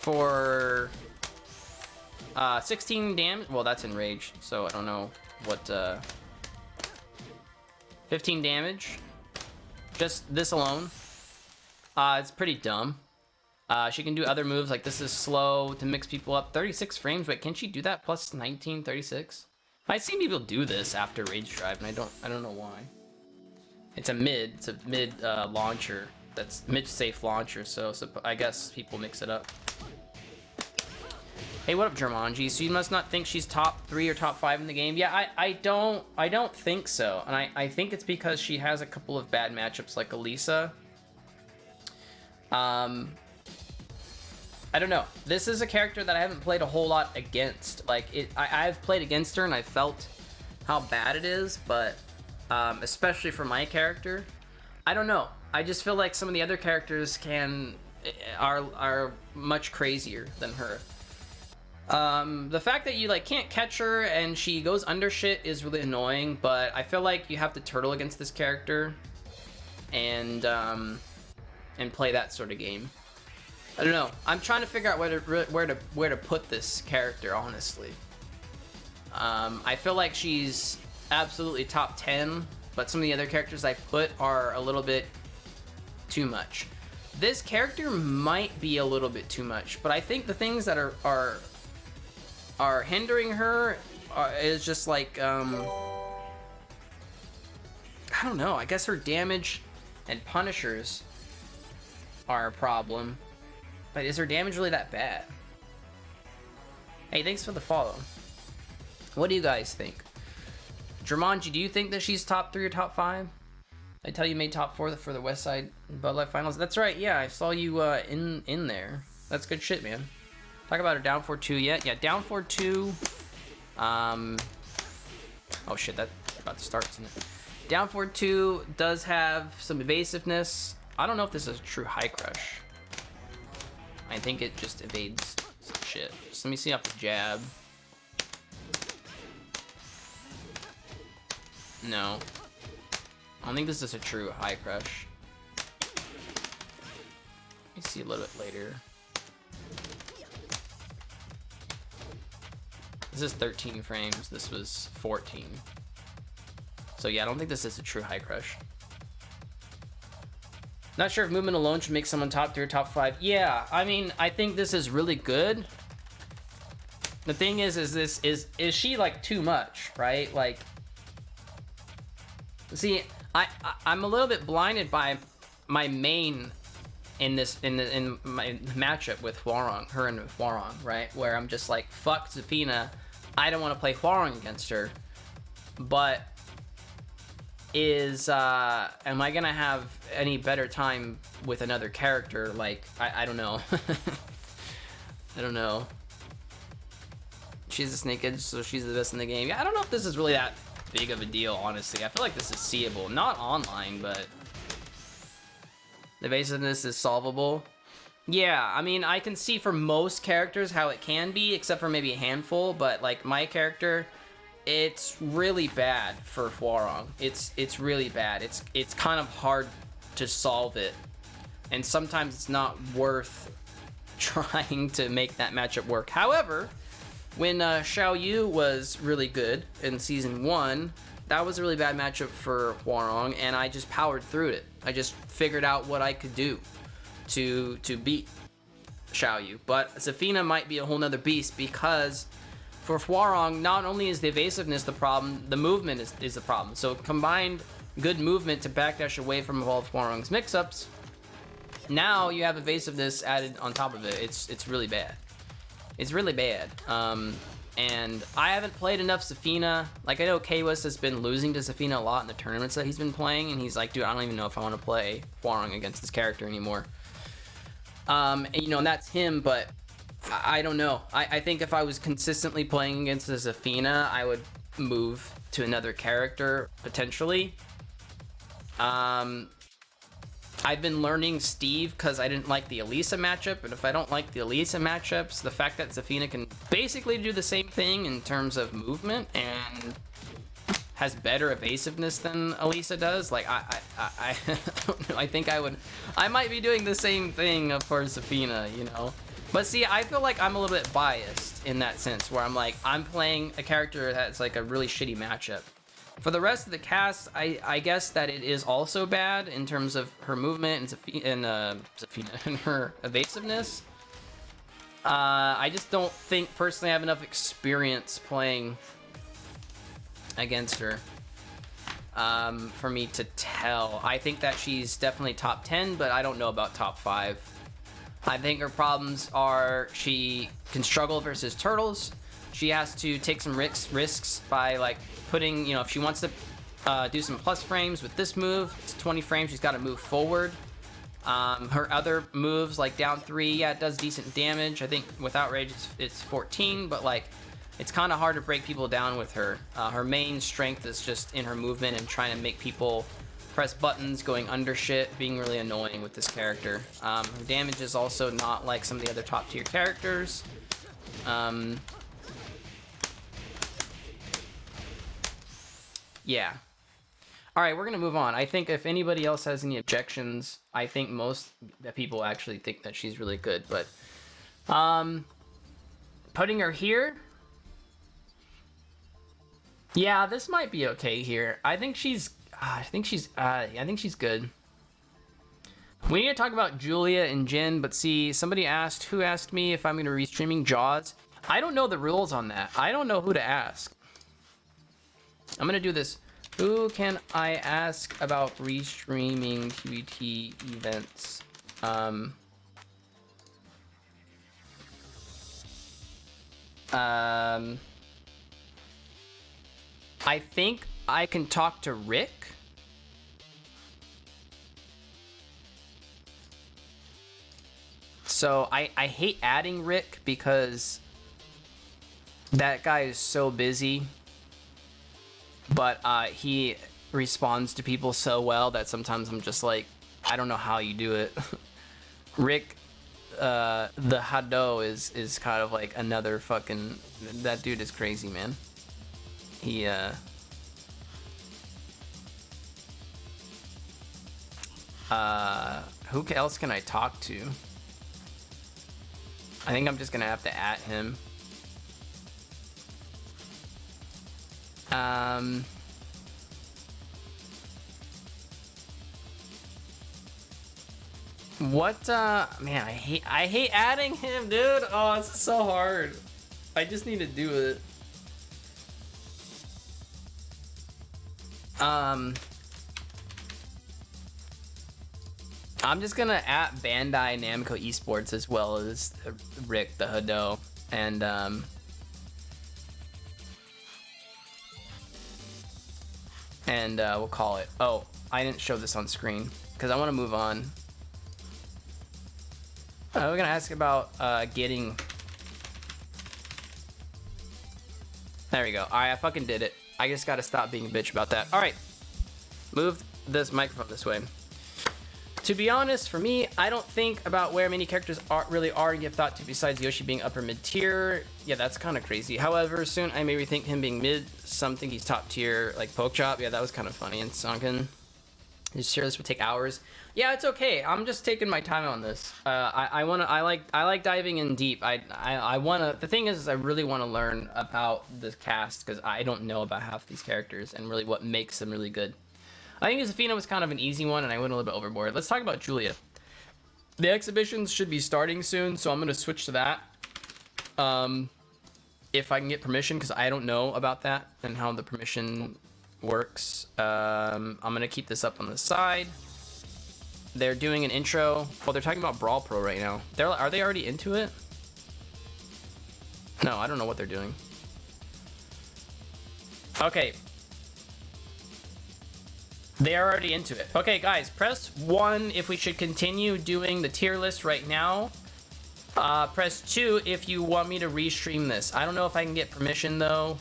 for 16 damage, well that's in rage, so I don't know what, 15 damage, just this alone, it's pretty dumb. She can do other moves, like this is slow to mix people up. 36 frames, wait, can she do that +19, 36? I've seen people do this after Rage Drive, and I don't know why. It's a mid launcher, that's mid-safe launcher, so I guess people mix it up. Hey, what up, Jumanji? So you must not think she's top 3 or top 5 in the game? Yeah, I don't think so, and I think it's because she has a couple of bad matchups like Elisa. I don't know. This is a character that I haven't played a whole lot against. Like, I've played against her and I felt how bad it is, but especially for my character, I don't know. I just feel like some of the other characters are much crazier than her. The fact that you like can't catch her and she goes under shit is really annoying, but I feel like you have to turtle against this character and play that sort of game. I don't know. I'm trying to figure out where to put this character, honestly. I feel like she's absolutely top 10, but some of the other characters I put are a little bit too much. This character might be a little bit too much, but I think the things that are hindering her is just like, I don't know. I guess her damage and punishers are a problem. But is her damage really that bad? Hey, thanks for the follow. What do you guys think? Jumanji, do you think that she's top 3 or top 5? I tell you made top 4 for the West Side Bud Light Finals. That's right, yeah, I saw you in there. That's good shit, man. Talk about her down 4-2 yet? Yeah, down 4-2. Oh shit, that's about to start, isn't it? Down 4-2 does have some evasiveness. I don't know if this is a true high crush. I think it just evades some shit. Just let me see off the jab. No. I don't think this is a true high crush. Let me see a little bit later. This is 13 frames. This was 14. So yeah, I don't think this is a true high crush. Not sure if movement alone should make someone top 3 or top 5. Yeah, I mean, I think this is really good. The thing is she like too much, right? Like, see, I'm a little bit blinded by my main in my matchup with Hwoarang, her and Hwoarang, right? Where I'm just like, fuck Zafina, I don't want to play Hwoarang against her. But is am I gonna have any better time with another character? Like, I don't know. I don't know. She's a Snake Edge, so she's the best in the game. Yeah, I don't know if this is really that big of a deal, honestly. I feel like this is seeable. Not online, but the evasiveness is solvable. Yeah, I mean, I can see for most characters how it can be, except for maybe a handful, but like my character, it's really bad for Hwoarang. It's really bad. It's kind of hard to solve it, and sometimes it's not worth trying to make that matchup work. However, when Xiao Yu was really good in Season 1, that was a really bad matchup for Hwoarang, and I just powered through it. I just figured out what I could do to beat Xiao Yu. But Zafina might be a whole nother beast, because for Hwoarang, not only is the evasiveness the problem, the movement is the problem. So combined good movement to backdash away from all of Hwoarang's mix-ups, now you have evasiveness added on top of it. It's really bad. It's really bad. And I haven't played enough Zafina. Like, I know Kawas has been losing to Zafina a lot in the tournaments that he's been playing, and he's like, dude, I don't even know if I want to play Hwoarang against this character anymore. And, you know, and that's him, but I don't know. I think if I was consistently playing against the Zafina, I would move to another character, potentially. I've been learning Steve because I didn't like the Elisa matchup, and if I don't like the Elisa matchups, the fact that Zafina can basically do the same thing in terms of movement and has better evasiveness than Elisa does, like, I don't know, I think I might be doing the same thing for Zafina, you know? But see, I feel like I'm a little bit biased in that sense, where I'm like, I'm playing a character that's like a really shitty matchup. For the rest of the cast, I guess that it is also bad in terms of her movement and Zafina and her evasiveness. I just don't think personally I have enough experience playing against her for me to tell. I think that she's definitely top 10, but I don't know about top 5. I think her problems are she can struggle versus turtles. She has to take some risks by, like, putting, you know, if she wants to do some plus frames with this move, it's 20 frames, she's got to move forward. Her other moves, like down 3, yeah, it does decent damage. I think with Outrage it's 14, but like, it's kind of hard to break people down with her. Her main strength is just in her movement and trying to make people press buttons, going under shit, being really annoying with this character. Her damage is also not like some of the other top tier characters. Yeah. All right, we're gonna move on. I think if anybody else has any objections, I think most people actually think that she's really good, but putting her here, yeah, this might be okay here. I think she's good. We need to talk about Julia and Jin, but see, who asked me if I'm gonna be restreaming Jaws. I don't know the rules on that. I don't know who to ask. I'm gonna do this. Who can I ask about restreaming QBT events? I think I can talk to Rick. So I hate adding Rick because that guy is so busy. But he responds to people so well that sometimes I'm just like, I don't know how you do it. Rick, the Hado is kind of like another fucking, that dude is crazy, man. He who else can I talk to? I think I'm just gonna have to at him. What, man, I hate adding him, dude. Oh, it's so hard. I just need to do it. I'm just gonna at Bandai Namco Esports as well as Rick the Hado, and and we'll call it. Oh, I didn't show this on screen because I want to move on. We're gonna ask about getting. There we go. All right, I fucking did it. I just gotta stop being a bitch about that. All right, move this microphone this way. To be honest, for me, I don't think about where many characters really are and give thought to besides Yoshi being upper mid tier. Yeah, that's kind of crazy. However, soon I may rethink him being mid. Some think he's top tier, like Pokechop. Yeah, that was kind of funny. And Sunken. His tier list would take hours. Yeah, it's okay. I'm just taking my time on this. I like diving in deep. I wanna. The thing is, I really want to learn about this cast because I don't know about half these characters and really what makes them really good. I think Zafina was kind of an easy one, and I went a little bit overboard. Let's talk about Julia. The exhibitions should be starting soon, so I'm going to switch to that. If I can get permission, because I don't know about that and how the permission works. I'm going to keep this up on the side. They're doing an intro. Well, they're talking about Brawl Pro right now. Are they already into it? No, I don't know what they're doing. Okay. They are already into it. Okay, guys, press 1 if we should continue doing the tier list right now. Press 2 if you want me to restream this. I don't know if I can get permission, though.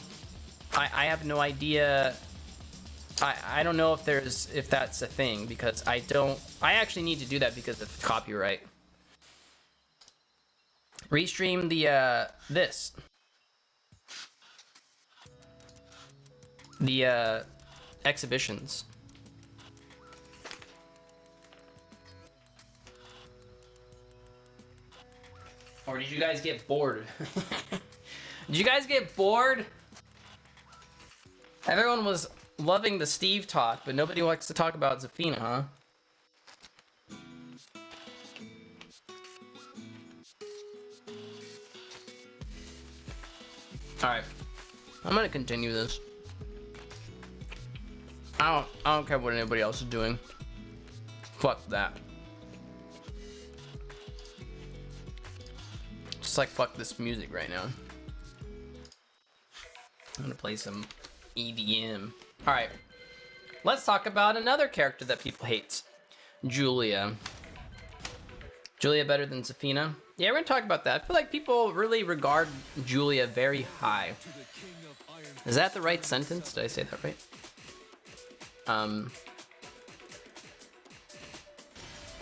I have no idea. I don't know if that's a thing, because I actually need to do that because of copyright. Restream the, the exhibitions. Or did you guys get bored? Did you guys get bored? Everyone was loving the Steve talk, but nobody wants to talk about Zafina, huh? Alright. I'm gonna continue this. I don't care what anybody else is doing. Fuck that. Just like fuck this music right now. I'm gonna play some EDM. Alright. Let's talk about another character that people hate. Julia. Julia better than Zafina? Yeah, we're gonna talk about that. I feel like people really regard Julia very high. Is that the right sentence? Did I say that right? I'll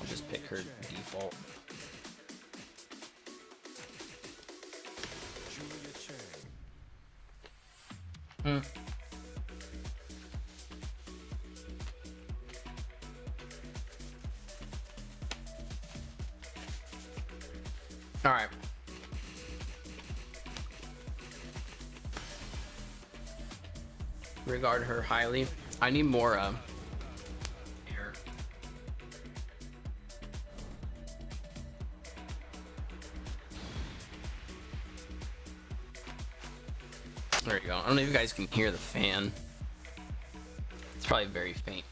just pick her default. All right. Regard her highly. I need more air. There you go. I don't know if you guys can hear the fan. It's probably very faint.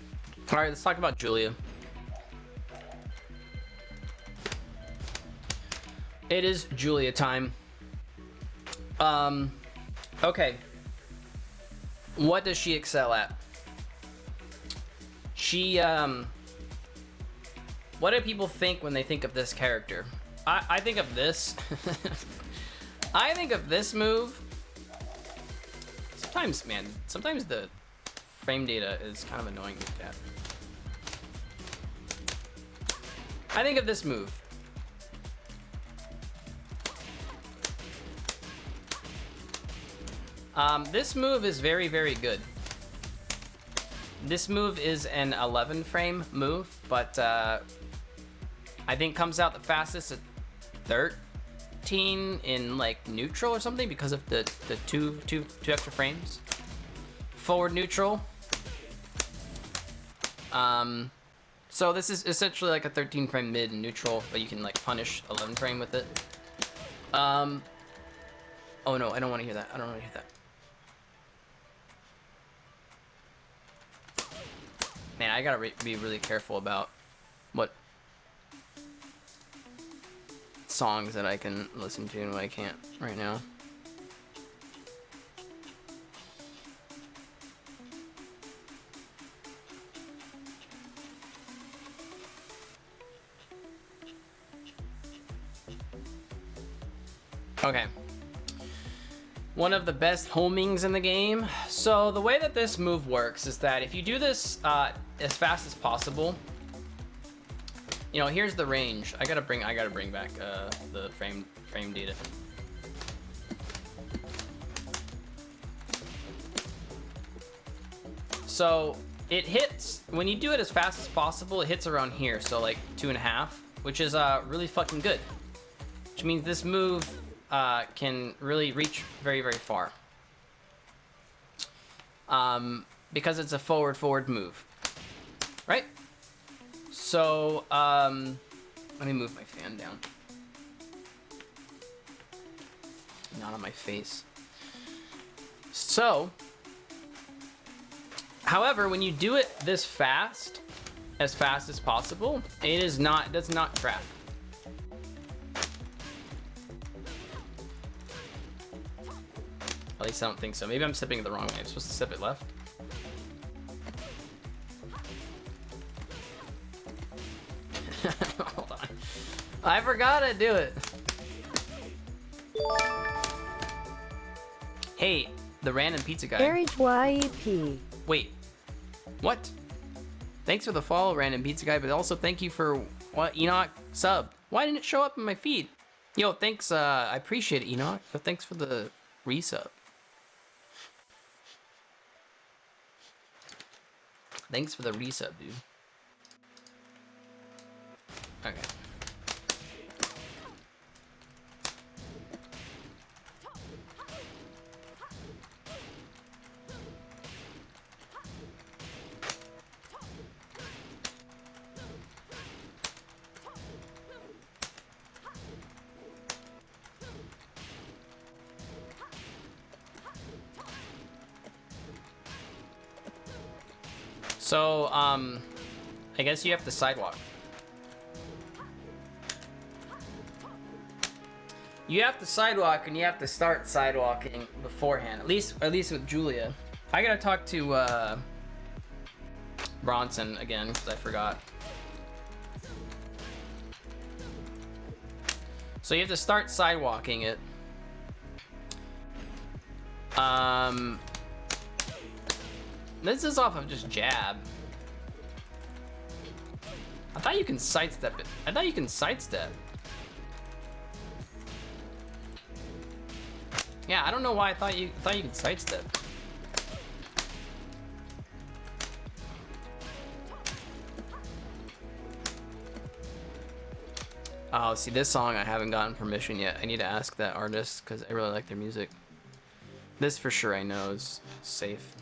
All right, let's talk about Julia. It is Julia time. Okay. What does she excel at? She, what do people think when they think of this character? I think of this. I think of this move. Sometimes, man, sometimes the frame data is kind of annoying with that. I think of this move. This move is very, very good. This move is an 11 frame move, but I think comes out the fastest at 13 in like neutral or something because of the two extra frames. Forward neutral. So this is essentially like a 13 frame mid and neutral, but you can like punish 11 frame with it. Oh no, I don't want to hear that. I don't want to hear that. Man, I gotta be really careful about what songs that I can listen to and what I can't right now. Okay. One of the best homings in the game. So the way that this move works is that if you do this as fast as possible, you know, here's the range. I gotta bring back the frame data. So it hits, when you do it as fast as possible, it hits around here, so like 2.5, which is really fucking good. Which means this move can really reach very, very far. Because it's a forward move, right? So, let me move my fan down. Not on my face. So, however, when you do it this fast as possible, it does not trap. At least I don't think so. Maybe I'm sipping it the wrong way. I'm supposed to sip it left. Hold on. I forgot to do it. Hey, the random pizza guy. YEP. Wait, what? Thanks for the follow, random pizza guy, but also thank you for what, Enoch sub. Why didn't it show up in my feed? Yo, thanks, I appreciate it, Enoch. But thanks for the resub. Thanks for the resub, dude. Okay. So, I guess you have to sidewalk. You have to sidewalk, and you have to start sidewalking beforehand. At least with Julia. I gotta talk to Bronson again because I forgot. So you have to start sidewalking it. This is off of just jab. I thought you can sidestep it. I thought you can sidestep. Yeah, I don't know why I thought you could sidestep. Oh, see, this song I haven't gotten permission yet. I need to ask that artist because I really like their music. This for sure I know is safe.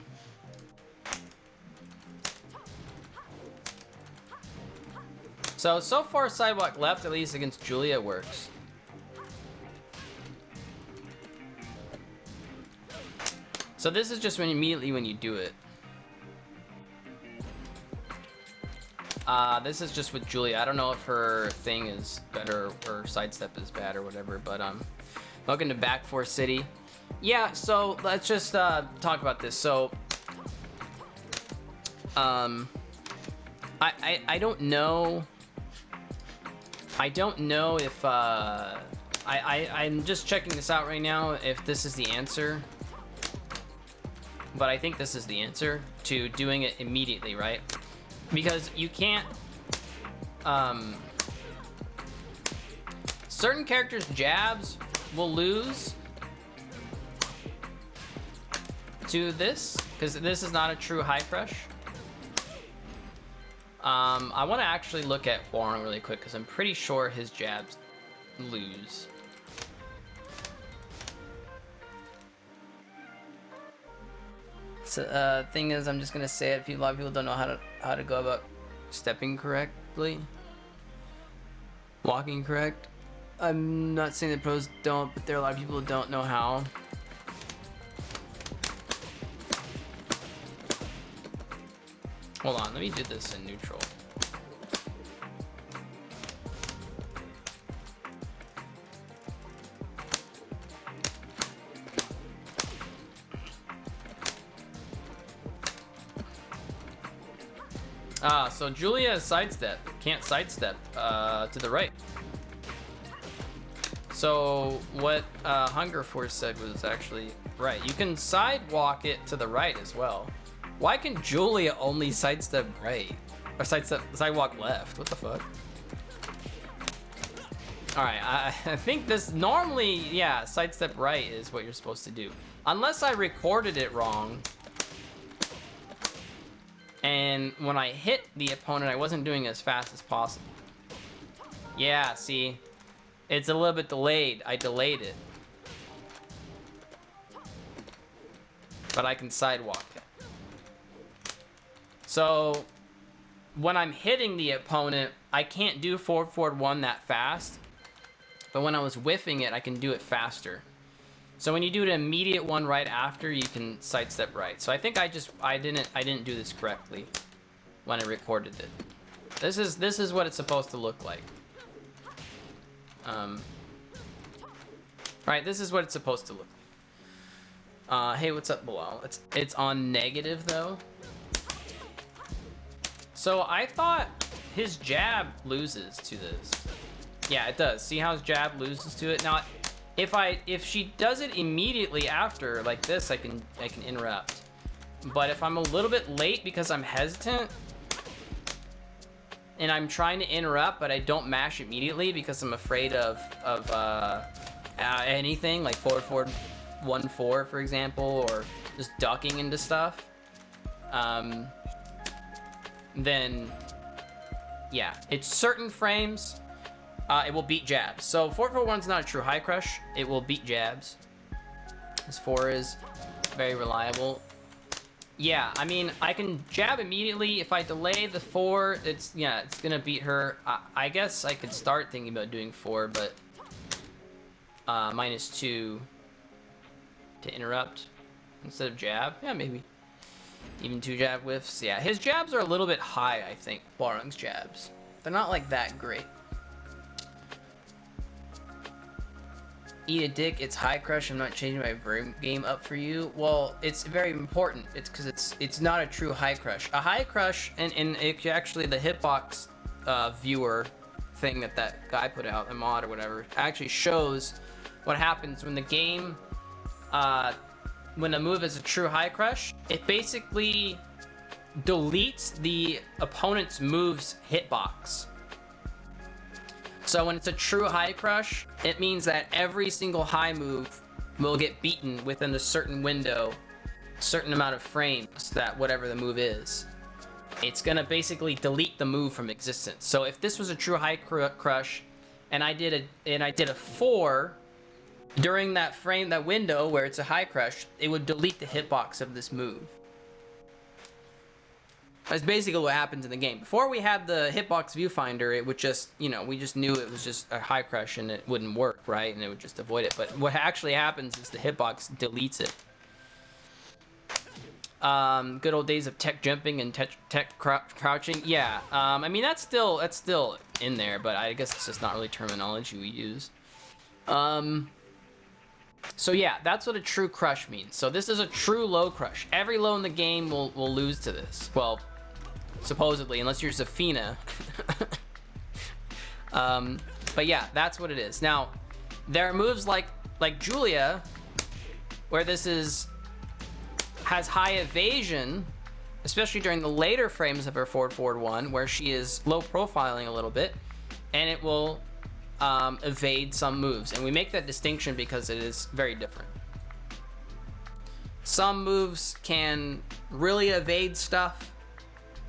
So far sidewalk left, at least against Julia, works. So this is just immediately when you do it. This is just with Julia. I don't know if her thing is better or sidestep is bad or whatever, but welcome to Back 4 City. Yeah, so let's just talk about this. So I don't know. I don't know if I'm just checking this out right now if this is the answer. But I think this is the answer to doing it immediately, right? Because you can't certain characters' jabs will lose to this because this is not a true high crush. I want to actually look at Warren really quick because I'm pretty sure his jabs lose. So, thing is, I'm just gonna say it. A lot of people don't know how to go about stepping correctly, walking correct. I'm not saying that pros don't, but there are a lot of people who don't know how. Hold on, let me do this in neutral. So Julia sidestep, can't sidestep to the right. So what Hunger Force said was actually right. You can sidewalk it to the right as well. Why can Julia only sidestep right? Or sidewalk left? What the fuck? Alright, I think this normally, yeah, sidestep right is what you're supposed to do. Unless I recorded it wrong. And when I hit the opponent, I wasn't doing as fast as possible. Yeah, see? It's a little bit delayed. I delayed it. But I can sidewalk it. So, when I'm hitting the opponent, I can't do forward 1 that fast. But when I was whiffing it, I can do it faster. So when you do an immediate one right after, you can sidestep right. So I think I didn't do this correctly when I recorded it. This is what it's supposed to look like. Right, this is what it's supposed to look like. Hey, what's up, Bilal? It's on negative though. So I thought his jab loses to this. Yeah, it does. See how his jab loses to it? Now, if she does it immediately after, like this, I can interrupt. But if I'm a little bit late because I'm hesitant, and I'm trying to interrupt, but I don't mash immediately because I'm afraid of anything, like forward 1-4, for example, or just ducking into stuff, then, yeah, it's certain frames, it will beat jabs. So 4-4-1's not a true high crush. It will beat jabs. This 4 is very reliable. Yeah, I mean, I can jab immediately. If I delay the 4, it's gonna beat her. I guess I could start thinking about doing 4, but -2 to interrupt instead of jab. Yeah, maybe. Even 2 jab whiffs. Yeah, his jabs are a little bit high, I think. Hwoarang's jabs. They're not like that great. Eat a dick, it's high crush. I'm not changing my game up for you. Well, it's very important. It's because it's not a true high crush. A high crush, and it actually the hitbox viewer thing that guy put out, a mod or whatever, actually shows what happens when the game, when a move is a true high crush. It basically deletes the opponent's move's hitbox. So when it's a true high crush, it means that every single high move will get beaten within a certain window, certain amount of frames, that whatever the move is. It's gonna basically delete the move from existence. So if this was a true high crush, and I did a 4 during that frame, that window where it's a high crush, it would delete the hitbox of this move. That's basically what happens in the game. Before we had the hitbox viewfinder, it would just, we just knew it was just a high crush and it wouldn't work, right? And it would just avoid it. But what actually happens is the hitbox deletes it. Good old days of tech jumping and tech crouching. Yeah, I mean, that's still in there, but I guess it's just not really terminology we use. So yeah, that's what a true crush means. So this is a true low crush. Every low in the game will lose to this. Well, supposedly, unless you're Zafina. But yeah, that's what it is. Now, there are moves like Julia, where this has high evasion, especially during the later frames of her forward 1, where she is low profiling a little bit, and it will evade some moves. And we make that distinction because it is very different. Some moves can really evade stuff,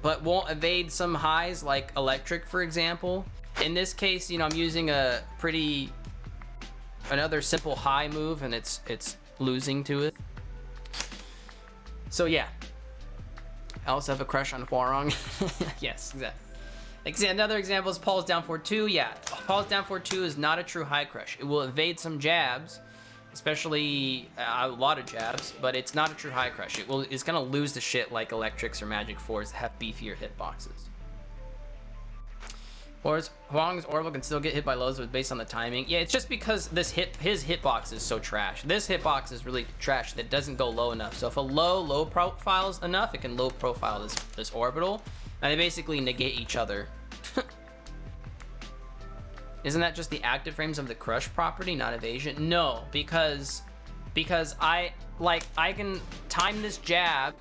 but won't evade some highs, like electric, for example. In this case, I'm using another simple high move, and it's losing to it. So yeah. I also have a crush on Hwoarang. Yes, exactly. Another example is Paul's down 4-2. Yeah, Paul's down 4-2 is not a true high crush. It will evade some jabs, especially a lot of jabs, but it's not a true high crush. It's gonna lose the shit like electrics or magic 4s that have beefier hitboxes. Whereas Hwoarang's orbital can still get hit by lows, but based on the timing. Yeah, it's just because his hitbox is so trash. This hitbox is really trash that doesn't go low enough. So if a low profiles enough, it can low profile this orbital, and they basically negate each other. Isn't that just the active frames of the crush property, not evasion? No, because I can time this jab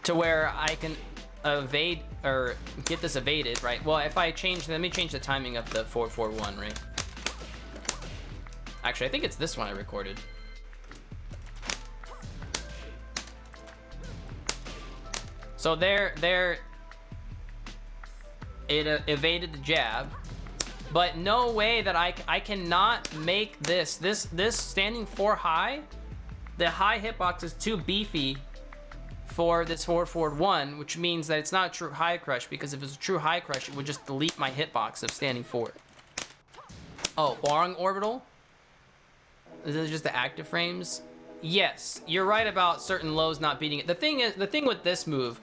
to where I can evade or get this evaded, right? Well, if I change, let me change the timing of the 441, right? Actually, I think it's this one I recorded. So there, it evaded the jab, but no way that I cannot make this standing 4 high. The high hitbox is too beefy for this forward forward 1, which means that it's not a true high crush, because if it's a true high crush, it would just delete my hitbox of standing 4. Oh, Huarong orbital? Is it just the active frames? Yes, you're right about certain lows not beating it. The thing with this move,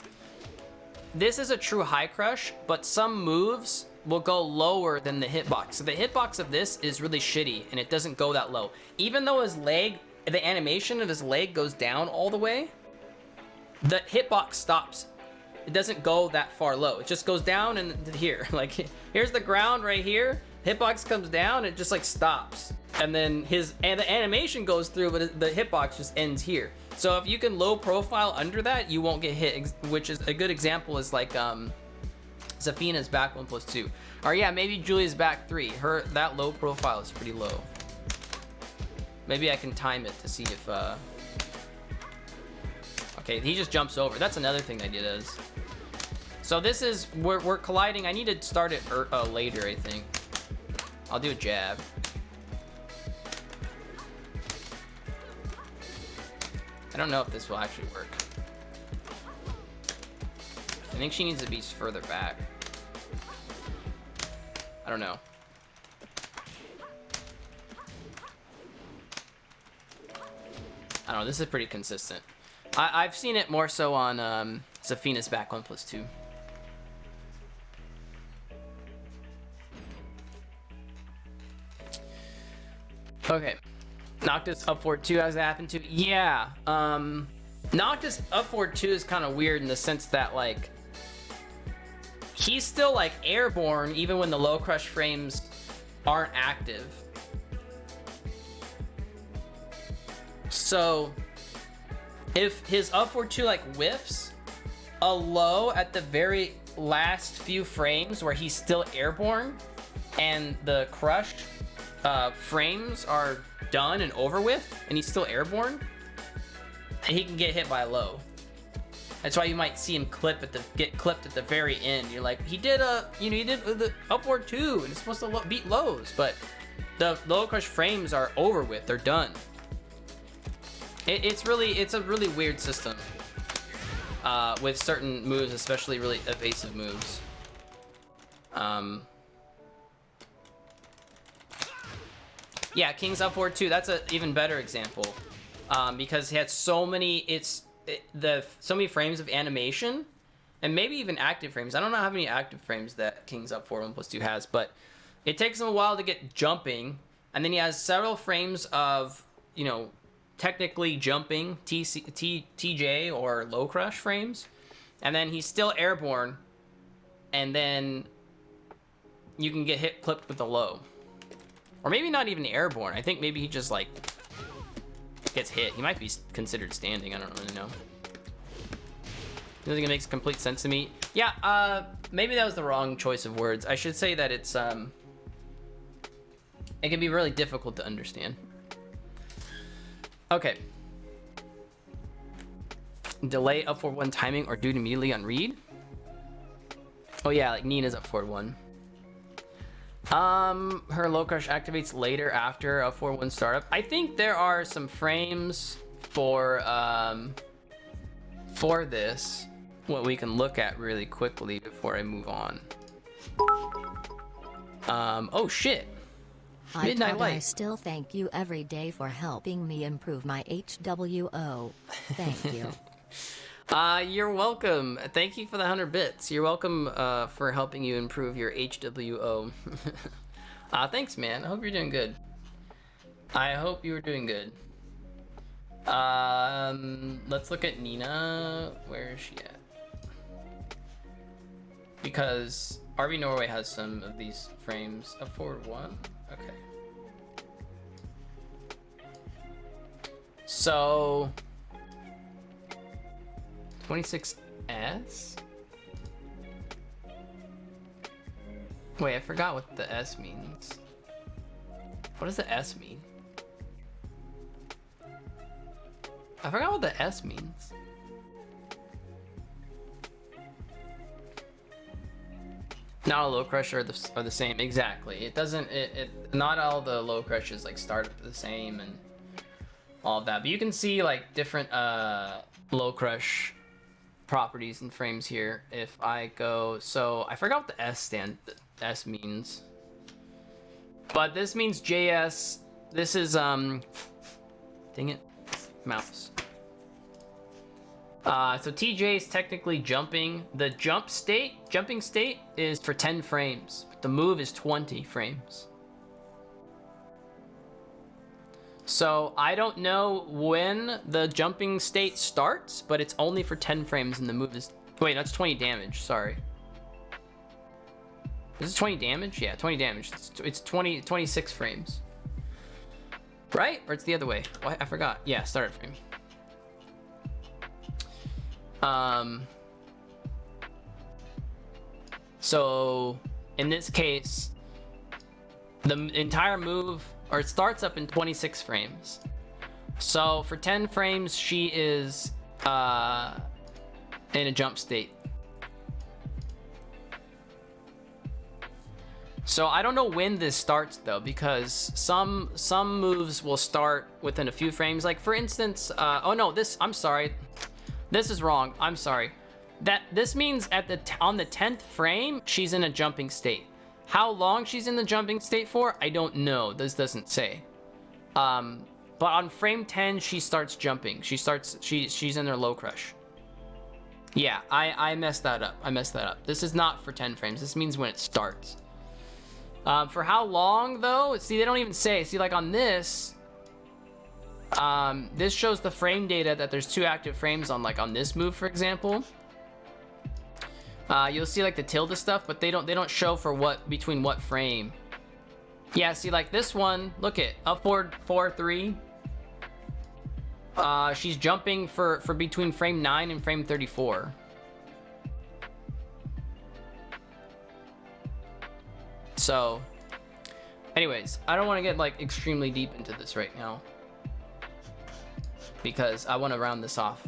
this is a true high crush, but some moves will go lower than the hitbox. So the hitbox of this is really shitty, and it doesn't go that low. Even though his leg, the animation of his leg goes down all the way, the hitbox stops. It doesn't go that far low. It just goes down and here. Like, here's the ground right here. Hitbox comes down, it just like stops. And then the animation goes through, but the hitbox just ends here. So if you can low profile under that, you won't get hit, which is a good example is like Zafina's back 1+2. Or yeah, maybe Julia's back 3. That low profile is pretty low. Maybe I can time it to see if okay, he just jumps over. That's another thing that he does. So this is, we're colliding. I need to start it later, I think. I'll do a jab. I don't know if this will actually work. I think she needs to be further back. I don't know. I don't know, this is pretty consistent. I've seen it more so on Zafina's back 1+2. Okay. Noctis up forward 2 has happened to. Yeah. Noctis up forward 2 is kind of weird in the sense that, like, he's still like airborne even when the low crush frames aren't active. So if his up forward 2 like whiffs a low at the very last few frames where he's still airborne and the crushed frames are done and over with and he's still airborne, and he can get hit by a low. That's why you might see him get clipped at the very end. You're like, he did the upward 2 and it's supposed to beat lows, but the low crush frames are over with, they're done. It's a really weird system with certain moves, especially really evasive moves. Yeah, King's up forward 2. That's an even better example because he had so many frames of animation and maybe even active frames. I don't know how many active frames that King's up forward 1+2 has, but it takes him a while to get jumping, and then he has several frames of, you know, technically jumping TJ or low crush frames, and then he's still airborne, and then you can get clipped with a low. Or maybe not even airborne. I think maybe he just like gets hit. He might be considered standing. I don't really know. I think it makes complete sense to me. Yeah, maybe that was the wrong choice of words. I should say that it can be really difficult to understand. Okay. Delay up forward 1 timing or do it immediately on read. Oh yeah, like Nina's up forward 1. Her low crush activates later after a 4-1 startup. I think there are some frames for this, what we can look at really quickly before I move on. Oh shit. Midnight Light. I still thank you every day for helping me improve my HWO. Thank you. You're welcome. Thank you for the 100 bits. You're welcome for helping you improve your HWO. Thanks, man. I hope you're doing good. I hope you were doing good. Let's look at Nina. Where is she at? Because RV Norway has some of these frames. Up forward 1? Okay. So 26S? Wait, I forgot what the S means. What does the S mean? I forgot what the S means. Not all low crush are the same. Exactly. It doesn't. Not all the low crushes like start the same and all of that. But you can see like different low crush properties and frames here. If I go, so I forgot what the S means. But this means JS. This is dang it, mouse. So TJ is technically jumping. The jumping state is for 10 frames. The move is 20 frames. So I don't know when the jumping state starts, but it's only for 10 frames and the move is, wait, that's 20 damage, sorry. Is it 20 damage? Yeah, 20 damage. It's 26 frames. Right? Or it's the other way. What? I forgot. Yeah, started frame. So in this case, the entire move, or it starts up in 26 frames. So for 10 frames, she is in a jump state. So I don't know when this starts though, because some moves will start within a few frames. Like for instance, oh no, I'm sorry. This is wrong. I'm sorry. This means on the 10th frame, she's in a jumping state. How long she's in the jumping state for, I don't know. This doesn't say. But on frame 10, she starts jumping. She's in her low crush. Yeah, I messed that up. This is not for 10 frames. This means when it starts. For how long though? See, they don't even say. See, like on this. This shows the frame data that there's 2 active frames on, like on this move, for example. You'll see like the tilde stuff, but they don't show for between what frame. Yeah, see like this one, look at upward 4-3. She's jumping for between frame 9 and frame 34. So, anyways, I don't want to get like extremely deep into this right now, because I want to round this off.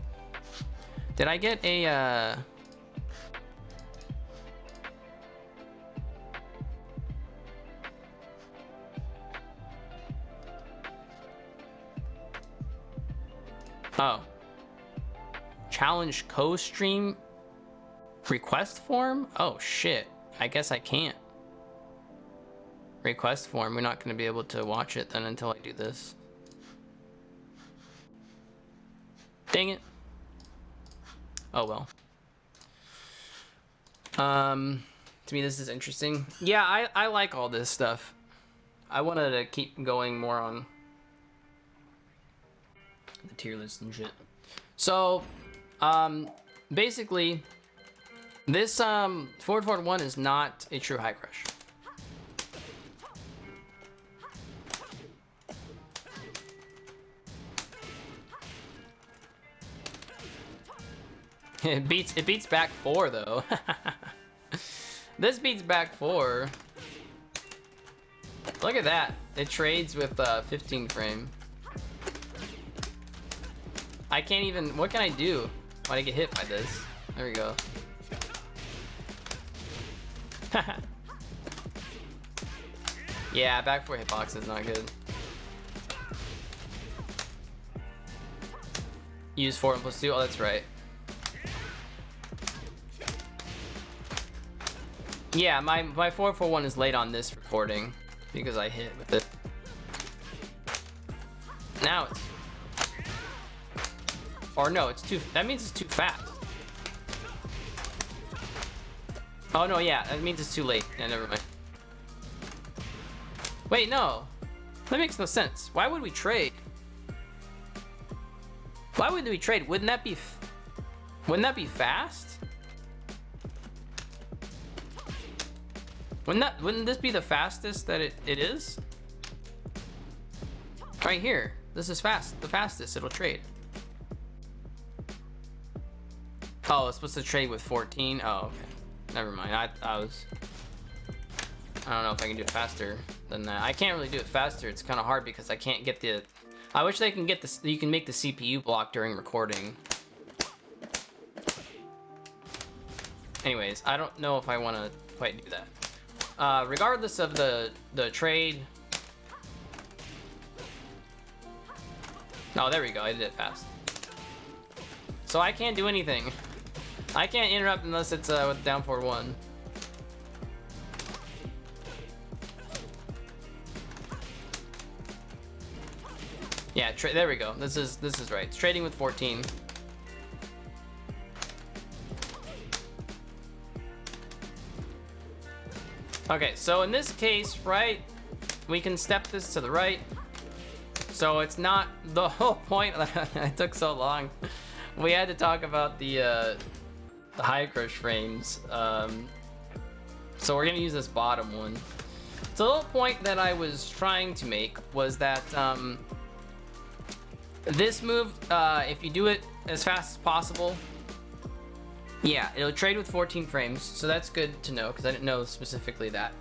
Did I get a oh, challenge co-stream request form? Oh shit, I guess I can't. Request form, we're not going to be able to watch it then until I do this. Dang it. Oh well. To me this is interesting. Yeah, I like all this stuff. I wanted to keep going more on the tier list and shit. So, basically, this forward 1 is not a true high crush. It beats back 4 though. This beats back 4. Look at that. It trades with 15 frame. I can't even, what can I do? Why'd I get hit by this? There we go. Yeah, back 4 hitbox is not good. Use 4 and plus 2, oh that's right. Yeah, my 441 is late on this recording because I hit with it. Now it's, or no, it's too, that means it's too fast. Oh no, yeah, that means it's too late. Yeah, never mind. Wait, no, that makes no sense. Why would we trade? Why would we trade? Wouldn't that be fast? Wouldn't this be the fastest that it is? Right here. This is the fastest it'll trade. Oh, it's supposed to trade with 14. Oh, okay. Never mind. I don't know if I can do it faster than that. I can't really do it faster. It's kind of hard because I can't get the. I wish they can get this. You can make the CPU block during recording. Anyways, I don't know if I want to quite do that. Regardless of the trade. Oh, there we go. I did it fast. So I can't do anything. I can't interrupt unless it's with down forward 1. Yeah, there we go. This is right. It's trading with 14. Okay, so in this case, right, we can step this to the right. So it's not the whole point. It took so long. We had to talk about the high crush frames. So we're gonna use this bottom one. So the whole point that I was trying to make was that this move, if you do it as fast as possible, yeah, it'll trade with 14 frames. So that's good to know because I didn't know specifically that.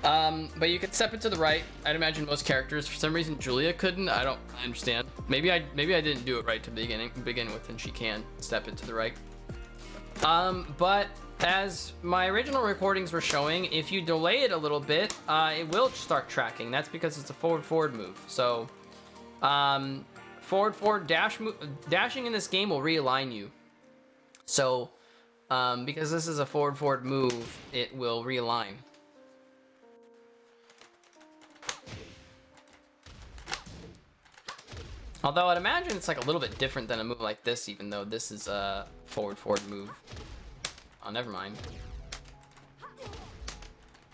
But you could step it to the right. I'd imagine most characters. For some reason, Julia couldn't. I don't understand. Maybe I didn't do it right to begin with, and she can step it to the right. But as my original recordings were showing, if you delay it a little bit, it will start tracking. That's because it's a forward move. So, forward dashing in this game will realign you. So, because this is a forward move, it will realign. Although I'd imagine it's like a little bit different than a move like this, even though this is a forward move. Oh, never mind.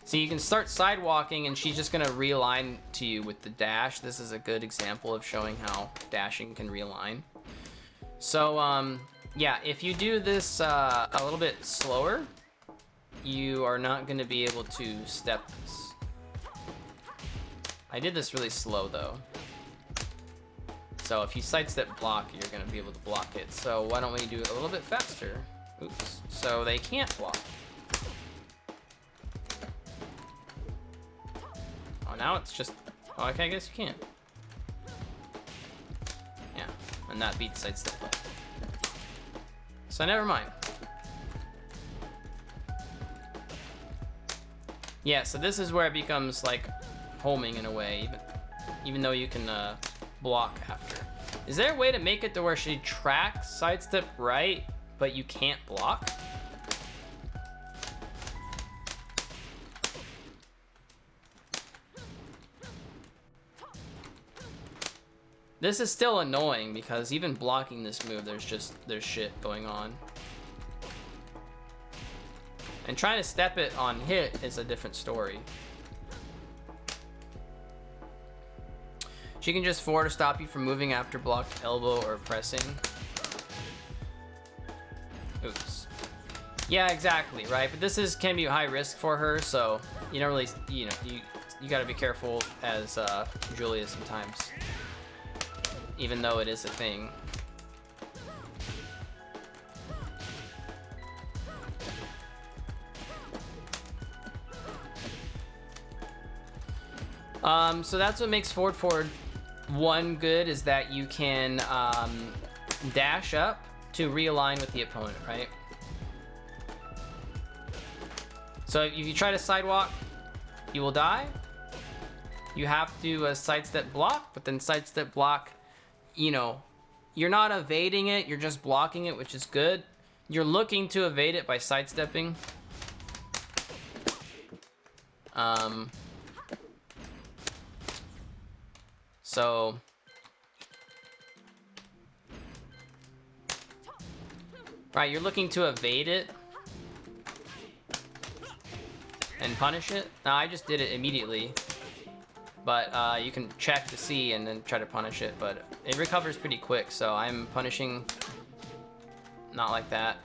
So you can start sidewalking and she's just gonna realign to you with the dash. This is a good example of showing how dashing can realign. So, yeah, if you do this a little bit slower, you are not gonna be able to step this. I did this really slow though. So if you sidestep block, you're gonna be able to block it. So why don't we do it a little bit faster? Oops. So they can't block. Oh, now it's just. Oh, okay, I guess you can. Yeah, and that beats sidestep block. So never mind. Yeah, so this is where it becomes like homing in a way, even though you can block after. Is there a way to make it to where she tracks sidestep right, but you can't block? This is still annoying because even blocking this move, there's shit going on. And trying to step it on hit is a different story. She can just forward to stop you from moving after blocked elbow or pressing. Oops. Yeah, exactly, right? But this can be high risk for her, so you don't really, you gotta be careful as Julia sometimes. Even though it is a thing. So that's what makes forward one good, is that you can dash up to realign with the opponent, right? So if you try to sidewalk, you will die. You have to sidestep block, but then sidestep block, you're not evading it, you're just blocking it, which is good. You're looking to evade it by sidestepping. So right, you're looking to evade it and punish it. Now I just did it immediately, but you can check to see and then try to punish it, but it recovers pretty quick, so I'm punishing not like that.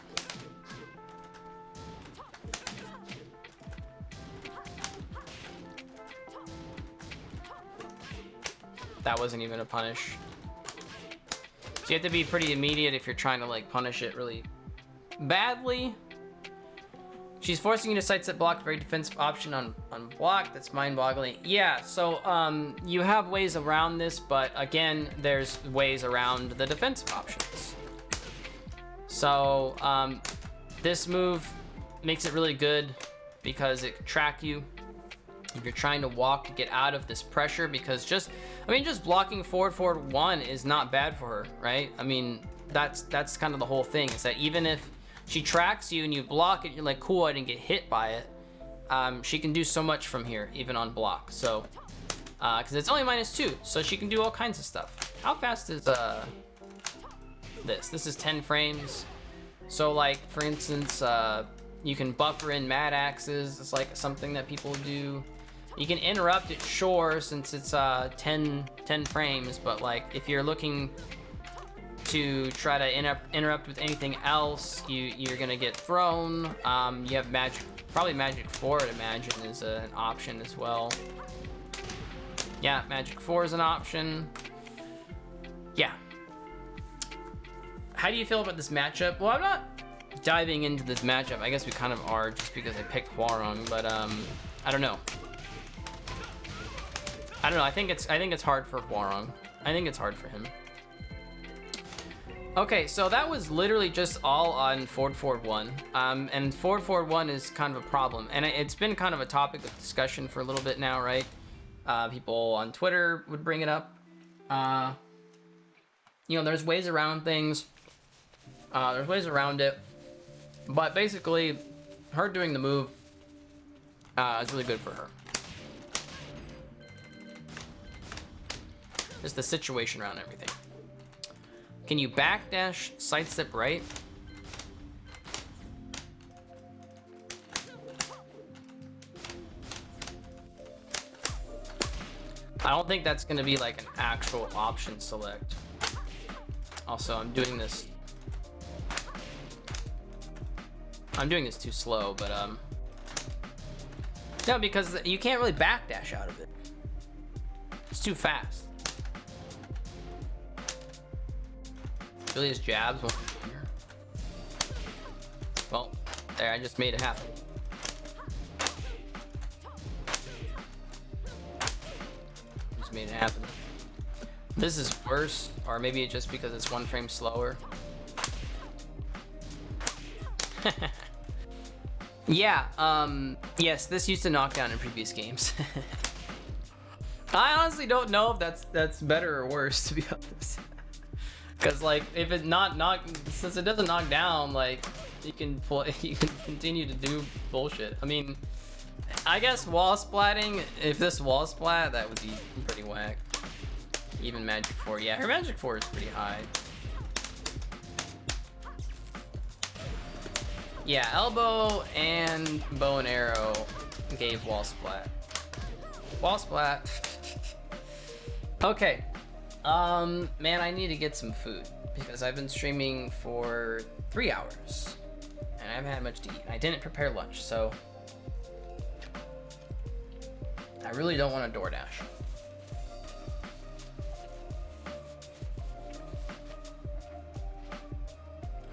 That wasn't even a punish. So you have to be pretty immediate if you're trying to like punish it really badly. She's forcing you to sidestep block, very defensive option on block. That's mind-boggling. Yeah, so you have ways around this, but again, there's ways around the defensive options. So this move makes it really good because it can track you if you're trying to walk to get out of this pressure, because just blocking forward 1 is not bad for her, right? I mean, that's kind of the whole thing, is that even if she tracks you and you block it, you're like, cool, I didn't get hit by it. She can do so much from here, even on block. So, because it's only -2, so she can do all kinds of stuff. How fast is this? This is 10 frames. So, like, for instance, you can buffer in mad axes. It's like something that people do. You can interrupt it, sure, since it's 10 frames. But like, if you're looking to try to interrupt with anything else, you're gonna get thrown. You have probably magic 4, I'd imagine, is an option as well. Yeah, magic 4 is an option. Yeah. How do you feel about this matchup? Well, I'm not diving into this matchup. I guess we kind of are, just because I picked Hwarong, but I don't know. I think it's hard for Hwarong. I think it's hard for him. Okay, so that was literally just all on forward 1. And forward 1 is kind of a problem, and it's been kind of a topic of discussion for a little bit now, right? People on Twitter would bring it up. You know, there's ways around things. There's ways around it, but basically, her doing the move is really good for her. Just the situation around everything. Can you backdash, sidestep right? I don't think that's gonna be like an actual option select. Also, I'm doing this too slow, but no, because you can't really backdash out of it. It's too fast. Really, his jabs won't be here. Well, there, I just made it happen. Just made it happen. This is worse, or maybe it's just because it's 1 frame slower. Yeah, yes, this used to knock down in previous games. I honestly don't know if that's better or worse, to be honest. Because like, if it since it doesn't knock down, like, you can continue to do bullshit. I mean, I guess wall splatting, if this wall splat, that would be pretty whack. Even magic 4, yeah, her magic 4 is pretty high. Yeah, elbow and bow and arrow gave wall splat. Wall splat. Okay. Man, I need to get some food because I've been streaming for 3 hours and I haven't had much to eat. I didn't prepare lunch, so I really don't want a DoorDash.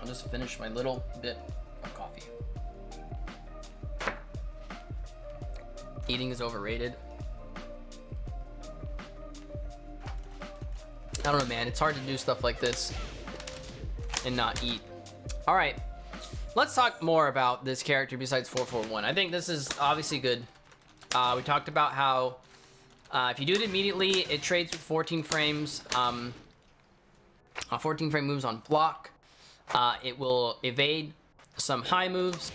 I'll just finish my little bit of coffee. Eating is overrated. I don't know, man. It's hard to do stuff like this and not eat. All right, let's talk more about this character besides 441. I think this is obviously good. We talked about how if you do it immediately, it trades with 14 frames. 14 frame moves on block. It will evade some high moves.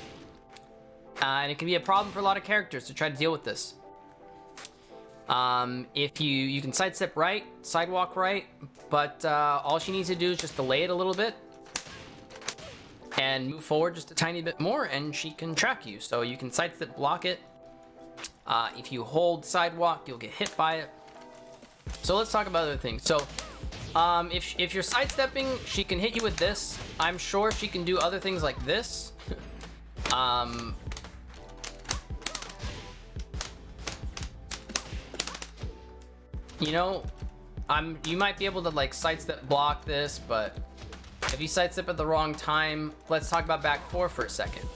And it can be a problem for a lot of characters to try to deal with this. If you can sidestep right, sidewalk right, but all she needs to do is just delay it a little bit and move forward just a tiny bit more, and she can track you. So you can sidestep block it. If you hold sidewalk, you'll get hit by it. So let's talk about other things. So if you're sidestepping, she can hit you with this. I'm sure she can do other things like this. You know, You might be able to like sidestep block this, but if you sidestep at the wrong time, let's talk about back four for a second.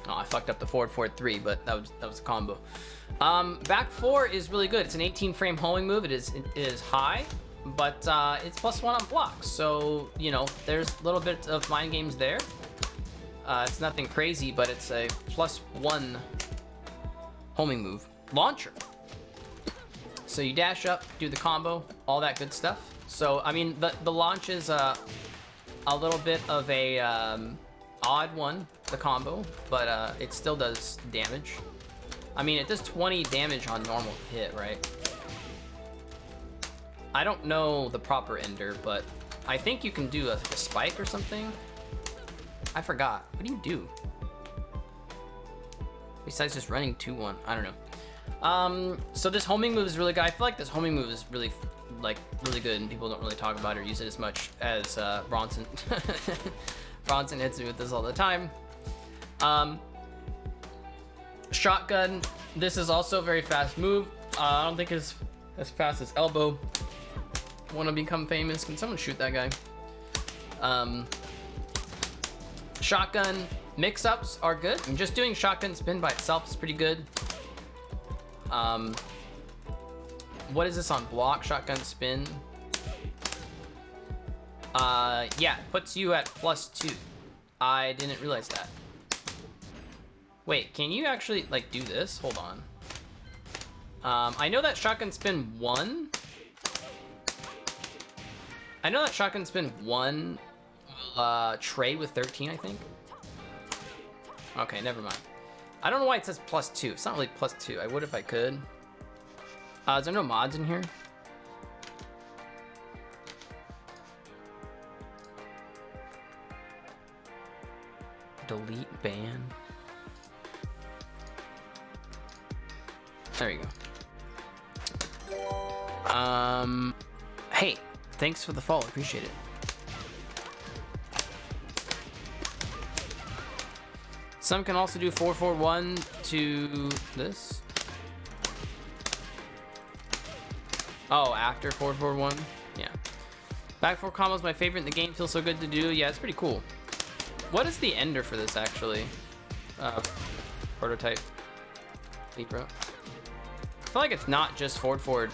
Oh, I fucked up the forward 4-3, but that was a combo. Back four is really good. It's an 18 frame homing move. It is high, but it's +1 on blocks. So, you know, there's a little bit of mind games there. It's nothing crazy, but it's a +1 homing move. Launcher. So you dash up, do the combo, all that good stuff. So, I mean, the launch is a little bit of a odd one, the combo, but it still does damage. I mean, it does 20 damage on normal hit, right? I don't know the proper ender, but I think you can do a spike or something. I forgot. What do you do? Besides just running 2-1, I don't know. So this homing move is really good. I feel like this homing move is really, really good, and people don't really talk about it or use it as much as Bronson. Bronson hits me with this all the time. Shotgun. This is also a very fast move. I don't think it's as fast as elbow. Want to become famous? Can someone shoot that guy? Shotgun mix-ups are good. I mean, just doing shotgun spin by itself is pretty good. What is this on block? Shotgun spin. Yeah, it puts you at +2. I didn't realize that. Wait, can you actually like do this? Hold on. I know that shotgun spin 1. I know that shotgun spin 1 will trade with 13, I think. Okay, never mind. I don't know why it says +2. It's not really +2. I would if I could. Is there no mods in here? Delete ban. There you go. Hey, thanks for the follow. Appreciate it. Some can also do 4-4-1 to this. Oh, after 4-4-1? Yeah. Back four combo is my favorite in the game. Feels so good to do. Yeah, it's pretty cool. What is the ender for this, actually? Prototype. Libra. I feel like it's not just forward.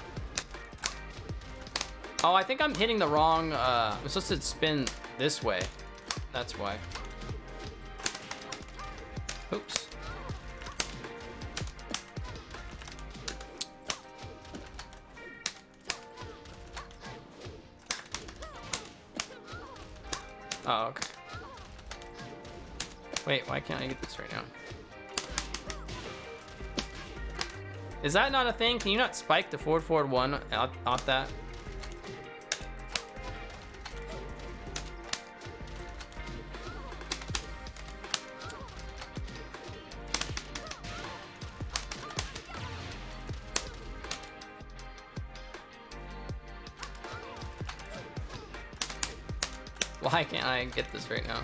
Oh, I think I'm hitting the wrong... I'm supposed to spin this way. That's why. Oops. Oh, okay. Wait, why can't I get this right now? Is that not a thing? Can you not spike the forward 1 off that? Why can't I get this right now?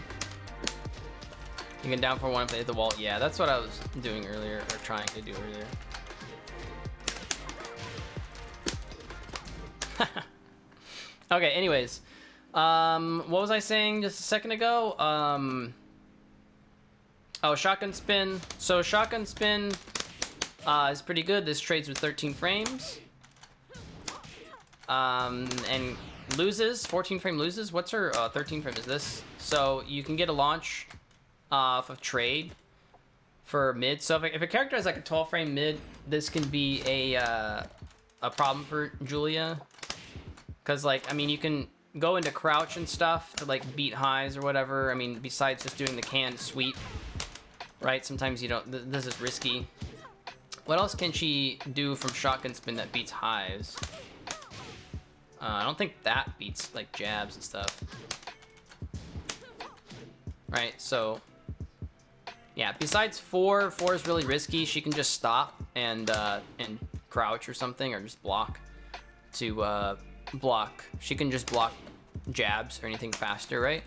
You can down for 1 if they hit the wall. Yeah, that's what I was doing earlier, or trying to do earlier. Okay, anyways. What was I saying just a second ago? Oh, shotgun spin. So shotgun spin is pretty good. This trades with 13 frames. And loses, 14 frame loses. What's her 13 frame is this? So you can get a launch off of trade for mid. So if a character has like a 12 frame mid, this can be a problem for Julia. Because like, I mean, you can go into crouch and stuff to like beat highs or whatever. I mean, besides just doing the canned sweep, right? Sometimes you don't, this is risky. What else can she do from shotgun spin that beats highs? I don't think that beats like jabs and stuff. Right, so yeah, besides 4 is really risky. She can just stop and crouch or something, or just block to block. She can just block jabs or anything faster, right?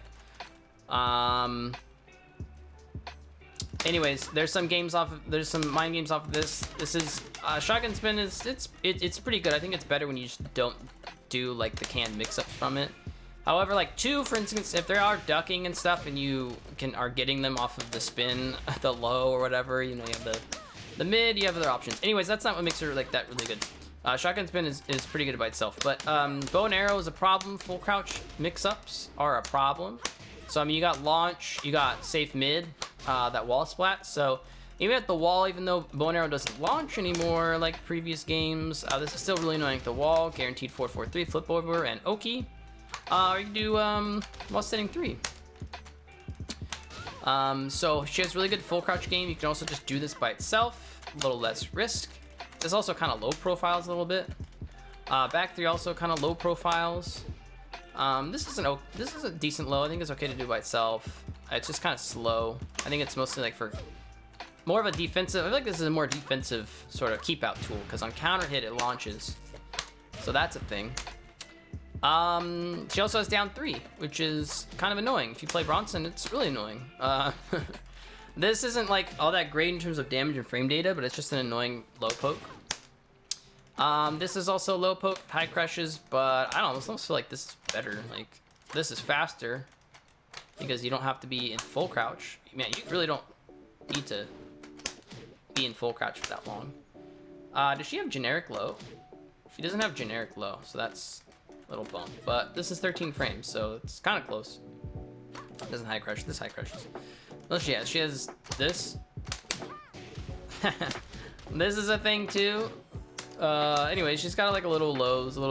Anyways, there's some mind games off of this. This is shotgun spin it's pretty good. I think it's better when you just don't do like the canned mix-ups from it. However, like 2, for instance, if they are ducking and stuff and you are getting them off of the spin, the low or whatever, you know, you have the mid, you have other options. Anyways, that's not what makes her like that really good. Shotgun spin is pretty good by itself, but bow and arrow is a problem. Full crouch mix-ups are a problem. So I mean, you got launch, you got safe mid, that wall splat. So even at the wall, even though bow and arrow doesn't launch anymore like previous games, this is still really annoying at the wall. Guaranteed 4-4-3, flip over, and Oki. Or you can do while setting 3. So she has really good full crouch game. You can also just do this by itself, a little less risk. It's also kind of low profiles a little bit. Back 3 also kind of low profiles. This is a decent low. I think it's okay to do by itself. It's just kind of slow. I think it's mostly like for more of a defensive. I feel like this is a more defensive sort of keep out tool because on counter hit it launches. So that's a thing. She also has down 3, which is kind of annoying. If you play Bronson, it's really annoying. This isn't like all that great in terms of damage and frame data, but it's just an annoying low poke. This is also low poke, high crushes, but I almost feel like this is better. Like, this is faster because you don't have to be in full crouch. Man, you really don't need to be in full crouch for that long. Does she have generic low? She doesn't have generic low, so that's a little bump. But this is 13 frames, so it's kind of close. Doesn't high crush. This high crushes. Well, she has this. This is a thing too. Anyway, she's got like a little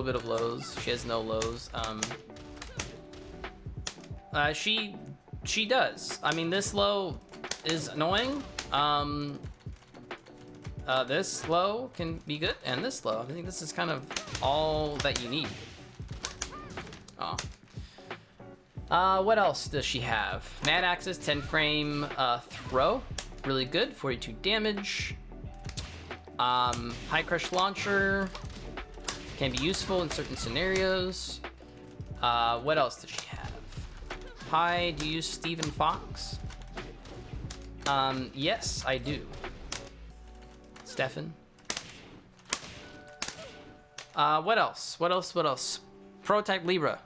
bit of lows. She has no lows. She does. I mean, this low is annoying. This low can be good, and this low. I think this is kind of all that you need. Oh. What else does she have? Mad Axis, 10 frame throw. Really good, 42 damage. High Crush Launcher can be useful in certain scenarios. What else does she have? Hi, do you use Stephen Fox? Yes, I do. Stefan. What else? What else? Prototype Libra.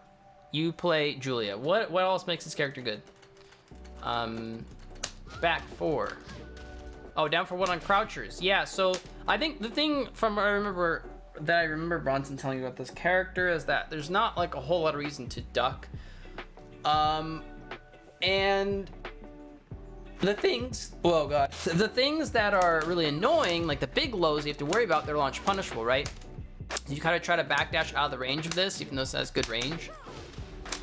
You play Julia. What else makes this character good? Back 4. Oh, down for 1 on crouchers. Yeah, so I think the thing I remember Bronson telling you about this character is that there's not like a whole lot of reason to duck. And the things that are really annoying, like the big lows you have to worry about, they're launch punishable, right? You kind of try to backdash out of the range of this, even though this has good range.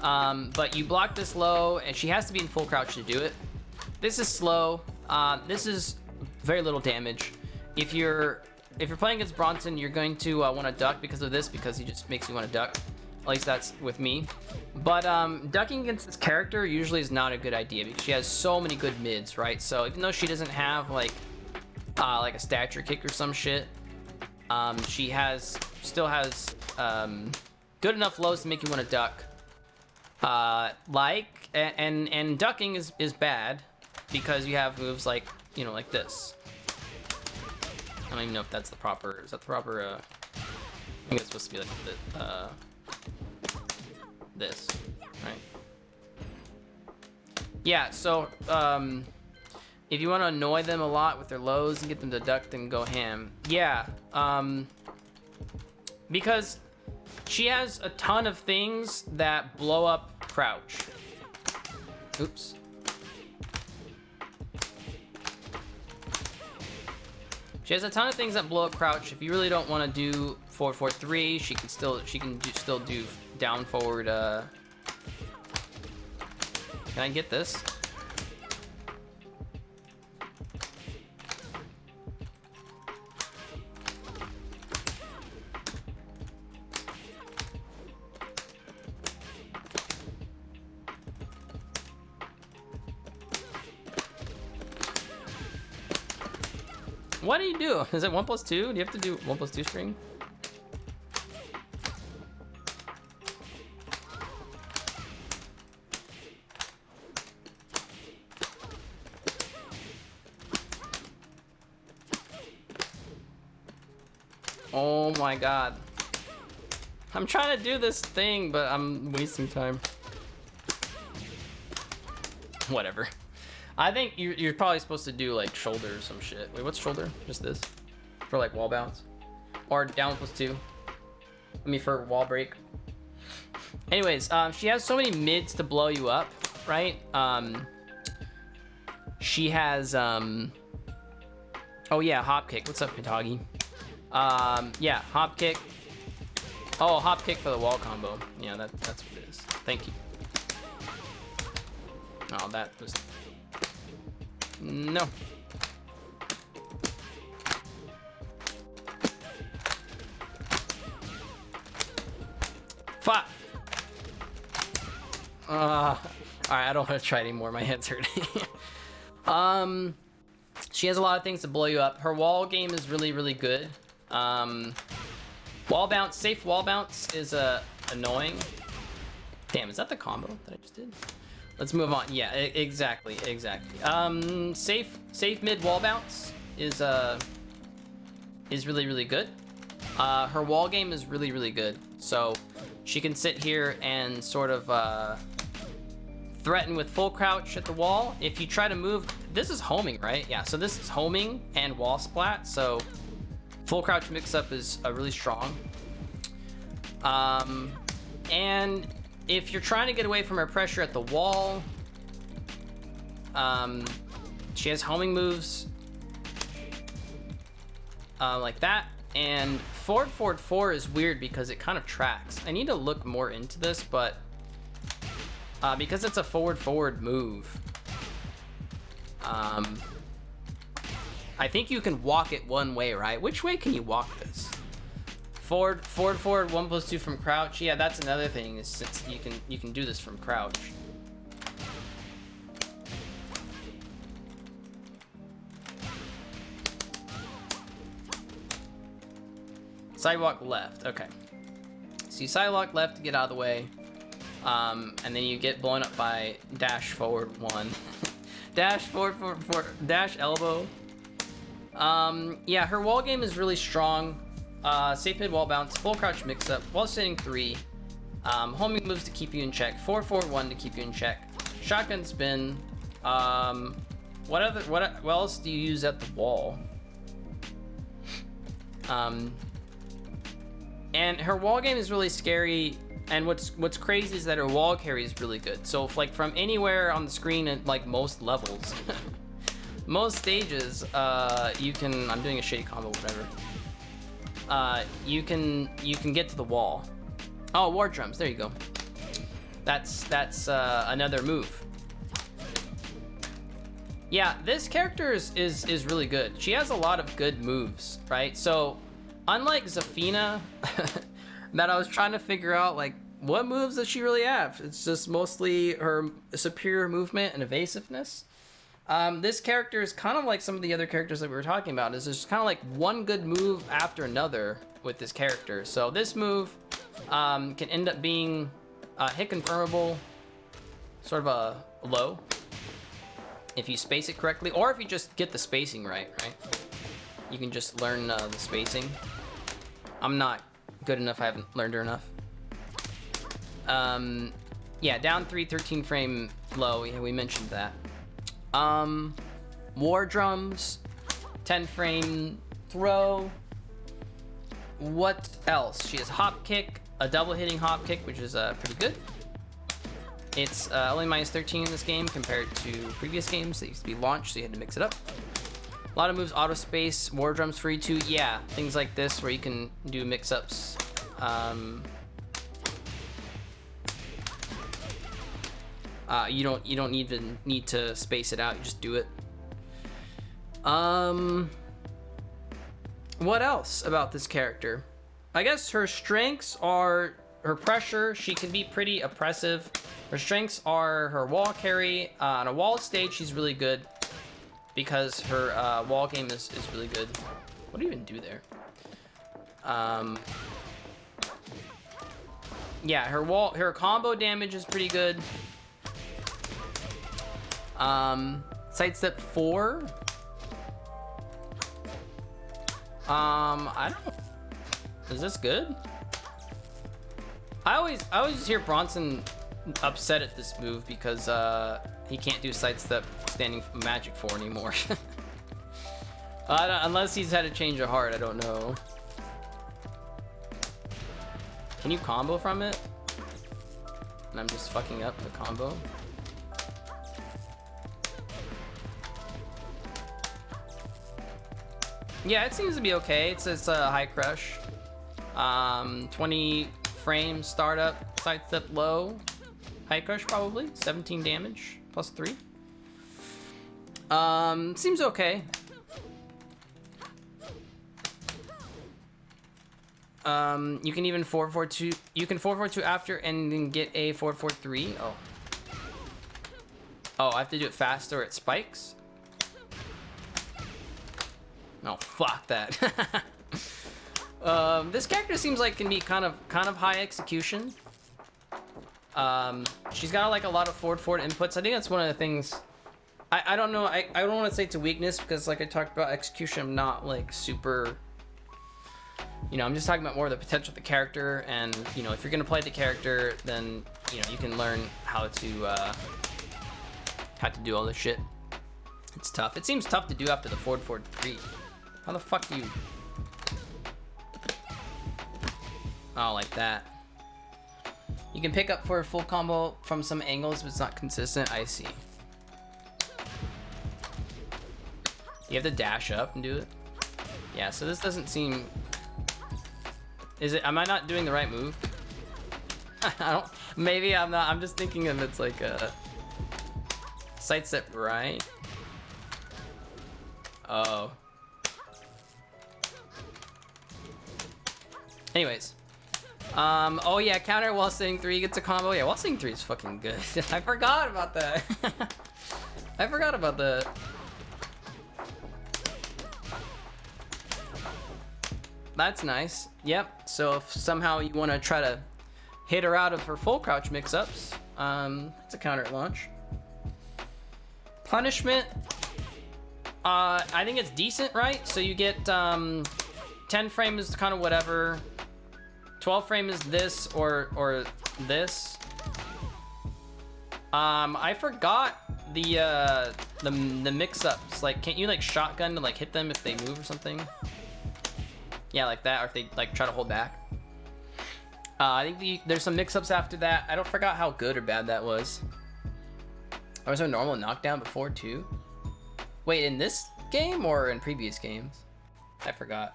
But you block this low, and she has to be in full crouch to do it. This is slow. This is very little damage. If you're playing against Bronson, you're going to want to duck because of this, because he just makes you want to duck. At least that's with me. But ducking against this character usually is not a good idea because she has so many good mids, right? So even though she doesn't have like a stature kick or some shit, she still has good enough lows to make you want to duck. And ducking is bad because you have moves like, you know, like this. I don't even know if that's the proper, is that the proper, I think it's supposed to be like this, right? Yeah, so, if you want to annoy them a lot with their lows and get them to duck, then go ham. Yeah, because she has a ton of things that blow up crouch. Oops. She has a ton of things that blow up crouch. If you really don't want to do 4-4-3, she can still do down forward. Can I get this? What do you do? Is it 1+2? Do you have to do 1+2 string? Oh my god. I'm trying to do this thing, but I'm wasting time. Whatever. I think you're probably supposed to do like shoulder or some shit. Wait, what's shoulder? Just this? For like wall bounce? Or down +2. I mean for wall break. Anyways, she has so many mids to blow you up, right? She has, oh yeah, hop kick. What's up, Katagi? Yeah, hop kick. Oh, hop kick for the wall combo. Yeah, that's what it is. Thank you. Oh, that was... No. Fuck. Alright, I don't want to try anymore. My head's hurting. She has a lot of things to blow you up. Her wall game is really, really good. Wall bounce, safe wall bounce is annoying. Damn, is that the combo that I just did? Let's move on. Yeah, exactly. Safe mid wall bounce is really, really good. Her wall game is really, really good. So she can sit here and sort of threaten with full crouch at the wall. If you try to move, this is homing, right? Yeah, so this is homing and wall splat. So full crouch mix up is really strong. And if you're trying to get away from her pressure at the wall, she has homing moves like that. And forward 4 is weird because it kind of tracks. I need to look more into this, but because it's a forward move, I think you can walk it one way, right? Which way can you walk this? Forward 1+2 from crouch. Yeah, that's another thing, is since you can do this from crouch. Sidewalk left. Okay. So you sidewalk left to get out of the way, and then you get blown up by dash forward 1, dash forward, dash elbow. Yeah, her wall game is really strong. Safe mid wall bounce, full crouch mix up, wall sitting 3, homing moves to keep you in check, 4-4-1 to keep you in check, shotgun spin. What else do you use at the wall? And her wall game is really scary, and what's crazy is that her wall carry is really good. So if, like, from anywhere on the screen at like most levels, most stages, you can, I'm doing a shitty combo, whatever. You can get to the wall. Oh, war drums, there you go. That's another move. Yeah, this character is really good. She has a lot of good moves, right? So unlike Zafina, that I was trying to figure out, like, what moves does she really have? It's just mostly her superior movement and evasiveness. This character is kind of like some of the other characters that we were talking about. Is just kind of like one good move after another with this character. So this move can end up being hit confirmable, sort of a low, if you space it correctly, or if you just get the spacing right? You can just learn the spacing. I'm not good enough. I haven't learned her enough. Yeah, down 3, 13 frame low. Yeah, we mentioned that. War drums, 10 frame throw. What else? She has hop kick, a double hitting hop kick, which is pretty good. It's only -13 in this game compared to previous games that used to be launched, so you had to mix it up. A lot of moves, auto space, war drums free too. Yeah, things like this where you can do mix-ups. You don't even need to space it out. You just do it. What else about this character? I guess her strengths are her pressure. She can be pretty oppressive. Her strengths are her wall carry. On a wall stage, she's really good because her wall game is really good. What do you even do there? Yeah, her combo damage is pretty good. Sidestep 4. I Is this good? I always just hear Bronson upset at this move because he can't do sidestep standing magic 4 anymore. Unless he's had a change of heart, I don't know. Can you combo from it? And I'm just fucking up the combo. Yeah, it seems to be okay. It's a high crush. 20 frames startup, sidestep low. High crush probably. 17 damage plus 3. Seems okay. You can even 4-4-2. You can 4-4-2 after and then get a 4-4-3. Oh. Oh, I have to do it faster or it spikes. Oh, fuck that. This character seems like can be kind of high execution. She's got like a lot of forward inputs. I think that's one of the things. I don't know. I don't want to say it's a weakness because like I talked about execution, I'm not like super. You know, I'm just talking about more of the potential of the character, and you know, if you're gonna play the character, then you know you can learn how to do all this shit. It's tough. It seems tough to do after the forward 3. How the fuck do you? Oh, like that. You can pick up for a full combo from some angles, but it's not consistent. I see. You have to dash up and do it. Yeah. So this doesn't seem. Is it? Am I not doing the right move? I don't. Maybe I'm not. I'm just thinking of it's like a sidestep, right? Oh. Anyways. Oh yeah, counter while sitting 3 gets a combo. Yeah, while sitting 3 is fucking good. I forgot about that. I forgot about that. That's nice. Yep. So if somehow you want to try to hit her out of her full crouch mix-ups, it's a counter at launch. Punishment. I think it's decent, right? So you get 10 frame is kind of whatever. 12 frame is this or this. I forgot the mix-ups. Like, can't you like shotgun to like hit them if they move or something? Yeah, like that, or if they like try to hold back. I think there's some mix-ups after that. I don't forgot how good or bad that was. Or was there a normal knockdown before too? Wait, in this game or in previous games? I forgot.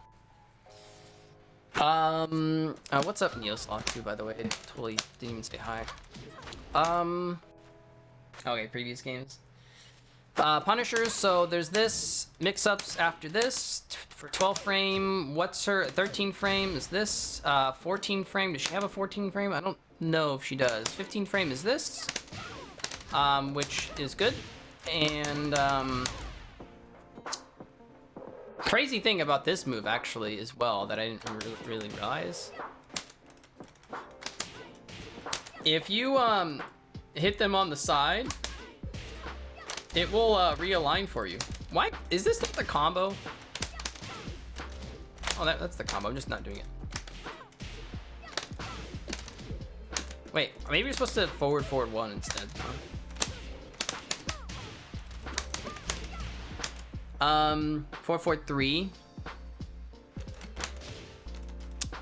What's up, Neosloth too, by the way? I totally didn't even say hi. Okay, previous games. Punishers, so there's this, mix-ups after this, for 12 frame, what's her, 13 frame is this, 14 frame, does she have a 14 frame? I don't know if she does. 15 frame is this, which is good, and, crazy thing about this move, actually, as well, that I didn't really realize. If you, hit them on the side, it will realign for you. Why? Is this not the combo? Oh, that's the combo. I'm just not doing it. Wait, maybe you're supposed to forward 1 instead. Huh? 4-4-3.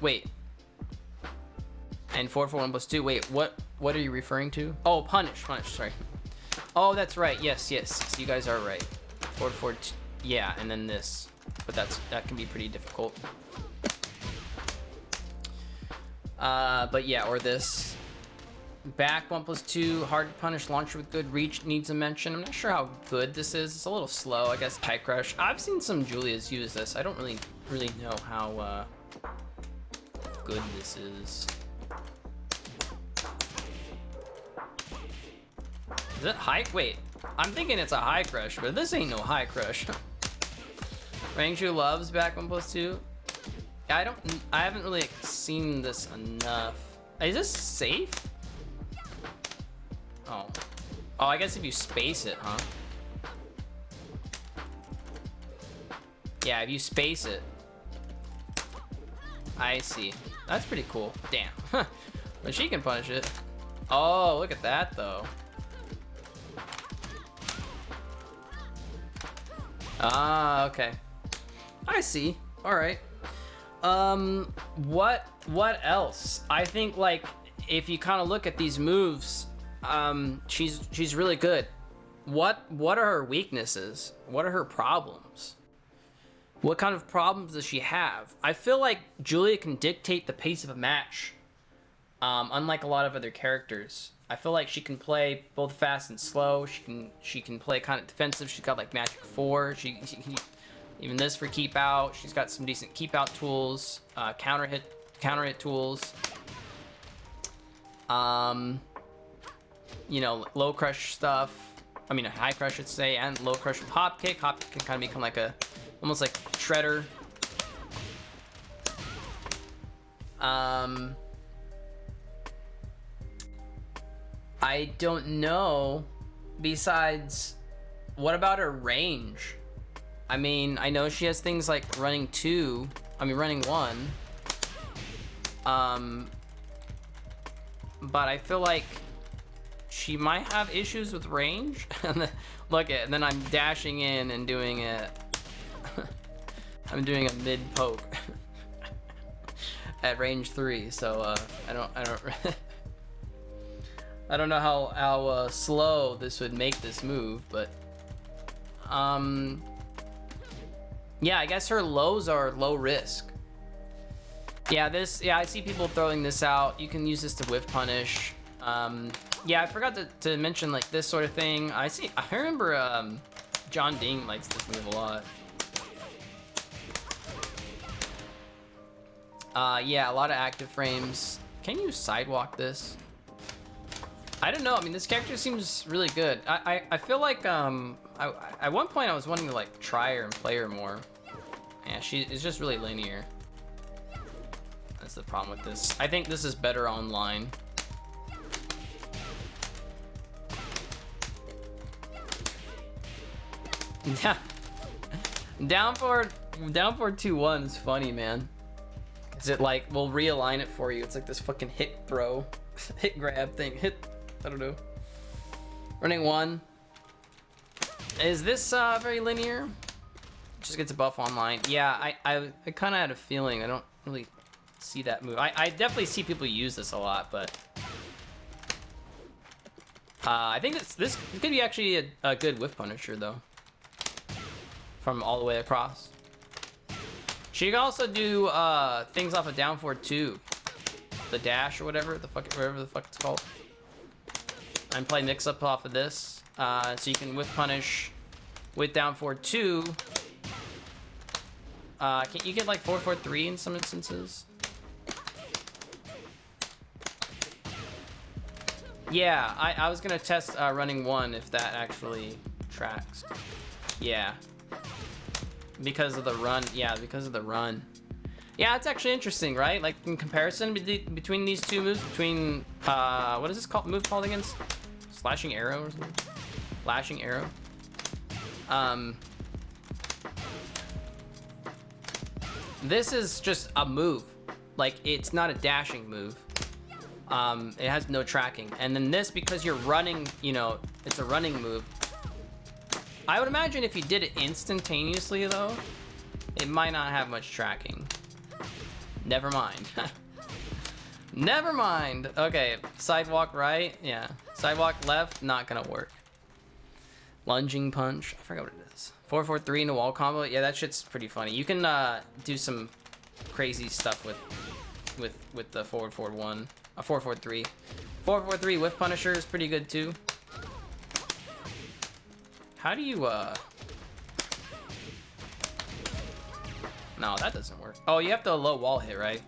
Wait. And 4-4-1 plus 2. Wait, what are you referring to? Oh, punish, sorry. Oh, that's right. Yes. So you guys are right. 4-4-2. Yeah, and then this. But that can be pretty difficult. But yeah, or this. Back 1 plus 2. Hard to punish. Launcher with good reach needs a mention. I'm not sure how good this is. It's a little slow, I guess. High crush. I've seen some Julias use this. I don't really know how good this is. Is it high? Wait, I'm thinking it's a high crush, but this ain't no high crush. Rangju loves back 1 plus 2. I haven't really seen this enough. Is this safe? Oh, I guess if you space it, huh? Yeah, if you space it. I see. That's pretty cool. Damn. But she can punish it. Oh, look at that though. Ah, okay. I see. All right. What else? I think like if you kind of look at these moves, she's really good. What are her weaknesses? What are her problems? What kind of problems does she have? I feel like Julia can dictate the pace of a match, unlike a lot of other characters. I feel like she can play both fast and slow. She can play kind of defensive. She's got like Magic 4. She even this for keep out. She's got some decent keep out tools, counter hit tools. You know, low crush stuff. I mean, a high crush, I should say, and low crush with hop kick. Hop kick can kind of become like almost like shredder. I don't know. Besides, what about her range? I mean, I know she has things like running 1. But I feel like she might have issues with range. Look at, and then I'm dashing in and doing it. I'm doing a mid poke at range 3. So I don't I don't know how slow this would make this move, but yeah, I guess her lows are low risk. Yeah, I see people throwing this out. You can use this to whiff punish. Yeah, I forgot to mention like this sort of thing. I remember John Ding likes this move a lot. Yeah, a lot of active frames. Can you sidewalk this? I don't know. I mean, this character seems really good. I feel like at one point I was wanting to like try her and play her more. Yeah, she is just really linear. That's the problem with this. I think this is better online. Yeah. Down forward 2-1 is funny, man. Cause it like will realign it for you. It's like this fucking hit throw, hit grab thing. I don't know. Running 1. Is this very linear? Just gets a buff online. Yeah, I kind of had a feeling. I don't really see that move. I definitely see people use this a lot, but I think this could be actually a good whiff punisher though. From all the way across. She can also do things off of down forward 2. The dash or whatever the fuck it's called. And play mix up off of this. So you can whiff punish with down forward 2. Can you get like 4-4-3 in some instances? Yeah, I was gonna test running 1 if that actually tracks. Yeah. Because of the run. Yeah, because of the run. Yeah, it's actually interesting, right? Like in comparison between these two moves, between what is this move called again? Slashing arrow or something? Lashing arrow. This is just a move. Like it's not a dashing move. It has no tracking. And then this, because you're running, you know, it's a running move. I would imagine if you did it instantaneously though, it might not have much tracking. Never mind. Never mind. Okay, sidewalk right, yeah. Sidewalk left, not gonna work. Lunging punch, I forgot what it is. 4-4-3 in a wall combo, yeah, that shit's pretty funny. You can do some crazy stuff with the forward 1, a 4-4-3. 4-4-3 whiff punisher is pretty good too. How do you, No, that doesn't work. Oh, you have to low wall hit, right?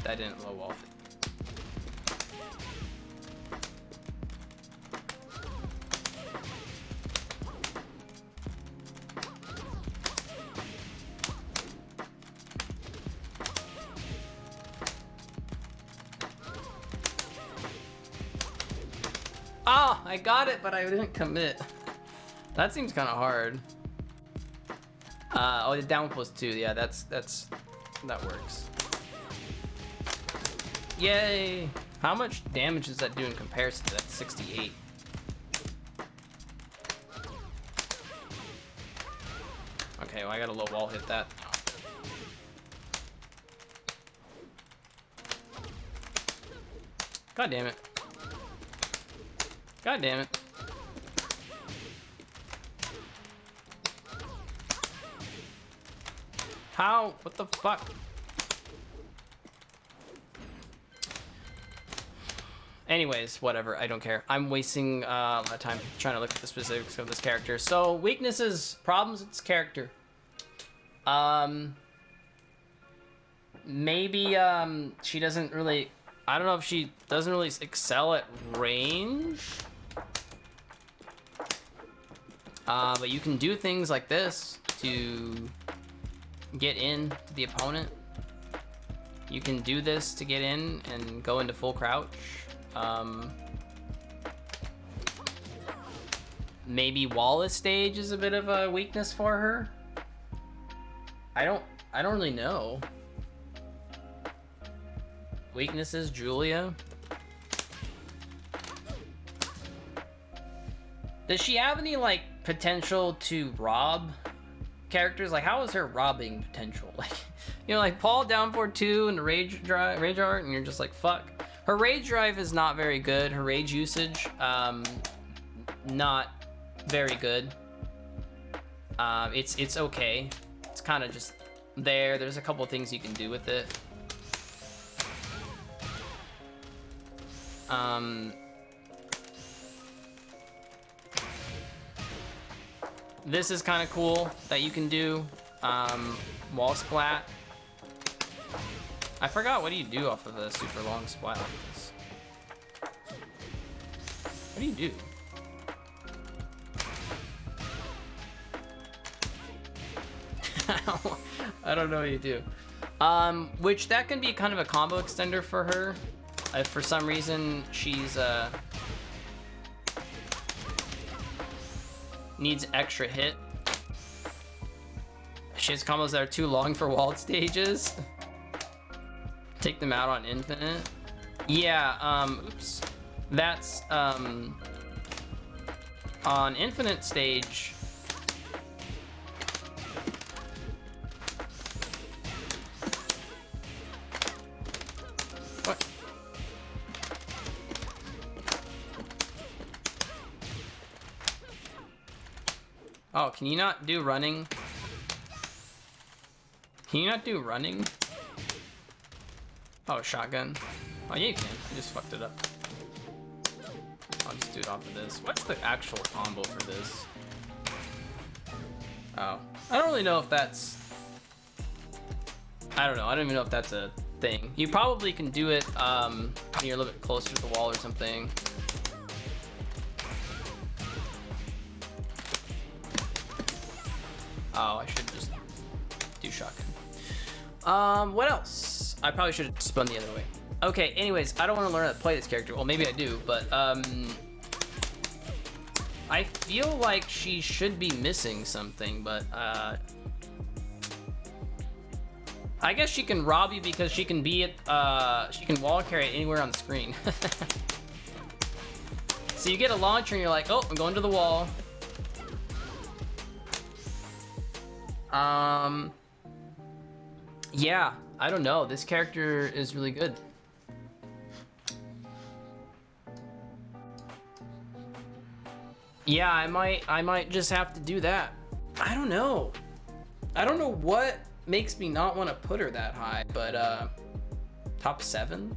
That didn't low wall hit. Oh, I got it, but I didn't commit. That seems kind of hard. Oh, the down +2. Yeah, that works. Yay! How much damage does that do in comparison to that 68? Okay, well, I got a low wall hit that. God damn it. God damn it. How? What the fuck? Anyways, whatever. I don't care. I'm wasting a lot of time trying to look at the specifics of this character. So, weaknesses, problems with this character. Maybe she doesn't really... I don't know if she doesn't really excel at range. But you can do things like this to get in to the opponent. You can do this to get in and go into full crouch. Maybe Wallace stage is a bit of a weakness for her. I don't really know. Weaknesses, Julia. Does she have any like potential to rob characters? Like, how is her robbing potential? Like, you know, like Paul down for 2 and the rage art, and you're just like, fuck. Her rage drive is not very good. Her rage usage, not very good. It's okay. It's kind of just there. There's a couple things you can do with it. This is kind of cool that you can do. Wall splat. I forgot, what do you do off of a super long splat like this? What do you do? I don't know what you do. Which that can be kind of a combo extender for her. If for some reason she's needs extra hit. She has combos that are too long for walled stages. Take them out on infinite. Yeah, oops. That's on infinite stage. What? Oh, can you not do running? Can you not do running? Oh, shotgun. Oh, yeah, you can. You just fucked it up. I'll just do it off of this. What's the actual combo for this? Oh. I don't really know if that's... I don't know. I don't even know if that's a thing. You probably can do it when you're a little bit closer to the wall or something. Oh, I should just do shotgun. What else? I probably should have spun the other way. Okay, anyways, I don't want to learn how to play this character. Well, maybe I do, but I feel like she should be missing something, but I guess she can rob you because she can be at she can wall carry it anywhere on the screen. So you get a launcher and you're like, oh, I'm going to the wall. Yeah, I don't know. This character is really good. Yeah, I might just have to do that. I don't know. I don't know what makes me not want to put her that high, but top 7?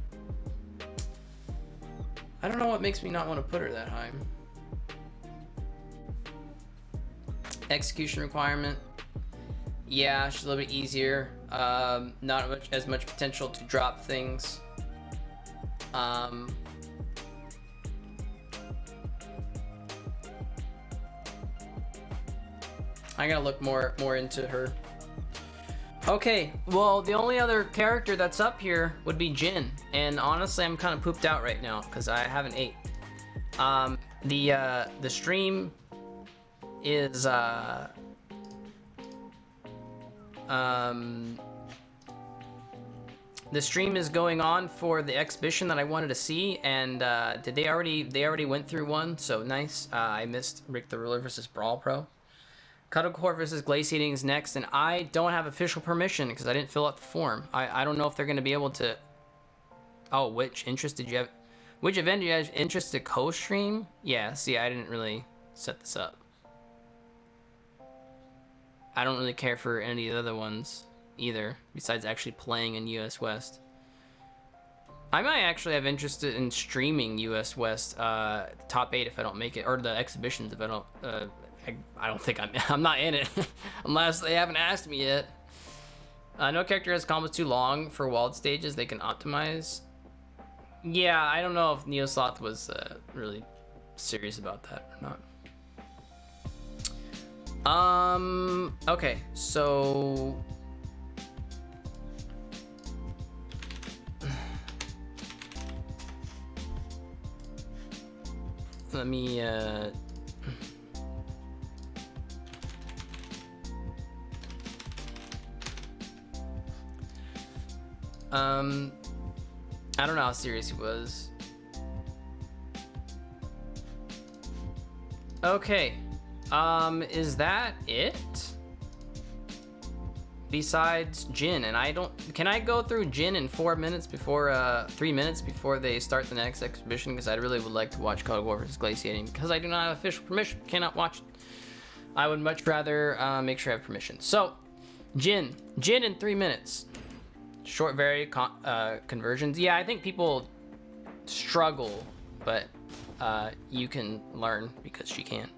I don't know what makes me not want to put her that high. Execution requirement. Yeah, she's a little bit easier. Not as much potential to drop things. I gotta look more into her. Okay, well, the only other character that's up here would be Jin, and honestly, I'm kind of pooped out right now because I haven't ate. The stream is The stream is going on for the exhibition that I wanted to see, and did they already went through one, so nice. I missed Rick the Ruler versus Brawl Pro. Cuddlecore versus Glaciating is next, and I don't have official permission because I didn't fill out the form. I don't know if they're going to be able to... Oh, which interest did you have? Which event do you have interest to co-stream? Yeah, see, I didn't really set this up. I don't really care for any of the other ones either, besides actually playing in US West. I might actually have interest in streaming US West top 8 if I don't make it, or the exhibitions if I don't... I don't think I'm not in it, unless they haven't asked me yet. No character has combos too long for walled stages. They can optimize. Yeah, I don't know if Neosloth was really serious about that or not. Okay, so let me I don't know how serious he was. Okay, is that it? Besides Jin, and I don't... Can I go through Jin in 4 minutes before, 3 minutes before they start the next exhibition? Because I really would like to watch Code War vs. Glaciating. Because I do not have official permission, cannot watch it. I would much rather make sure I have permission. So, Jin in 3 minutes. Short varied conversions. Yeah, I think people struggle, but you can learn because she can.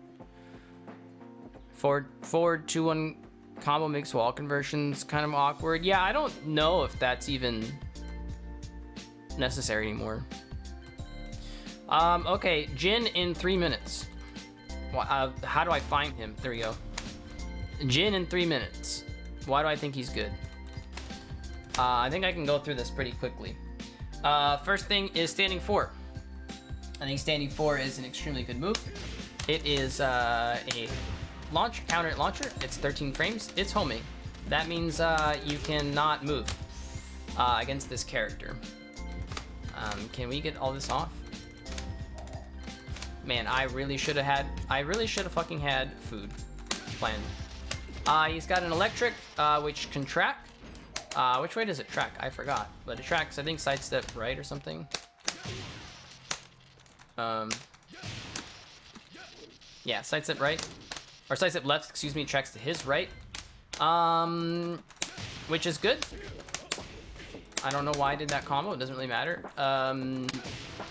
Forward 2-1 combo makes wall conversions kind of awkward. Yeah, I don't know if that's even necessary anymore. Okay, Jin in 3 minutes. How do I find him? There we go. Jin in 3 minutes. Why do I think he's good? I think I can go through this pretty quickly. First thing is standing 4. I think standing 4 is an extremely good move. It is a counter launcher. It's 13 frames. It's homing. That means you cannot move against this character. Can we get all this off? Man, I really should have fucking had food planned. He's got an electric, which can track. Which way does it track? I forgot. But it tracks, I think, sidestep right or something. Yeah, sidestep right. Or sidestep left, excuse me, tracks to his right. Which is good. I don't know why I did that combo. It doesn't really matter.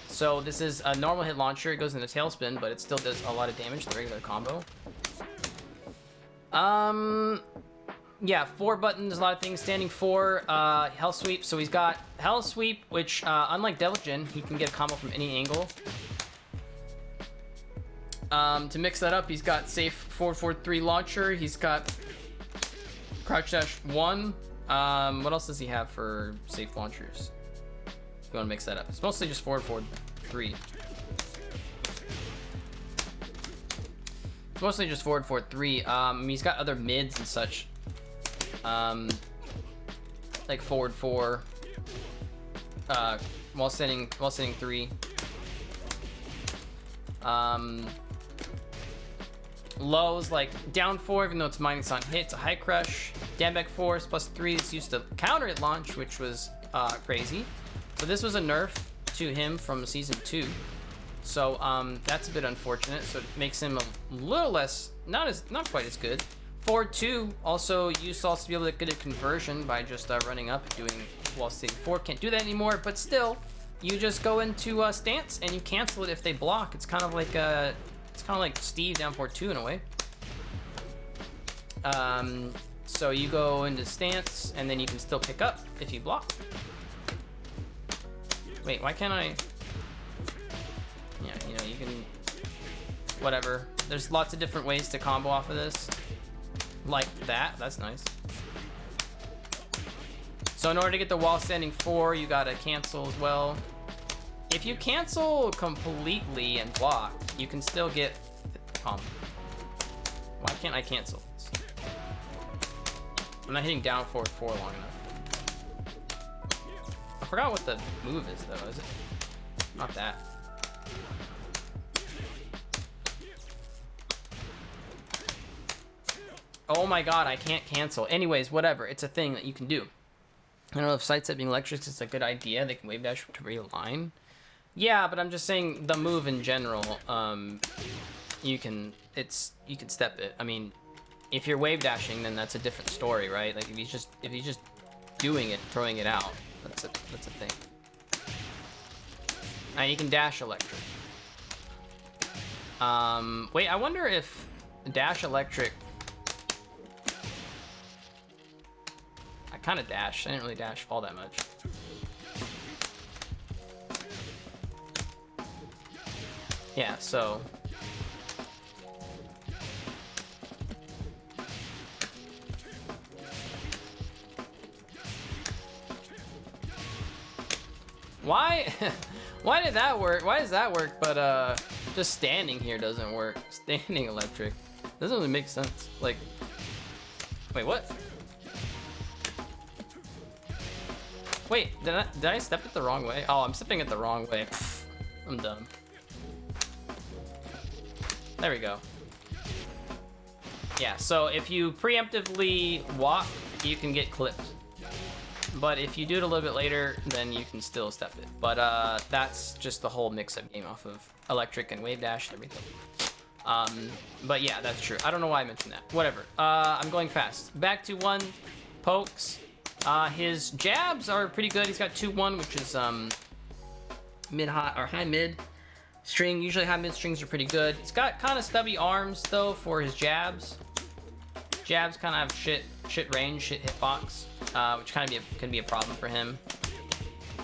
So this is a normal hit launcher. It goes into tailspin, but it still does a lot of damage to the regular combo. Yeah, 4 buttons, a lot of things. Standing 4, Hell Sweep. So he's got Hell Sweep, which, unlike Devil Jin, he can get a combo from any angle. To mix that up, he's got safe 4-4-3 launcher. He's got Crouch Dash 1. What else does he have for safe launchers? If you want to mix that up. It's mostly just 4-4-3. It's mostly just 4-4-3. He's got other mids and such. Like forward 4, while standing 3. Lows like down 4, even though it's minus on hit. It's a high crush. Down back 4 is +3. It's used to counter it launch, which was crazy. So this was a nerf to him from season 2. So that's a bit unfortunate. So it makes him a little less, not quite as good. Forward 2 also used to be able to get a conversion by just running up and doing while standing 4. Can't do that anymore, but still, you just go into stance and you cancel it if they block. It's kind of like Steve down 4-2 in a way. So you go into stance and then you can still pick up if you block. Wait, why can't I? Yeah, you know, you can, whatever. There's lots of different ways to combo off of this. Like that, that's nice. So in order to get the wall standing 4, you gotta cancel as well. If you cancel completely and block, you can still get combo. Why can't I cancel? I'm not hitting down forward 4 long enough. I forgot what the move is though, is it? Not that. Oh my god, I can't cancel. Anyways, whatever. It's a thing that you can do. I don't know if sidestep being electric is a good idea. They can wave dash to realign. Yeah, but I'm just saying the move in general. You can step it. I mean, if you're wave dashing, then that's a different story, right? Like if he's just doing it, throwing it out, that's a thing. And you can dash electric. Wait, I wonder if dash electric. I kind of dashed. I didn't really dash all that much. Yeah, so. Why? Why did that work? Why does that work? But just standing here doesn't work. Standing electric doesn't really make sense. Like, wait, what? Wait, did I step it the wrong way? Oh, I'm stepping it the wrong way. Pfft, I'm dumb. There we go. Yeah, so if you preemptively walk, you can get clipped. But if you do it a little bit later, then you can still step it. But that's just the whole mix-up game off of electric and wave dash and everything. But yeah, that's true. I don't know why I mentioned that. Whatever. I'm going fast. Back to 1 pokes. His jabs are pretty good. He's got 2-1, which is mid-high or high-mid string. Usually high-mid strings are pretty good. He's got kind of stubby arms though for his jabs. Jabs kind of have shit range, shit hitbox, which kind of can be a problem for him.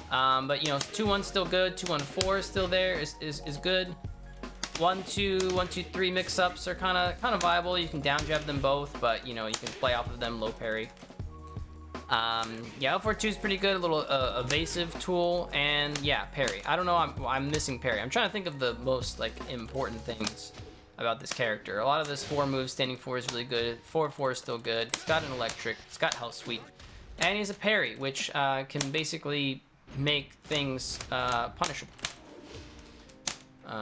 But you know, 2-1 still good. 2-1-4 still there is good. 1-2, 1-2-3 mix-ups are kind of viable. You can down jab them both, but you know, you can play off of them low parry. Yeah, L4-2 is pretty good, a little evasive tool, and yeah, parry. I don't know, I'm missing parry. I'm trying to think of the most like important things about this character. A lot of this 4 moves, standing 4 is really good. 4-4 is still good. It's got an electric, it's got health sweep, and he has a parry, which can basically make things punishable.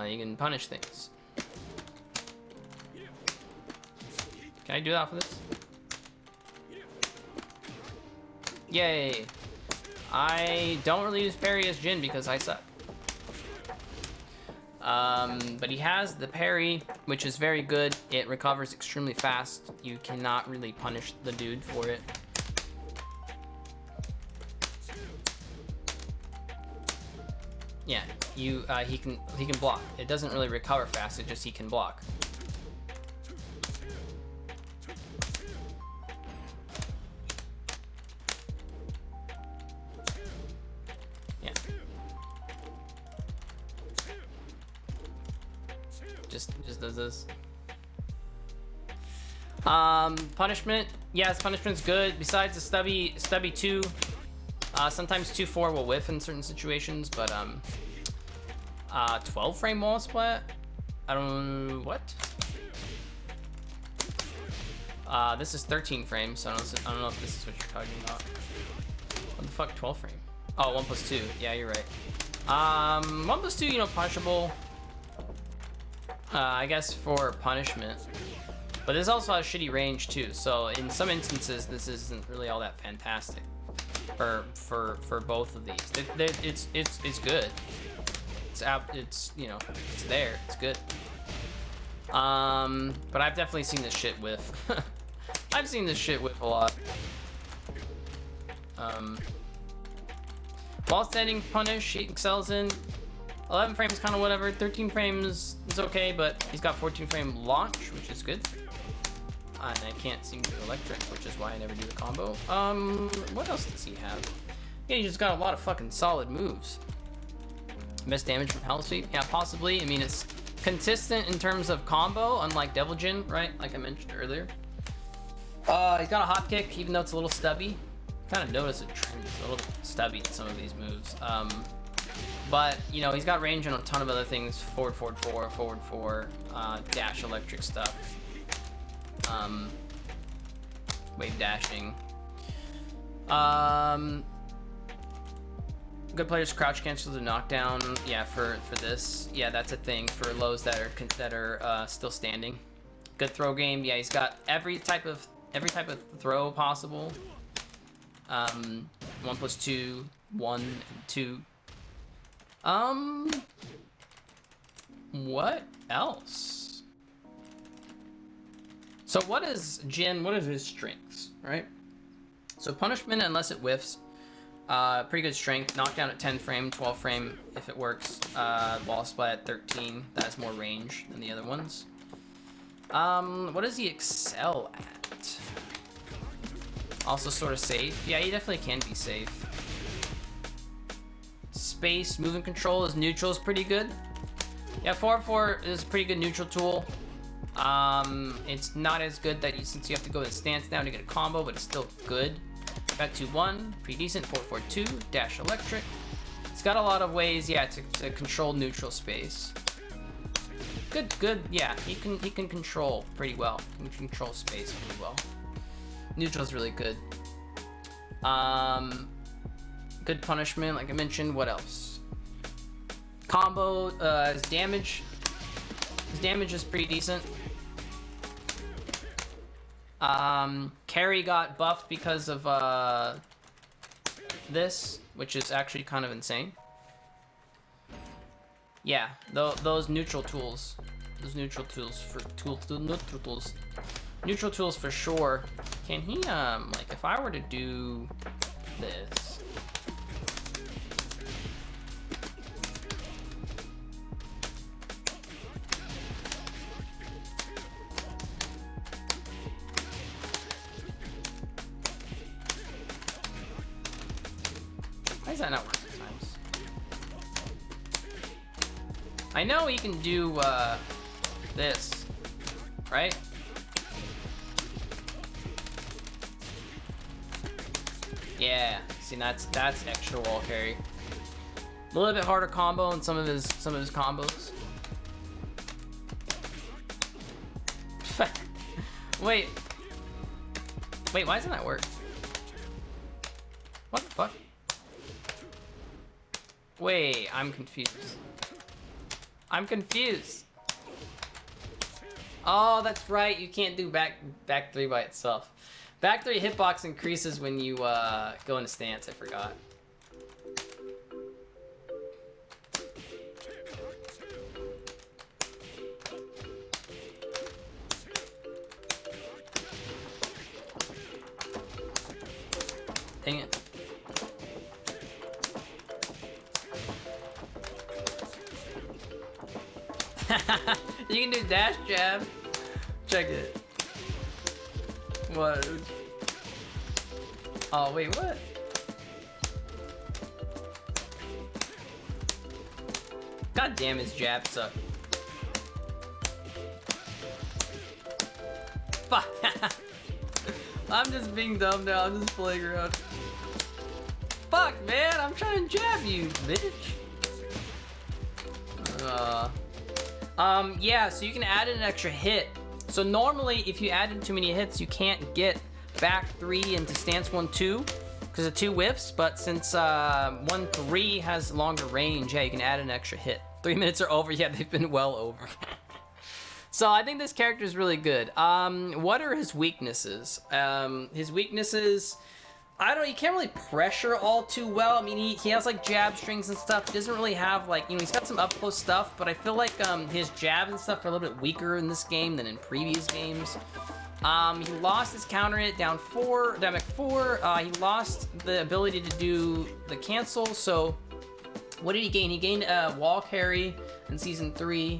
You can punish things. Can I do that for this? Yay! I don't really use parry as Jin because I suck. But he has the parry, which is very good. It recovers extremely fast. You cannot really punish the dude for it. Yeah, he can block. It doesn't really recover fast. It just he can block. Just does this. Punishment. Yes, punishment's good. Besides the stubby 2, sometimes 2-4 will whiff in certain situations, but 12 frame wall splat. I don't know what. This is 13 frames, so I don't know if this is what you're talking about. What the fuck, 12 frame? Oh, 1+2. Yeah, you're right. 1+2, you know, punishable. I guess for punishment, but this also has shitty range too. So in some instances, this isn't really all that fantastic. For both of these, it's good. It's you know, it's there. It's good. But I've definitely seen this shit with. I've seen this shit with a lot. While standing punish, he excels in. 11 frames kind of whatever. 13 frames is okay, but he's got 14 frame launch, which is good. And I can't seem to do electric, which is why I never do the combo. What else does he have? Yeah, he just got a lot of fucking solid moves. Best damage from Hell Sweep? Yeah, possibly. I mean, it's consistent in terms of combo, unlike Devil Jin, right? Like I mentioned earlier. He's got a hop kick, even though it's a little stubby. Kind of notice a trend. It's a little stubby in some of these moves. But, you know, he's got range on a ton of other things. Forward 4, dash electric stuff. Wave dashing. Good players crouch cancel the knockdown. Yeah, for this. Yeah, that's a thing for lows that are still standing. Good throw game. Yeah, he's got every type of throw possible. 1 + 2, 1, 2. What else? So what is Jin? What are his strengths, right? So punishment unless it whiffs. Pretty good strength. Knockdown at 10 frame, 12 frame if it works. Wall splat at 13. That has more range than the other ones. What does he excel at? Also sort of safe. Yeah, he definitely can be safe. Space, movement control, his neutral is pretty good. Yeah, 4/4 is a pretty good neutral tool. It's not as good since you have to go to stance down to get a combo, but it's still good. Back to 1, pretty decent. 4/4-2, dash electric. It's got a lot of ways, yeah, to control neutral space. Good, yeah. He can control pretty well. He can control space pretty well. Neutral's really good. Good punishment, like I mentioned. What else? Combo, his damage. His damage is pretty decent. Carry got buffed because of this, which is actually kind of insane. Yeah, those neutral tools. Those neutral tools for neutral tools for sure. Can he like if I were to do this? Why does that not work sometimes? I know he can do this, right? Yeah, see that's extra wall carry. A little bit harder combo in some of his combos. Wait, why doesn't that work? What the fuck? Wait, I'm confused. Oh, that's right. You can't do back 3 by itself. Back 3 hitbox increases when you go into stance. I forgot. Dang it. You can do dash jab. Check it. What? Oh wait, what? God damn, his jab suck. Fuck. I'm just being dumb now. I'm just playing around. Fuck, man. I'm trying to jab you, bitch. Yeah, so you can add in an extra hit. So normally, if you add in too many hits, you can't get back 3 into stance 1-2 because of 2 whiffs. But since 1-3 has longer range, yeah, you can add an extra hit. 3 minutes are over. Yeah, they've been well over. So I think this character is really good. What are his weaknesses? His weaknesses, I don't know, you can't really pressure all too well. I mean, he has like jab strings and stuff. He doesn't really have like, you know, he's got some up close stuff, but I feel like his jab and stuff are a little bit weaker in this game than in previous games. He lost his counter hit down 4, dynamic 4. He lost the ability to do the cancel. So what did he gain? He gained wall carry in season 3.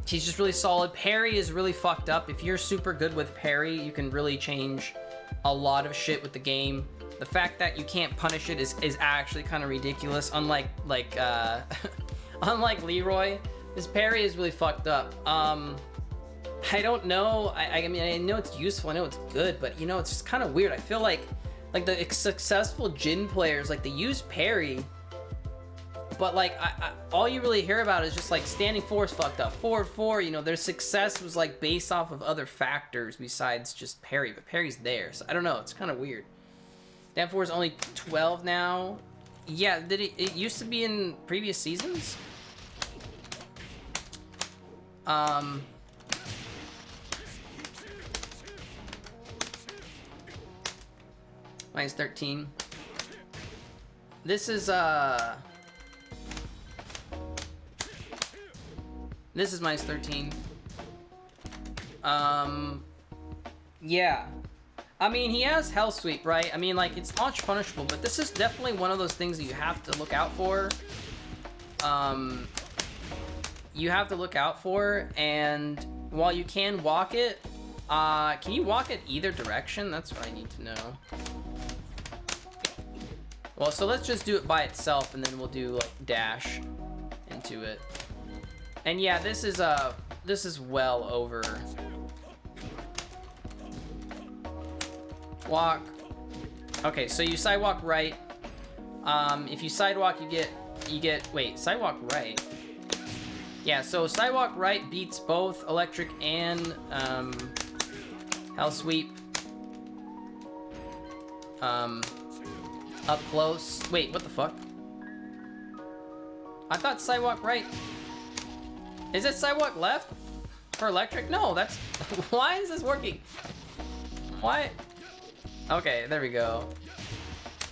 He's just really solid. Parry is really fucked up. If you're super good with parry, you can really change a lot of shit with the game. The fact that you can't punish it is actually kind of ridiculous. Unlike unlike Leroy, his parry is really fucked up. I don't know. I mean, I know it's useful. I know it's good, but you know, it's just kind of weird. I feel like the successful Jin players, like they use parry but like all you really hear about is just like standing 4 is fucked up. Forward 4, you know, their success was like based off of other factors besides just parry, but parry's there. So I don't know, it's kind of weird. Stand 4 is only 12 now. Yeah, did it used to be in previous seasons? Minus 13. This is minus 13. Yeah. I mean, he has Hell Sweep, right? I mean, like, it's launch punishable, but this is definitely one of those things that you have to look out for. You have to look out for, and while you can walk it, can you walk it either direction? That's what I need to know. Well, so let's just do it by itself, and then we'll do, like, dash into it. And yeah, this is well over. Walk. Okay, so you sidewalk right. If you sidewalk, you get, wait, sidewalk right. Yeah, so sidewalk right beats both electric and, Hell Sweep. Up close. Wait, what the fuck? I thought sidewalk right. Is it sidewalk left for electric? No, that's, why is this working? Why? Okay, there we go.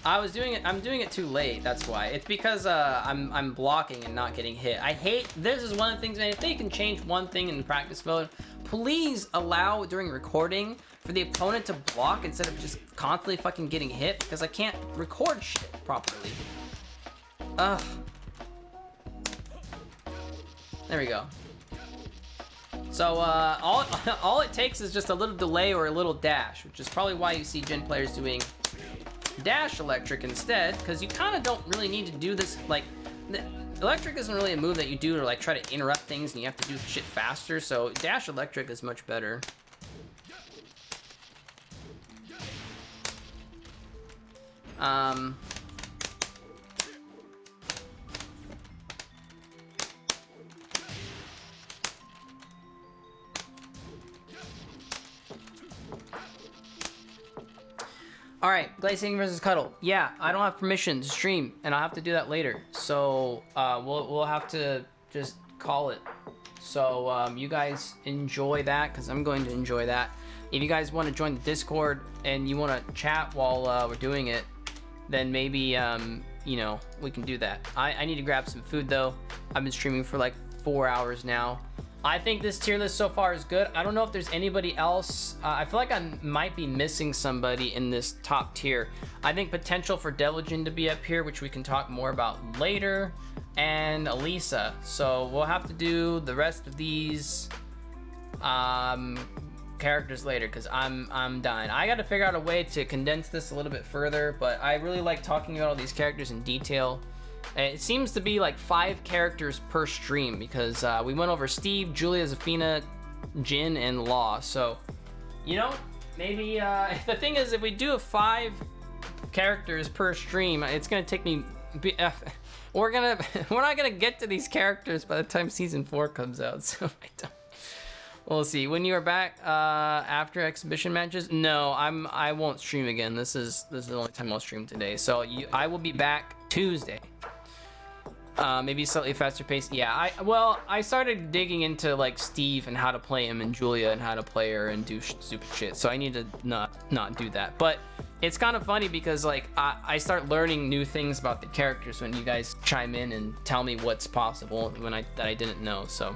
I'm doing it too late, that's why. It's because I'm blocking and not getting hit. I hate, this is one of the things, man, if they can change one thing in practice mode, please allow during recording for the opponent to block instead of just constantly fucking getting hit, because I can't record shit properly. Ugh. There we go. So, all it takes is just a little delay or a little dash, which is probably why you see Gen players doing dash electric instead, because you kind of don't really need to do this, like, electric isn't really a move that you do to, like, try to interrupt things and you have to do shit faster, so dash electric is much better. All right, Glazing versus Cuddle. Yeah, I don't have permission to stream, and I'll have to do that later. So we'll have to just call it. So you guys enjoy that, because I'm going to enjoy that. If you guys want to join the Discord and you want to chat while we're doing it, then maybe you know, we can do that. I need to grab some food though. I've been streaming for like 4 hours now. I think this tier list so far is good. I don't know if there's anybody else. I feel like I might be missing somebody in this top tier. I think potential for Devilgen to be up here, which we can talk more about later, and Elisa. So we'll have to do the rest of these characters later, because I'm dying. I got to figure out a way to condense this a little bit further, but I really like talking about all these characters in detail. It seems to be like 5 characters per stream, because we went over Steve, Julia, Zafina, Jin, and Law. So, you know, maybe the thing is, if we do 5 characters per stream, it's gonna take me. We're not gonna get to these characters by the time season 4 comes out. So we'll see. When you are back after exhibition matches, no, I won't stream again. This is the only time I'll stream today. So I will be back Tuesday. Maybe slightly faster pace. Yeah, I started digging into like Steve and how to play him, and Julia and how to play her and do stupid shit. So I need to not do that. But it's kind of funny because like I start learning new things about the characters when you guys chime in and tell me what's possible that I didn't know. So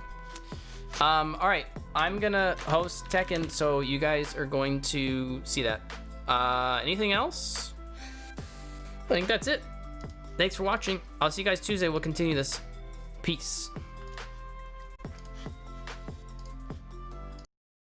all right, I'm gonna host Tekken, so you guys are going to see that. Anything else? I think that's it. Thanks for watching. I'll see you guys Tuesday. We'll continue this. Peace.